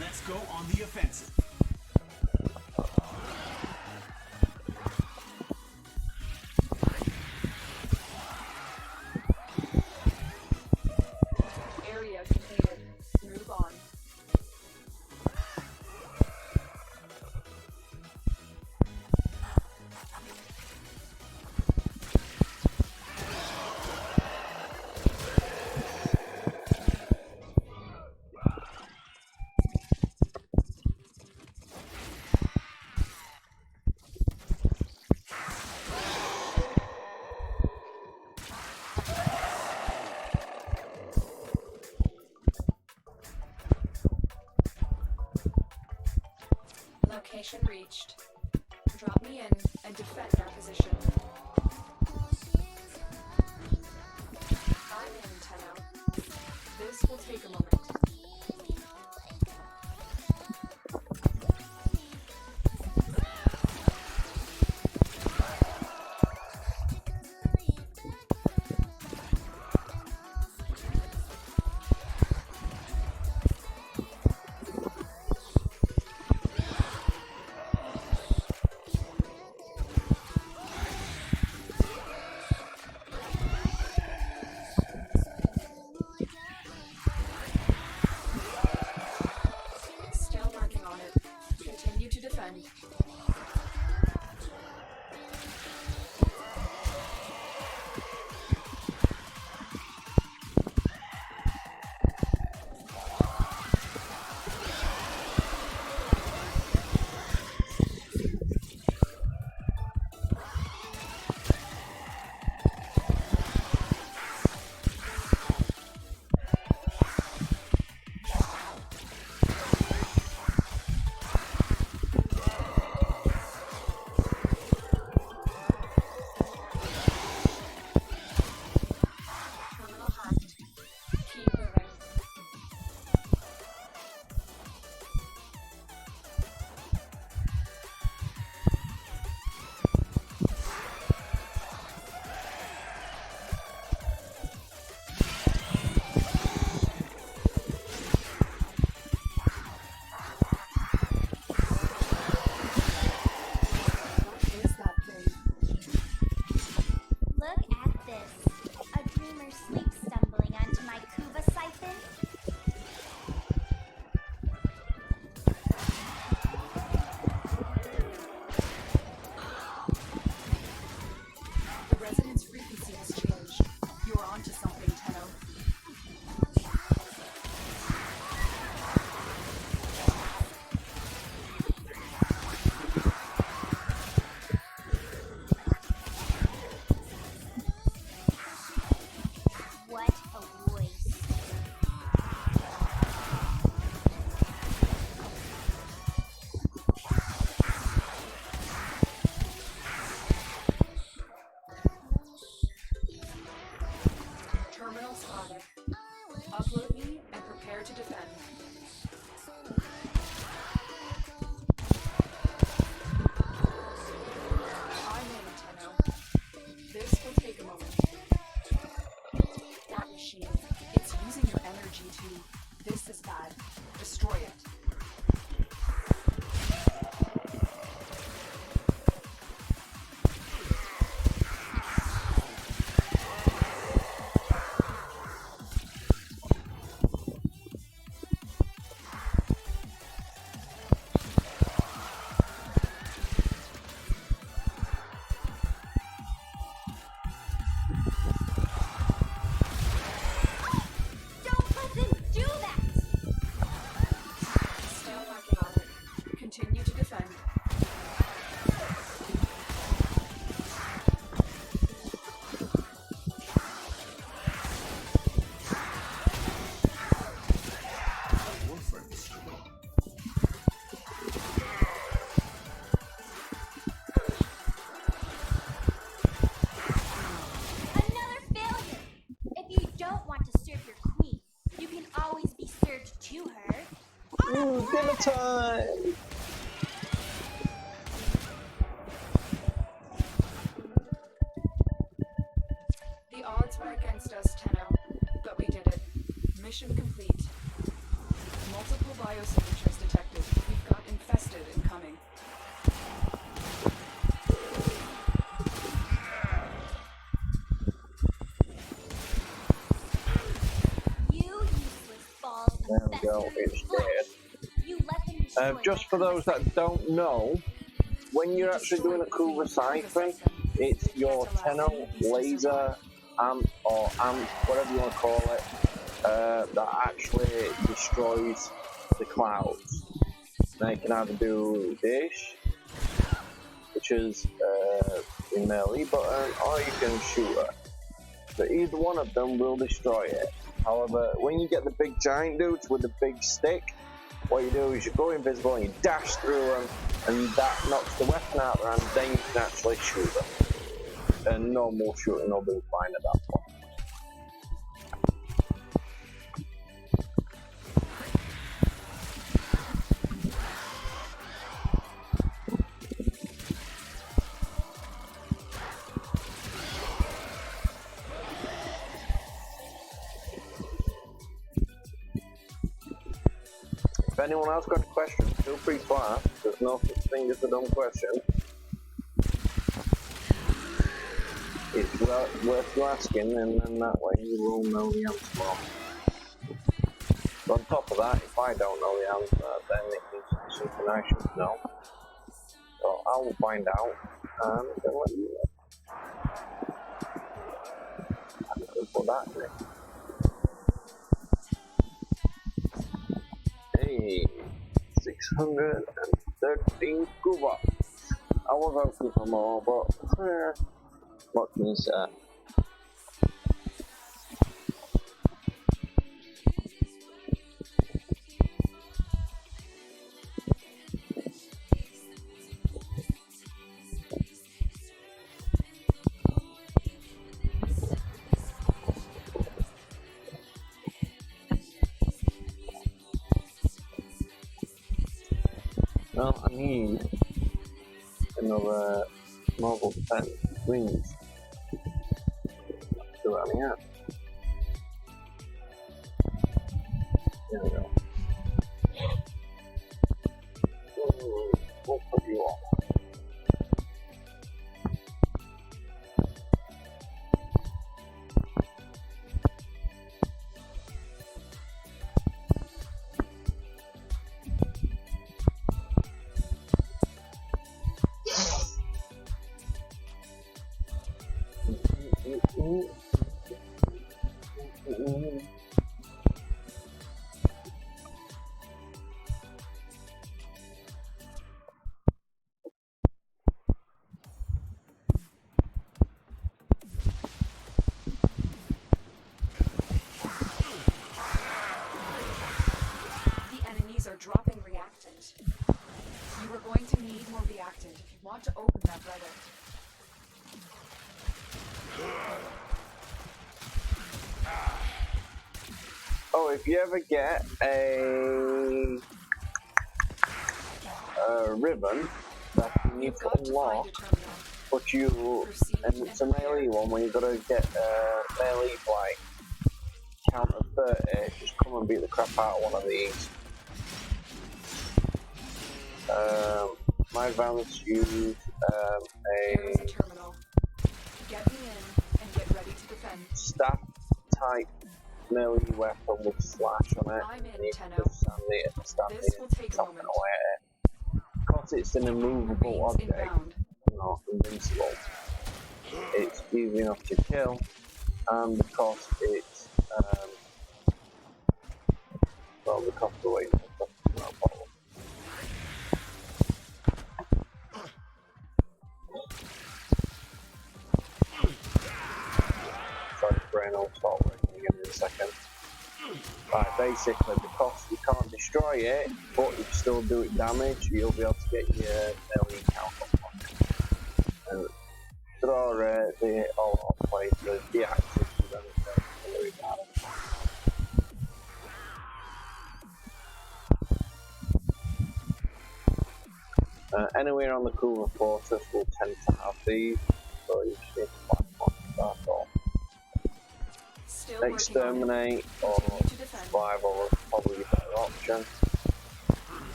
Let's go on the offensive. Area completed. Move on. Location reached. Drop me in and defend our position. I'm in, Tenno. This will take a moment. Still working on it. Continue to defend. Terminal hacked. Keep moving. What is that thing? Look at this. A dreamer sleep stumbling onto my Kuva siphon. The resonance frequency has changed. You're onto something, Tenno. What a voice. Terminal spotted. Upload me and prepare to defend. I'm in, Tenno. This will take a moment. That machine, it's using your energy to... This is bad. Destroy it. dinner time! The odds were against us, Tenno, but we did it. Mission complete. Multiple biosignatures detected. We've got infested incoming. You useless balls of There we go, festering it's flesh. dead. You let them destroy Just my for those Kuva that don't know, when you're actually doing a Kuva siphon, it's your Tenno laser amp or amp, whatever you want to call it, that actually destroys the clouds. Now you can either do this, which is the melee button, or you can shoot it. But either one of them will destroy it. However, when you get the big giant dudes with the big stick, what you do is you go invisible and you dash through them, and that knocks the weapon out of their hand, then you can actually shoot them. And no more shooting, no be fine at that point. If anyone else got a question, feel free to ask. There's no such thing as a dumb question. It's worth you asking, and then that way you will know the answer. But on top of that, if I don't know the answer, then it is something I should know. So I will find out, and then let you know. I'm going to put that in it. Hey, 613 Kuva. I was hoping for more, but what can you say? Well, I need another mobile defense, please. Do it on the app. There we go. We'll put you on. Dropping reactant. You are going to need more reactant if you want to open that relic. Oh, if you ever get a ribbon that you need to unlock, but and it's a melee one where you've got to get melee like count of 30, just come and beat the crap out of one of these. My advance use There is a terminal. Get me in and get ready to defend. Staff type melee weapon with slash on it. I'm in, and you Tenno. can just stand there and stab This it will take a chopping moment. away at it. Because it's an immovable Marines object, inbound. not invincible. It's easy enough to kill, and because it's well, because of the way it's not a problem. Sorry, brain will start working again in a second. Right, basically, because you can't destroy it, but you still do it damage, you'll be able to get your melee count up on it. And throw the all off place, the deactive, and then really bad. Anywhere on the Kuva Fortress will tend to have these, so you just need to find one to start off. Still working on it. Exterminate or Continue to defend. survival is probably a better option.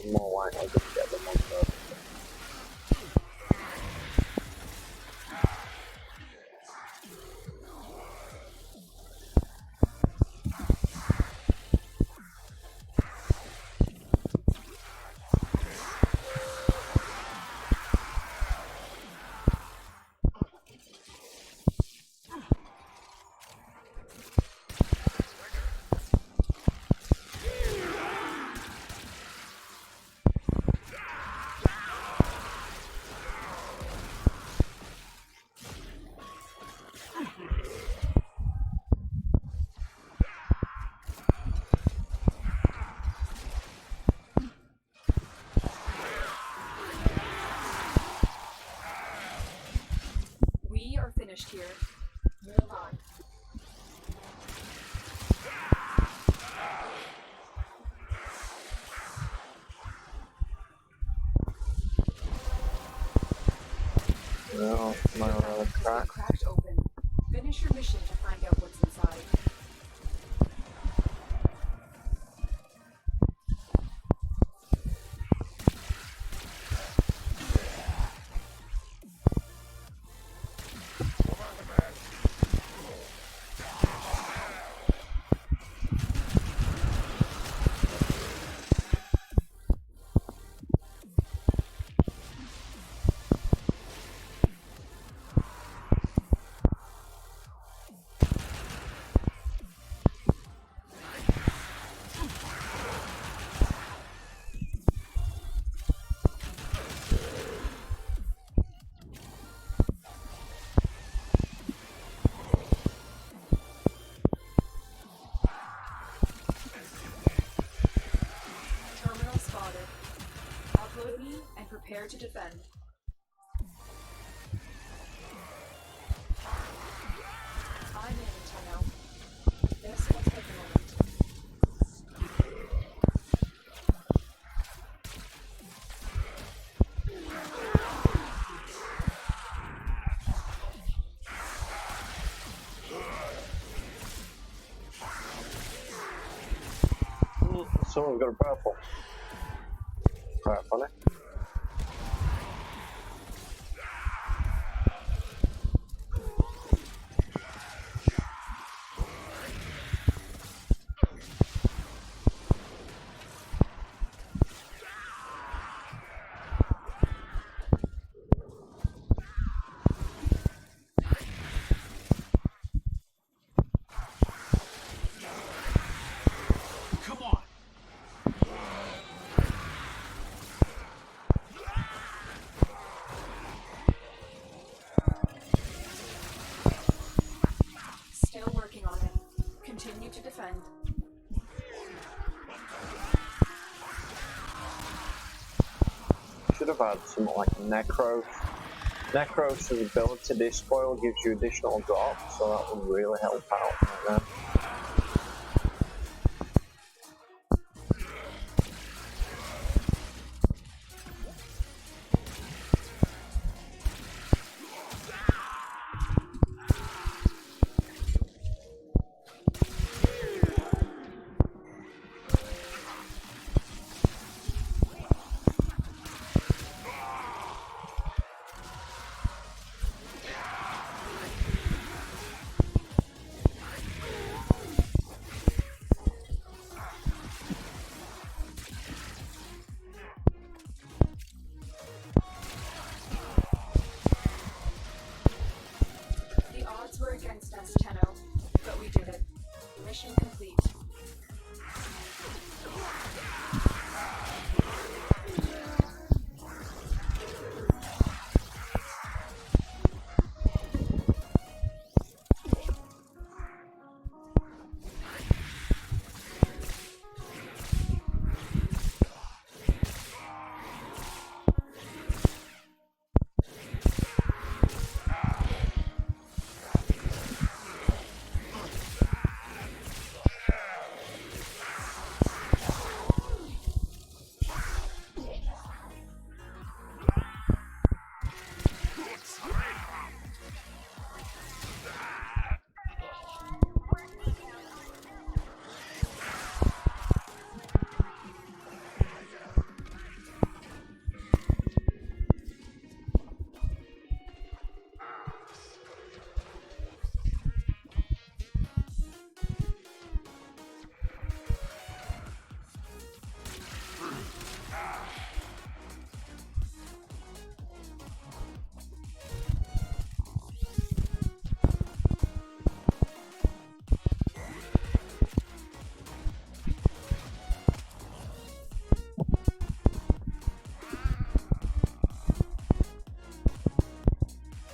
You're more likely to get them on first. We are finished here. Move on. No, my Has been crack. cracked open. Finish your mission to find out what's inside. Terminal spotted. Upload me and prepare to defend. I'm in, Tenno. This will take a moment. Someone's got a purple. Quite funny. Come on. Still working on it. Continue to defend. Should have had something like a Necros. Necros' ability despoil gives you additional drops, so that would really help out right now. The odds were against us, Tenno, but we did it. Mission complete.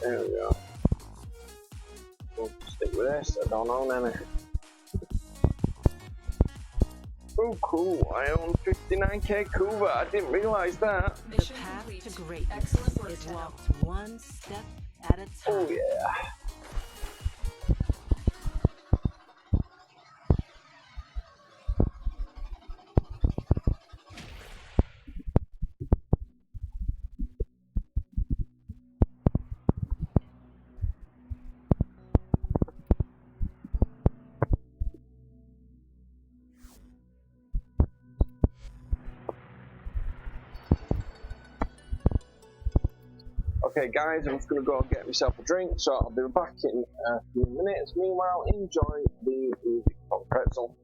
There we go. We'll stick with this. I don't own any. Oh, cool. I own 59k Kuva. I didn't realize that. The Mission path complete. to greatness Excellent work, is Tenno. walked one step at a time. Oh, yeah. Okay, guys, I'm just going to go and get myself a drink, so I'll be back in a few minutes. Meanwhile, enjoy the music from Pretzel.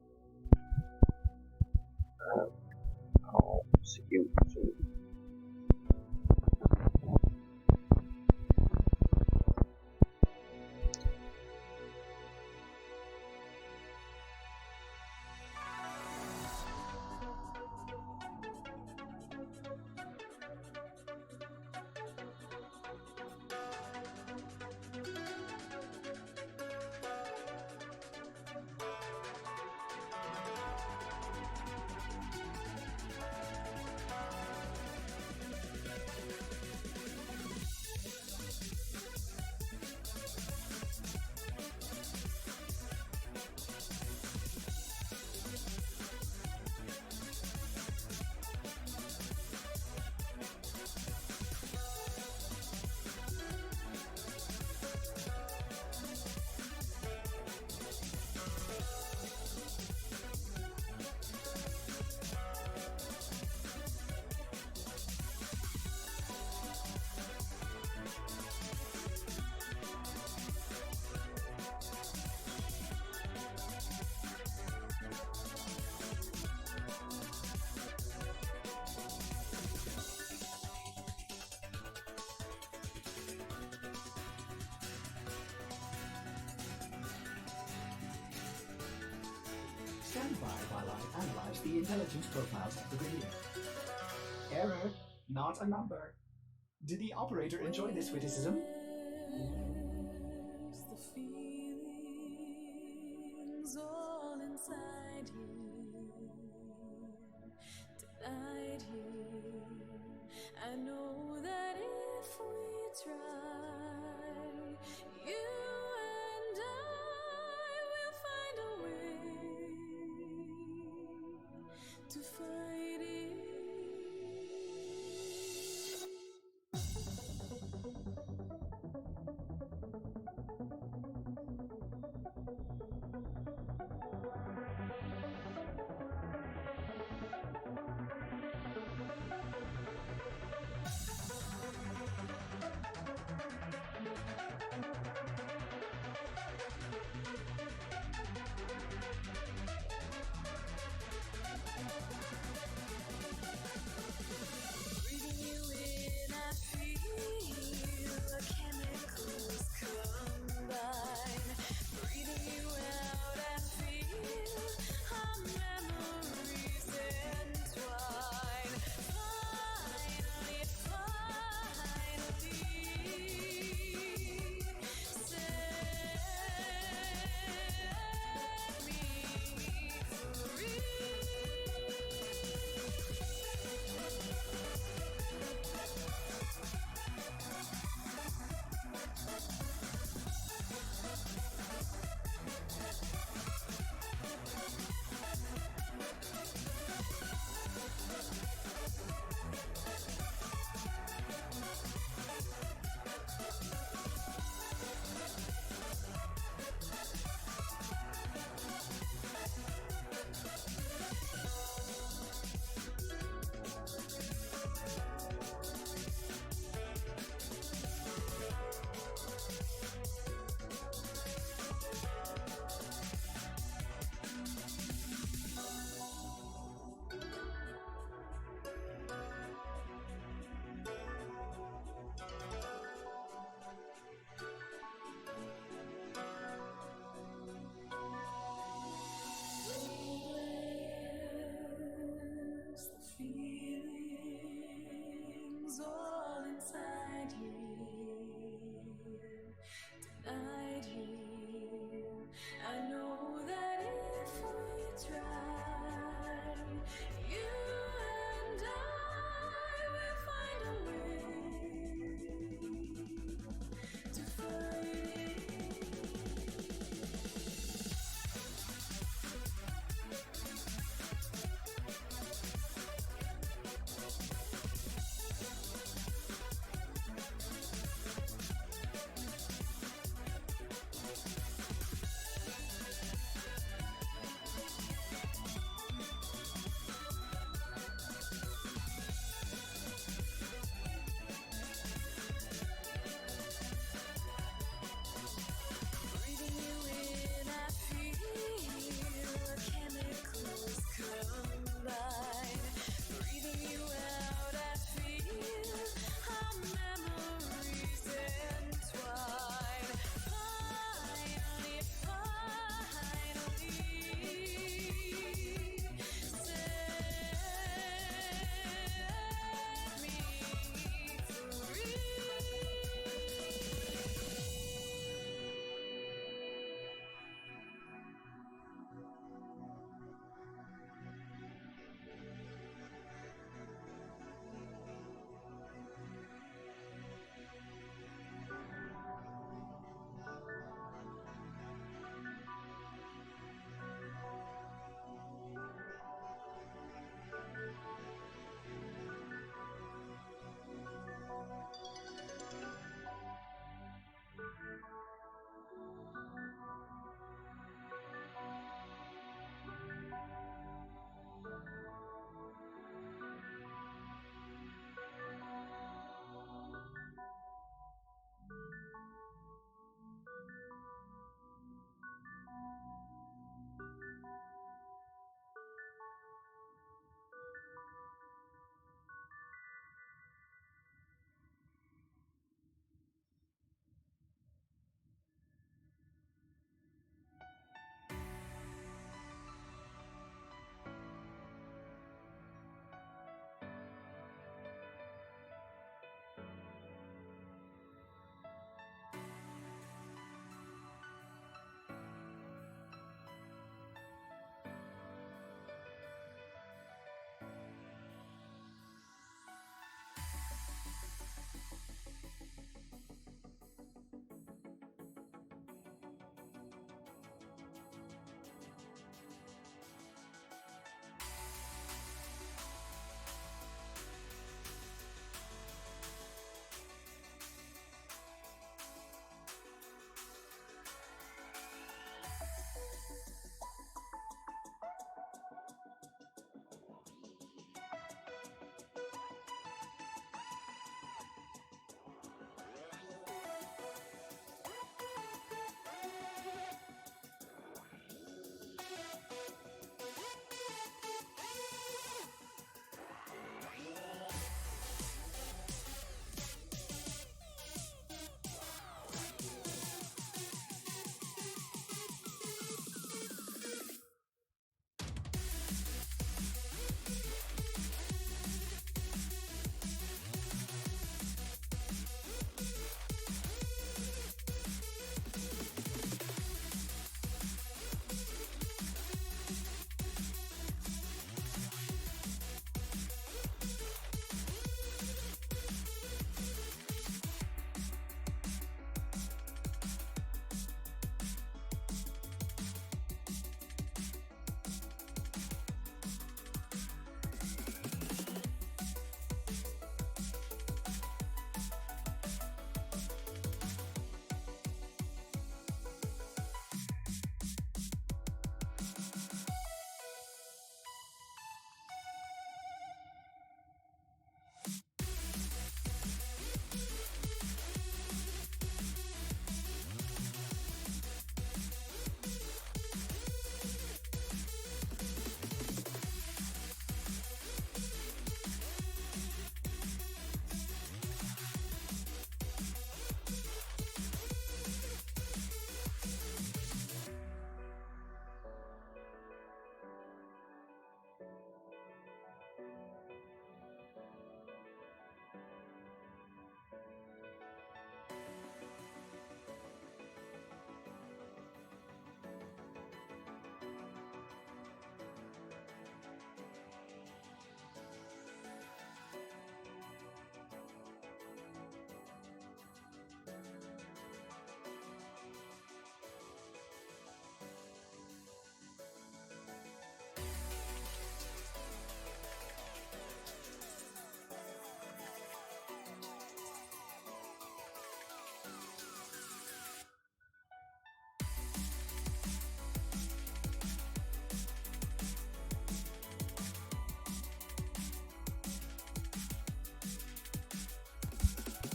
I'll see you soon. Stand by while I analyze the intelligence profiles of the radio. Error, not a number. Did the operator enjoy this witticism? The feelings all inside you, denied you. I know that if we try, you and I will find a way to fight it.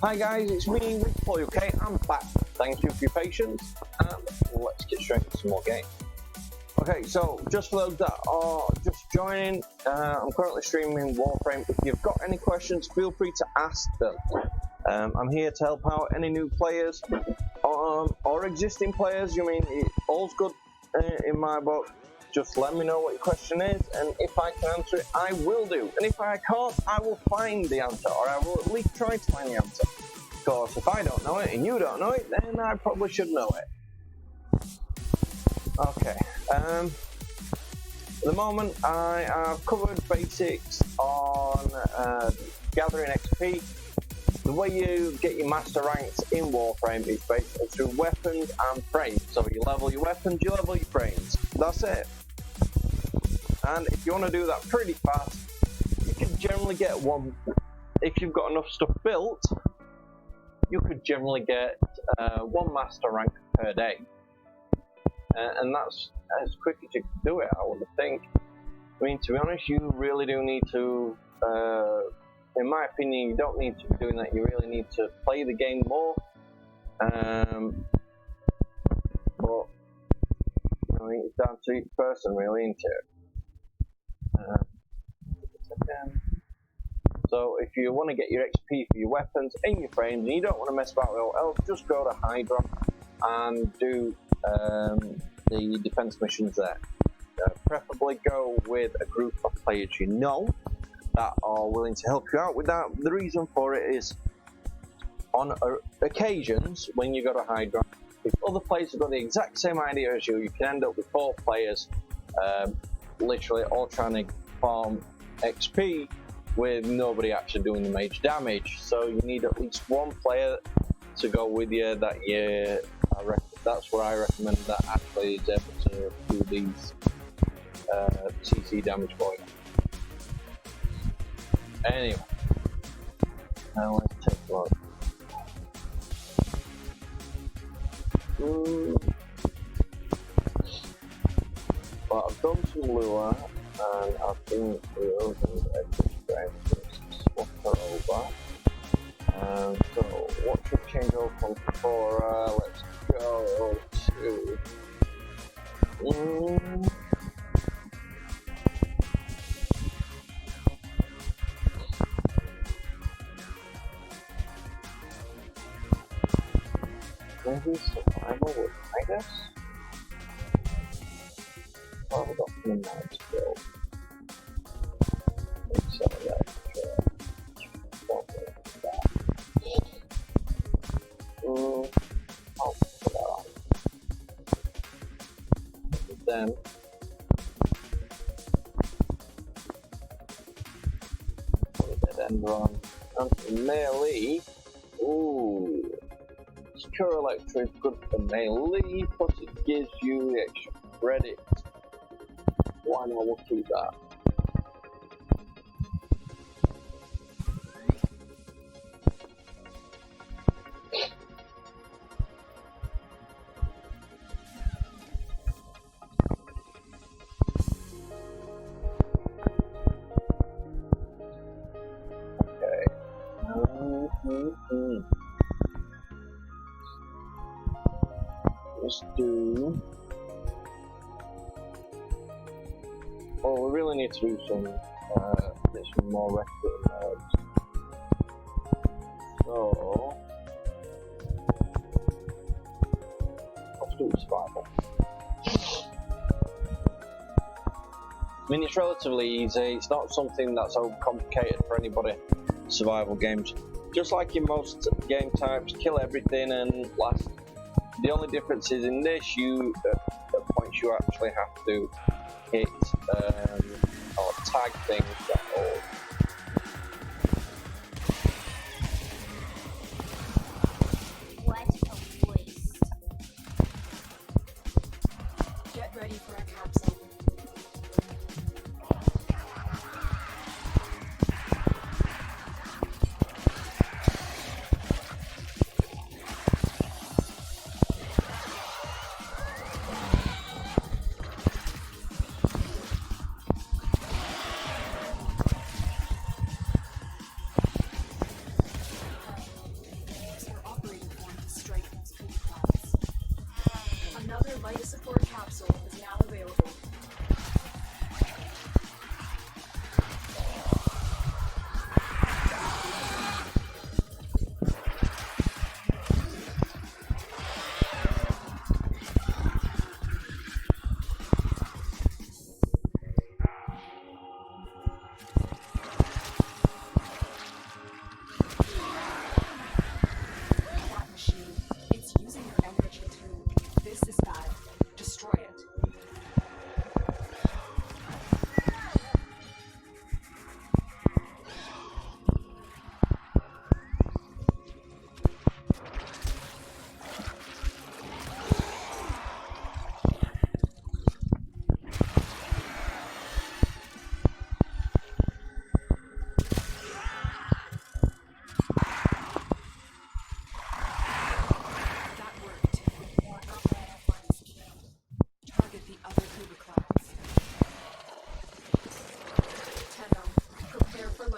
Hi guys, it's me, winterpauluk. Okay, I'm back. Thank you for your patience, and let's get straight into some more games. Okay, so just for those that are just joining, I'm currently streaming Warframe. If you've got any questions, feel free to ask them. I'm here to help out any new players or existing players. You mean, all's good in my book. Just let me know what your question is, and if I can answer it, I will do. And if I can't, I will find the answer, or I will at least try to find the answer. Because if I don't know it and you don't know it, then I probably should know it. Okay. At the moment, I have covered basics on gathering XP. The way you get your master ranks in Warframe is basically through weapons and frames. So you level your weapons, you level your frames. That's it. And if you want to do that pretty fast, you can generally get one. If you've got enough stuff built, you could generally get one master rank per day. And that's as quick as you can do it, I would think. I mean, to be honest, you really do need to, in my opinion, you don't need to be doing that. You really need to play the game more. But, you know, it's down to each person, really, isn't it? So if you want to get your XP for your weapons and your frames, and you don't want to mess about with all else, just go to Hydra and do the defense missions there. Preferably go with a group of players you know that are willing to help you out with that. The reason for it is, on occasions when you go to Hydra, if other players have got the exact same idea as you, you can end up with 4 players literally all trying to farm XP with nobody actually doing the major damage. So you need at least one player to go with you that that's where I recommend that actually is able to do these CC damage for you. Anyway, now let's take a look. Well, I've done some lure, and I think we're going to swap her over. So, what should change over from Sephora? Let's go to. Maybe survival would hide us? Oh, we got midnight still. Let's sell that. Don't worry about that. I'll put that on. Then. Put a dead end run. And melee. Ooh. Secure Electric is good for melee, plus it gives you the extra credit. Why not? We'll keep that. Okay. Let's do. Oh, we really need to do some more record modes. So let's do survival. I mean, it's relatively easy. It's not something that's so complicated for anybody. Survival games, just like in most game types, kill everything and last. The only difference is in this, at points you actually have to hit or tag things that all. What a waste. Get ready for a capsule.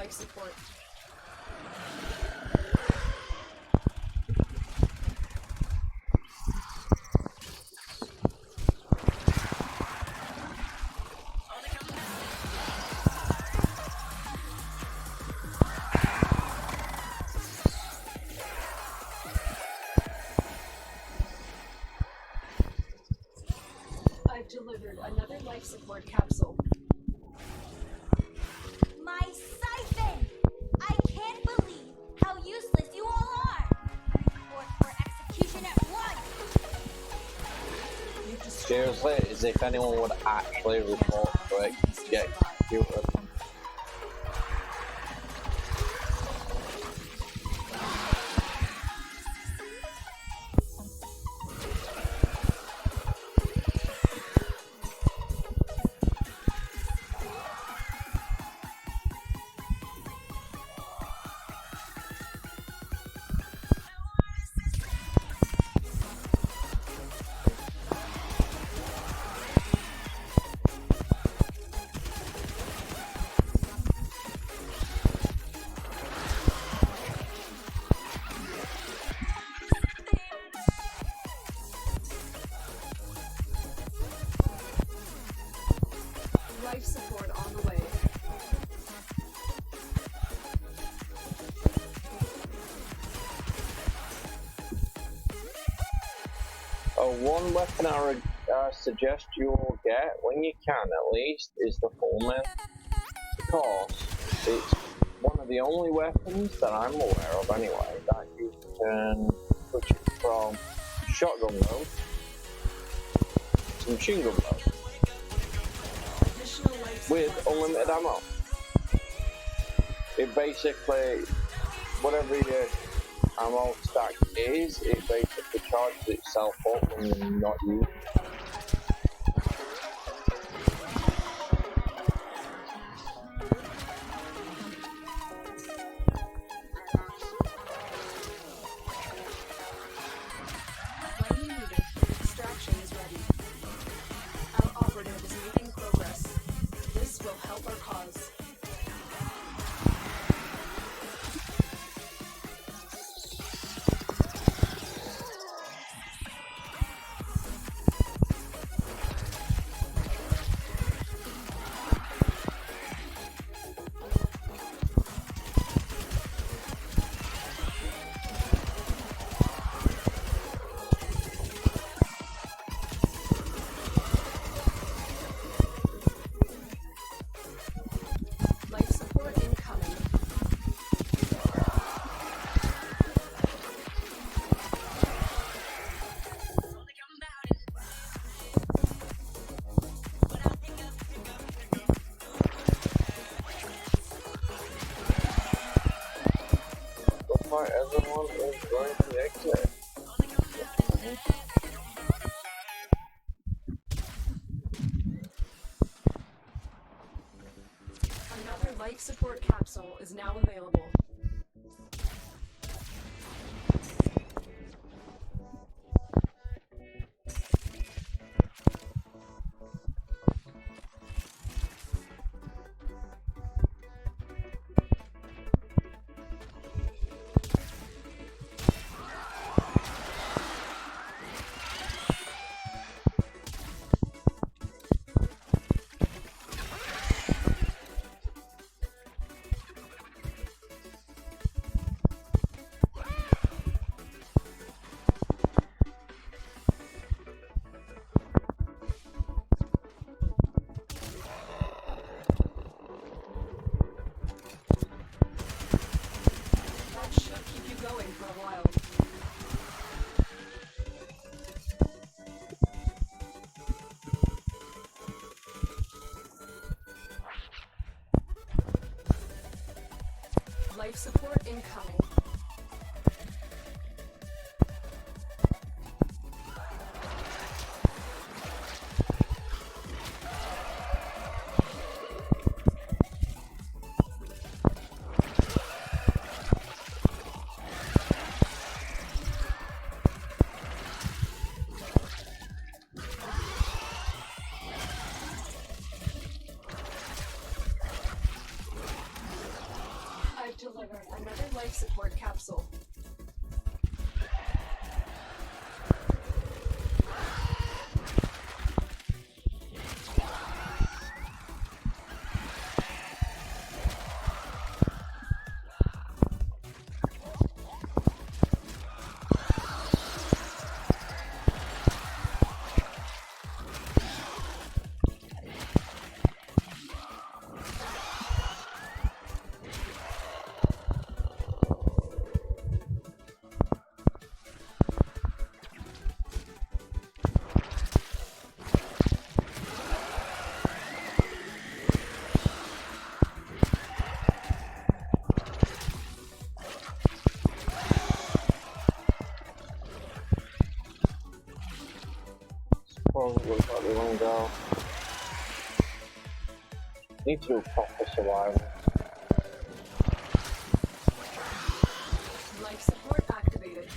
life support. I've delivered another life support capsule. My siphon! I can't believe how useless you all are! Report for execution at once! Seriously, as if anyone would actually report for it, get executed. Life support on the way. One weapon I suggest you all get, when you can at least, is the Fullman. Because it's one of the only weapons that I'm aware of anyway, that you can switch it from shotgun mode to machine gun mode with unlimited ammo. It basically, whatever your ammo stack is, it basically charges itself up when you're not using it. When you need it, extraction is ready. Our operative is making progress. This will help our cause. Life support incoming. So far, everyone is going to exit. Another life support capsule is now available. That should keep you going for a while. Life support incoming. life support capsule. Probably looks like we want to go. Need to do proper survival. Life support activated.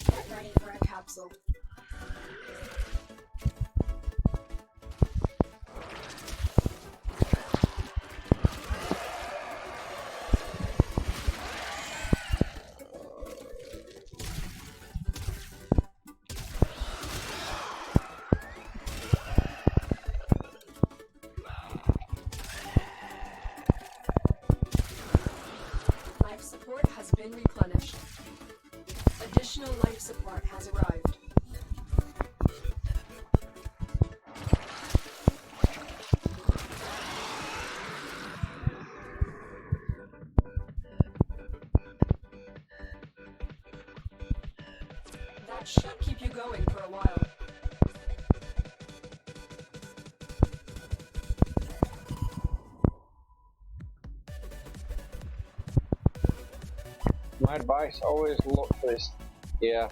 Get ready for a capsule. Life support has been replenished. Additional life support has arrived. That should keep you going for a while. My advice, always look for this. Yeah,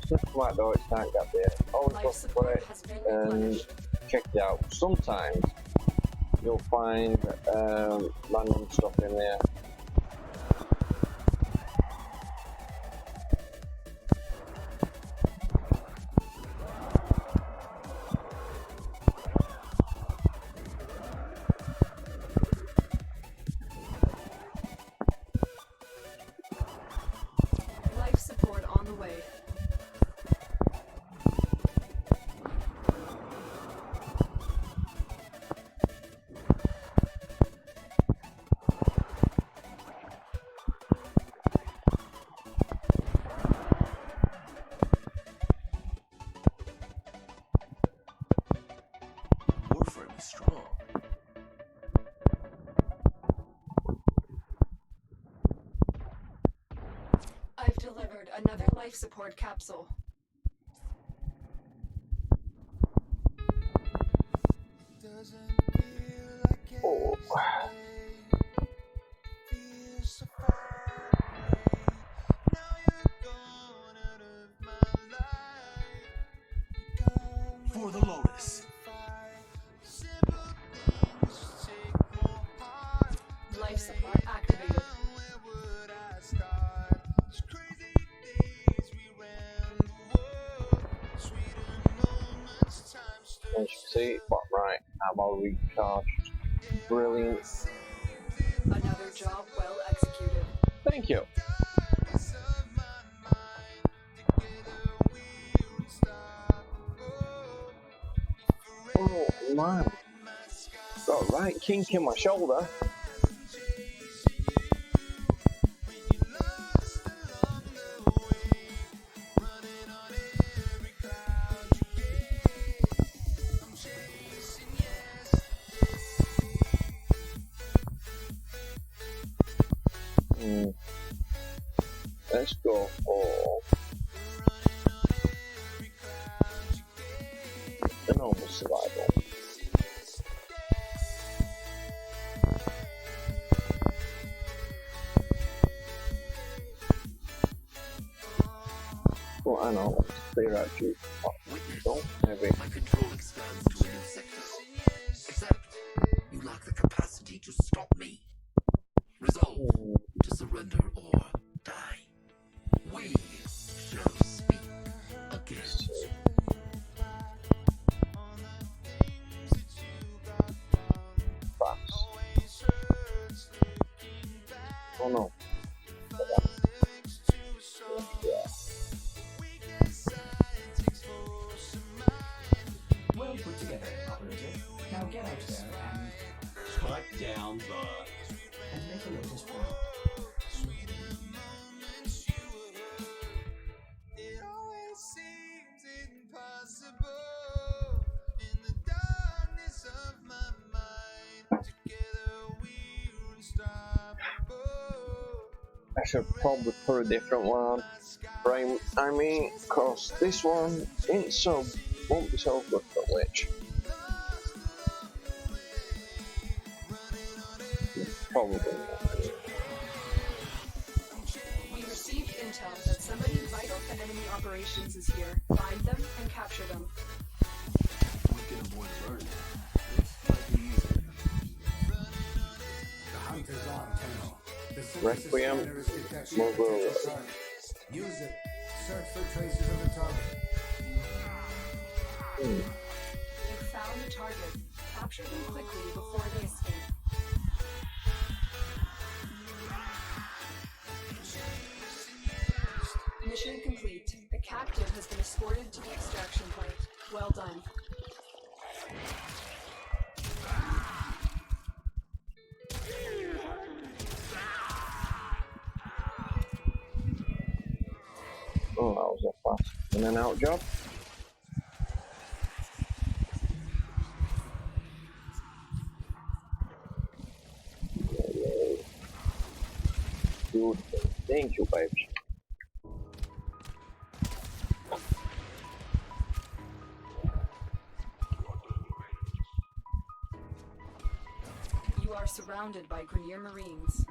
stuff come out though, it's can't get there. Always Life look for support it has been and replenished. check it out. Sometimes you'll find random stuff in there. Life support on the way. Warframe is strong. I've delivered another life support capsule. Oh. For the Lotus. Life support activated. As you can see, bottom right, ammo recharged. Brilliant. Another job well executed. Thank you. Oh man. Got a right kink in my shoulder. Let's go for the normal survival. Well, I know, let's clear out you. Don't, maybe. My control expands to a new sector. Except, you lack the capacity to stop me. Resolve to surrender or die. We shall speak again. Fast. Oh no. Well put together, operator. Now get out there Cut down the... and make a Lotus proud. It always seems impossible in the darkness of my mind. Together we're unstoppable. I should probably put a different one. Frame, I mean, cause this one won't be so good for Witch. Probably not. We received intel that somebody vital to enemy operations is here. Find them and capture them. We can avoid burning. This might be easier. The hunter's on, Tenno. The synthesis Requiem, scanner is detecting Mobile. potential target. Use it. Search for traces of the target. You found the target. Capture them quickly before they escape. Mission complete. The captive has been escorted to the extraction point. Well done. Oh, that was a fast in and out job. Good. Thank you, babes. You are surrounded by Grenier Marines.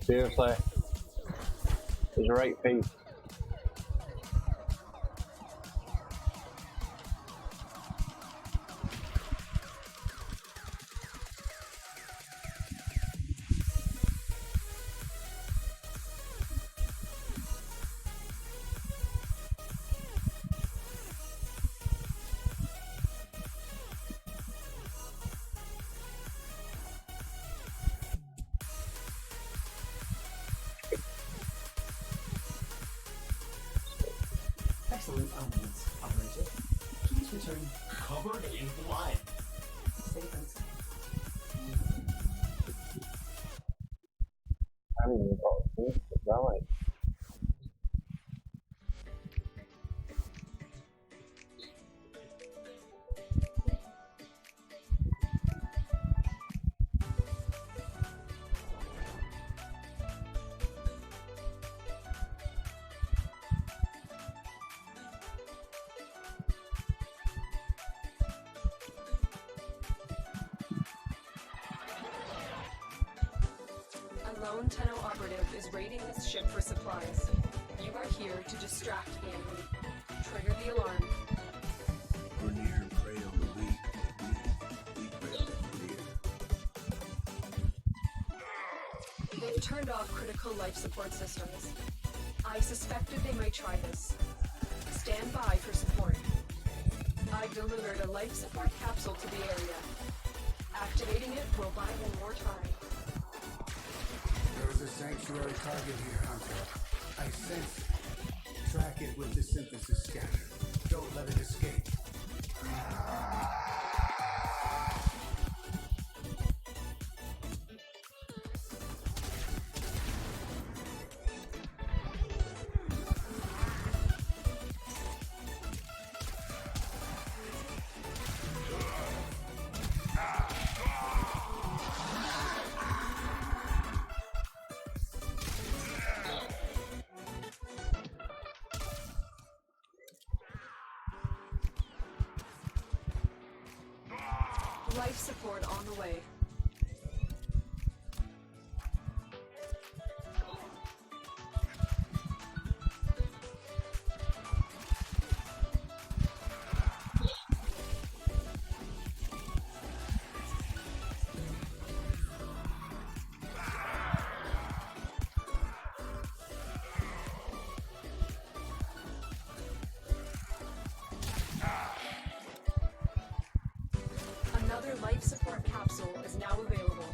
Seriously, it's right piece. Excellent armaments, operator. Please return Covered in blood. safe and sound. I haven't even got a piece of that, like. lone Tenno operative is raiding this ship for supplies. You are here to distract the enemy. Trigger the alarm. Vernier and prey on the weak. We prey on the Vernier. They've turned off critical life support systems. I suspected they might try this. Stand by for support. I've delivered a life support capsule to the area. Activating it will buy them more time. There is a sanctuary target here, Hunter. I sense it. Track it with the synthesis scanner. Don't let it escape. Life support on the way. Another life support capsule is now available.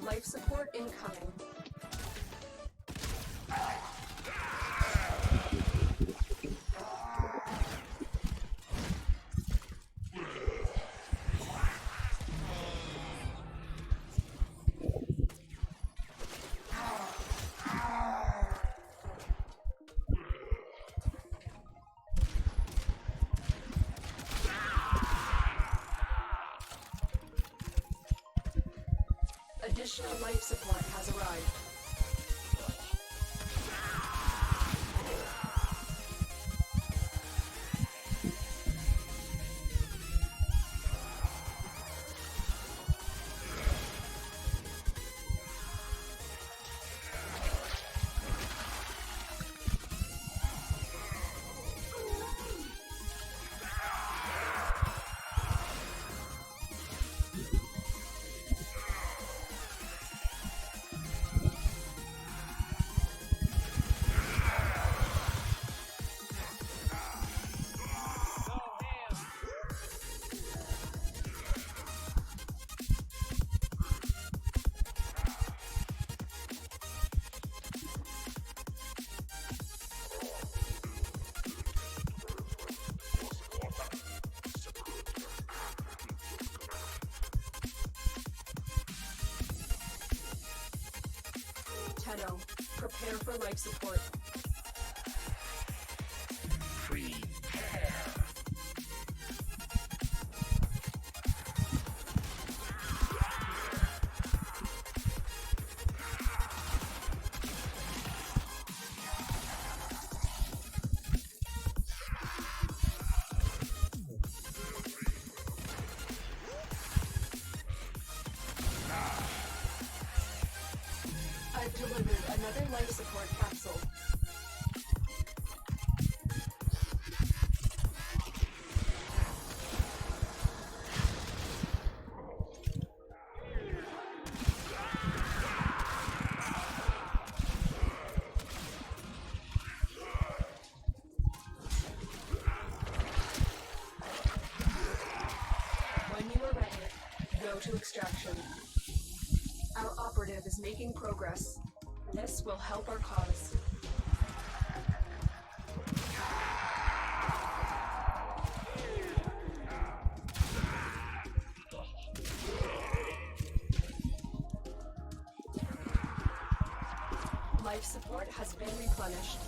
Life support incoming. Additional life support has arrived. Tenno, prepare for life support. Prepare. I've delivered another life support capsule. initiative is making progress. This will help our cause. Life support has been replenished.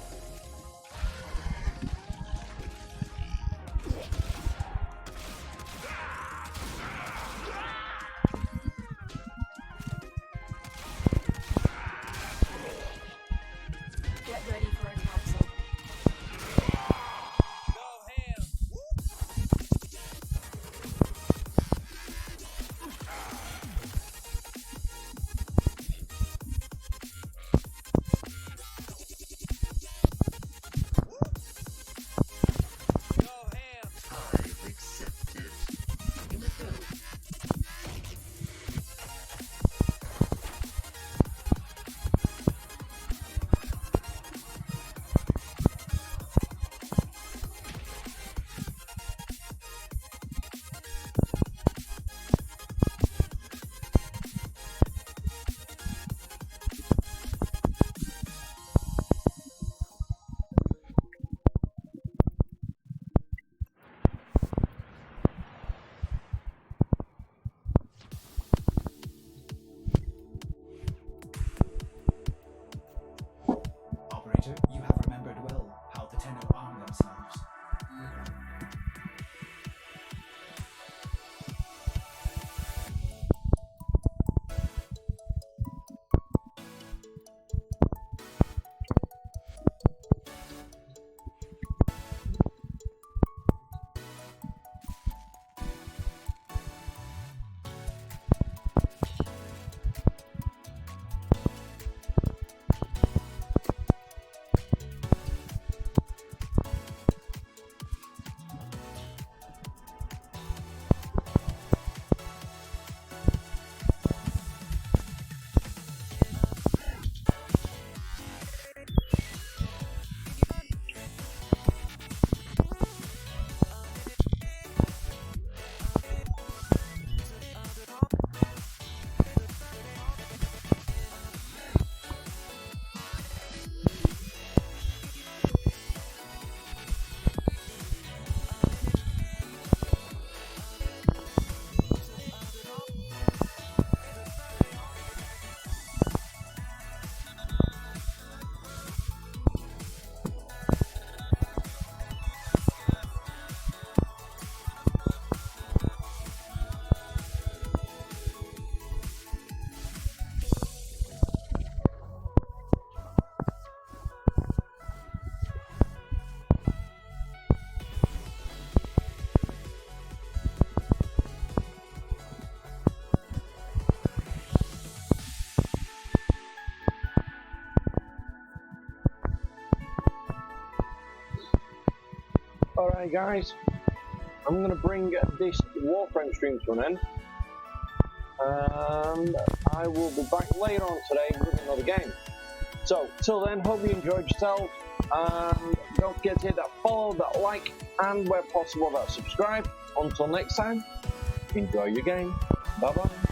Get ready for a capsule. I've accepted. In the go. Operator, you have remembered well how the Tenno arm themselves. Alright guys, I'm going to bring this Warframe stream to an end, and I will be back later on today with another game. So, till then, hope you enjoyed yourself, and don't forget to hit that follow, that like, and where possible that subscribe. Until next time, enjoy your game. Bye bye.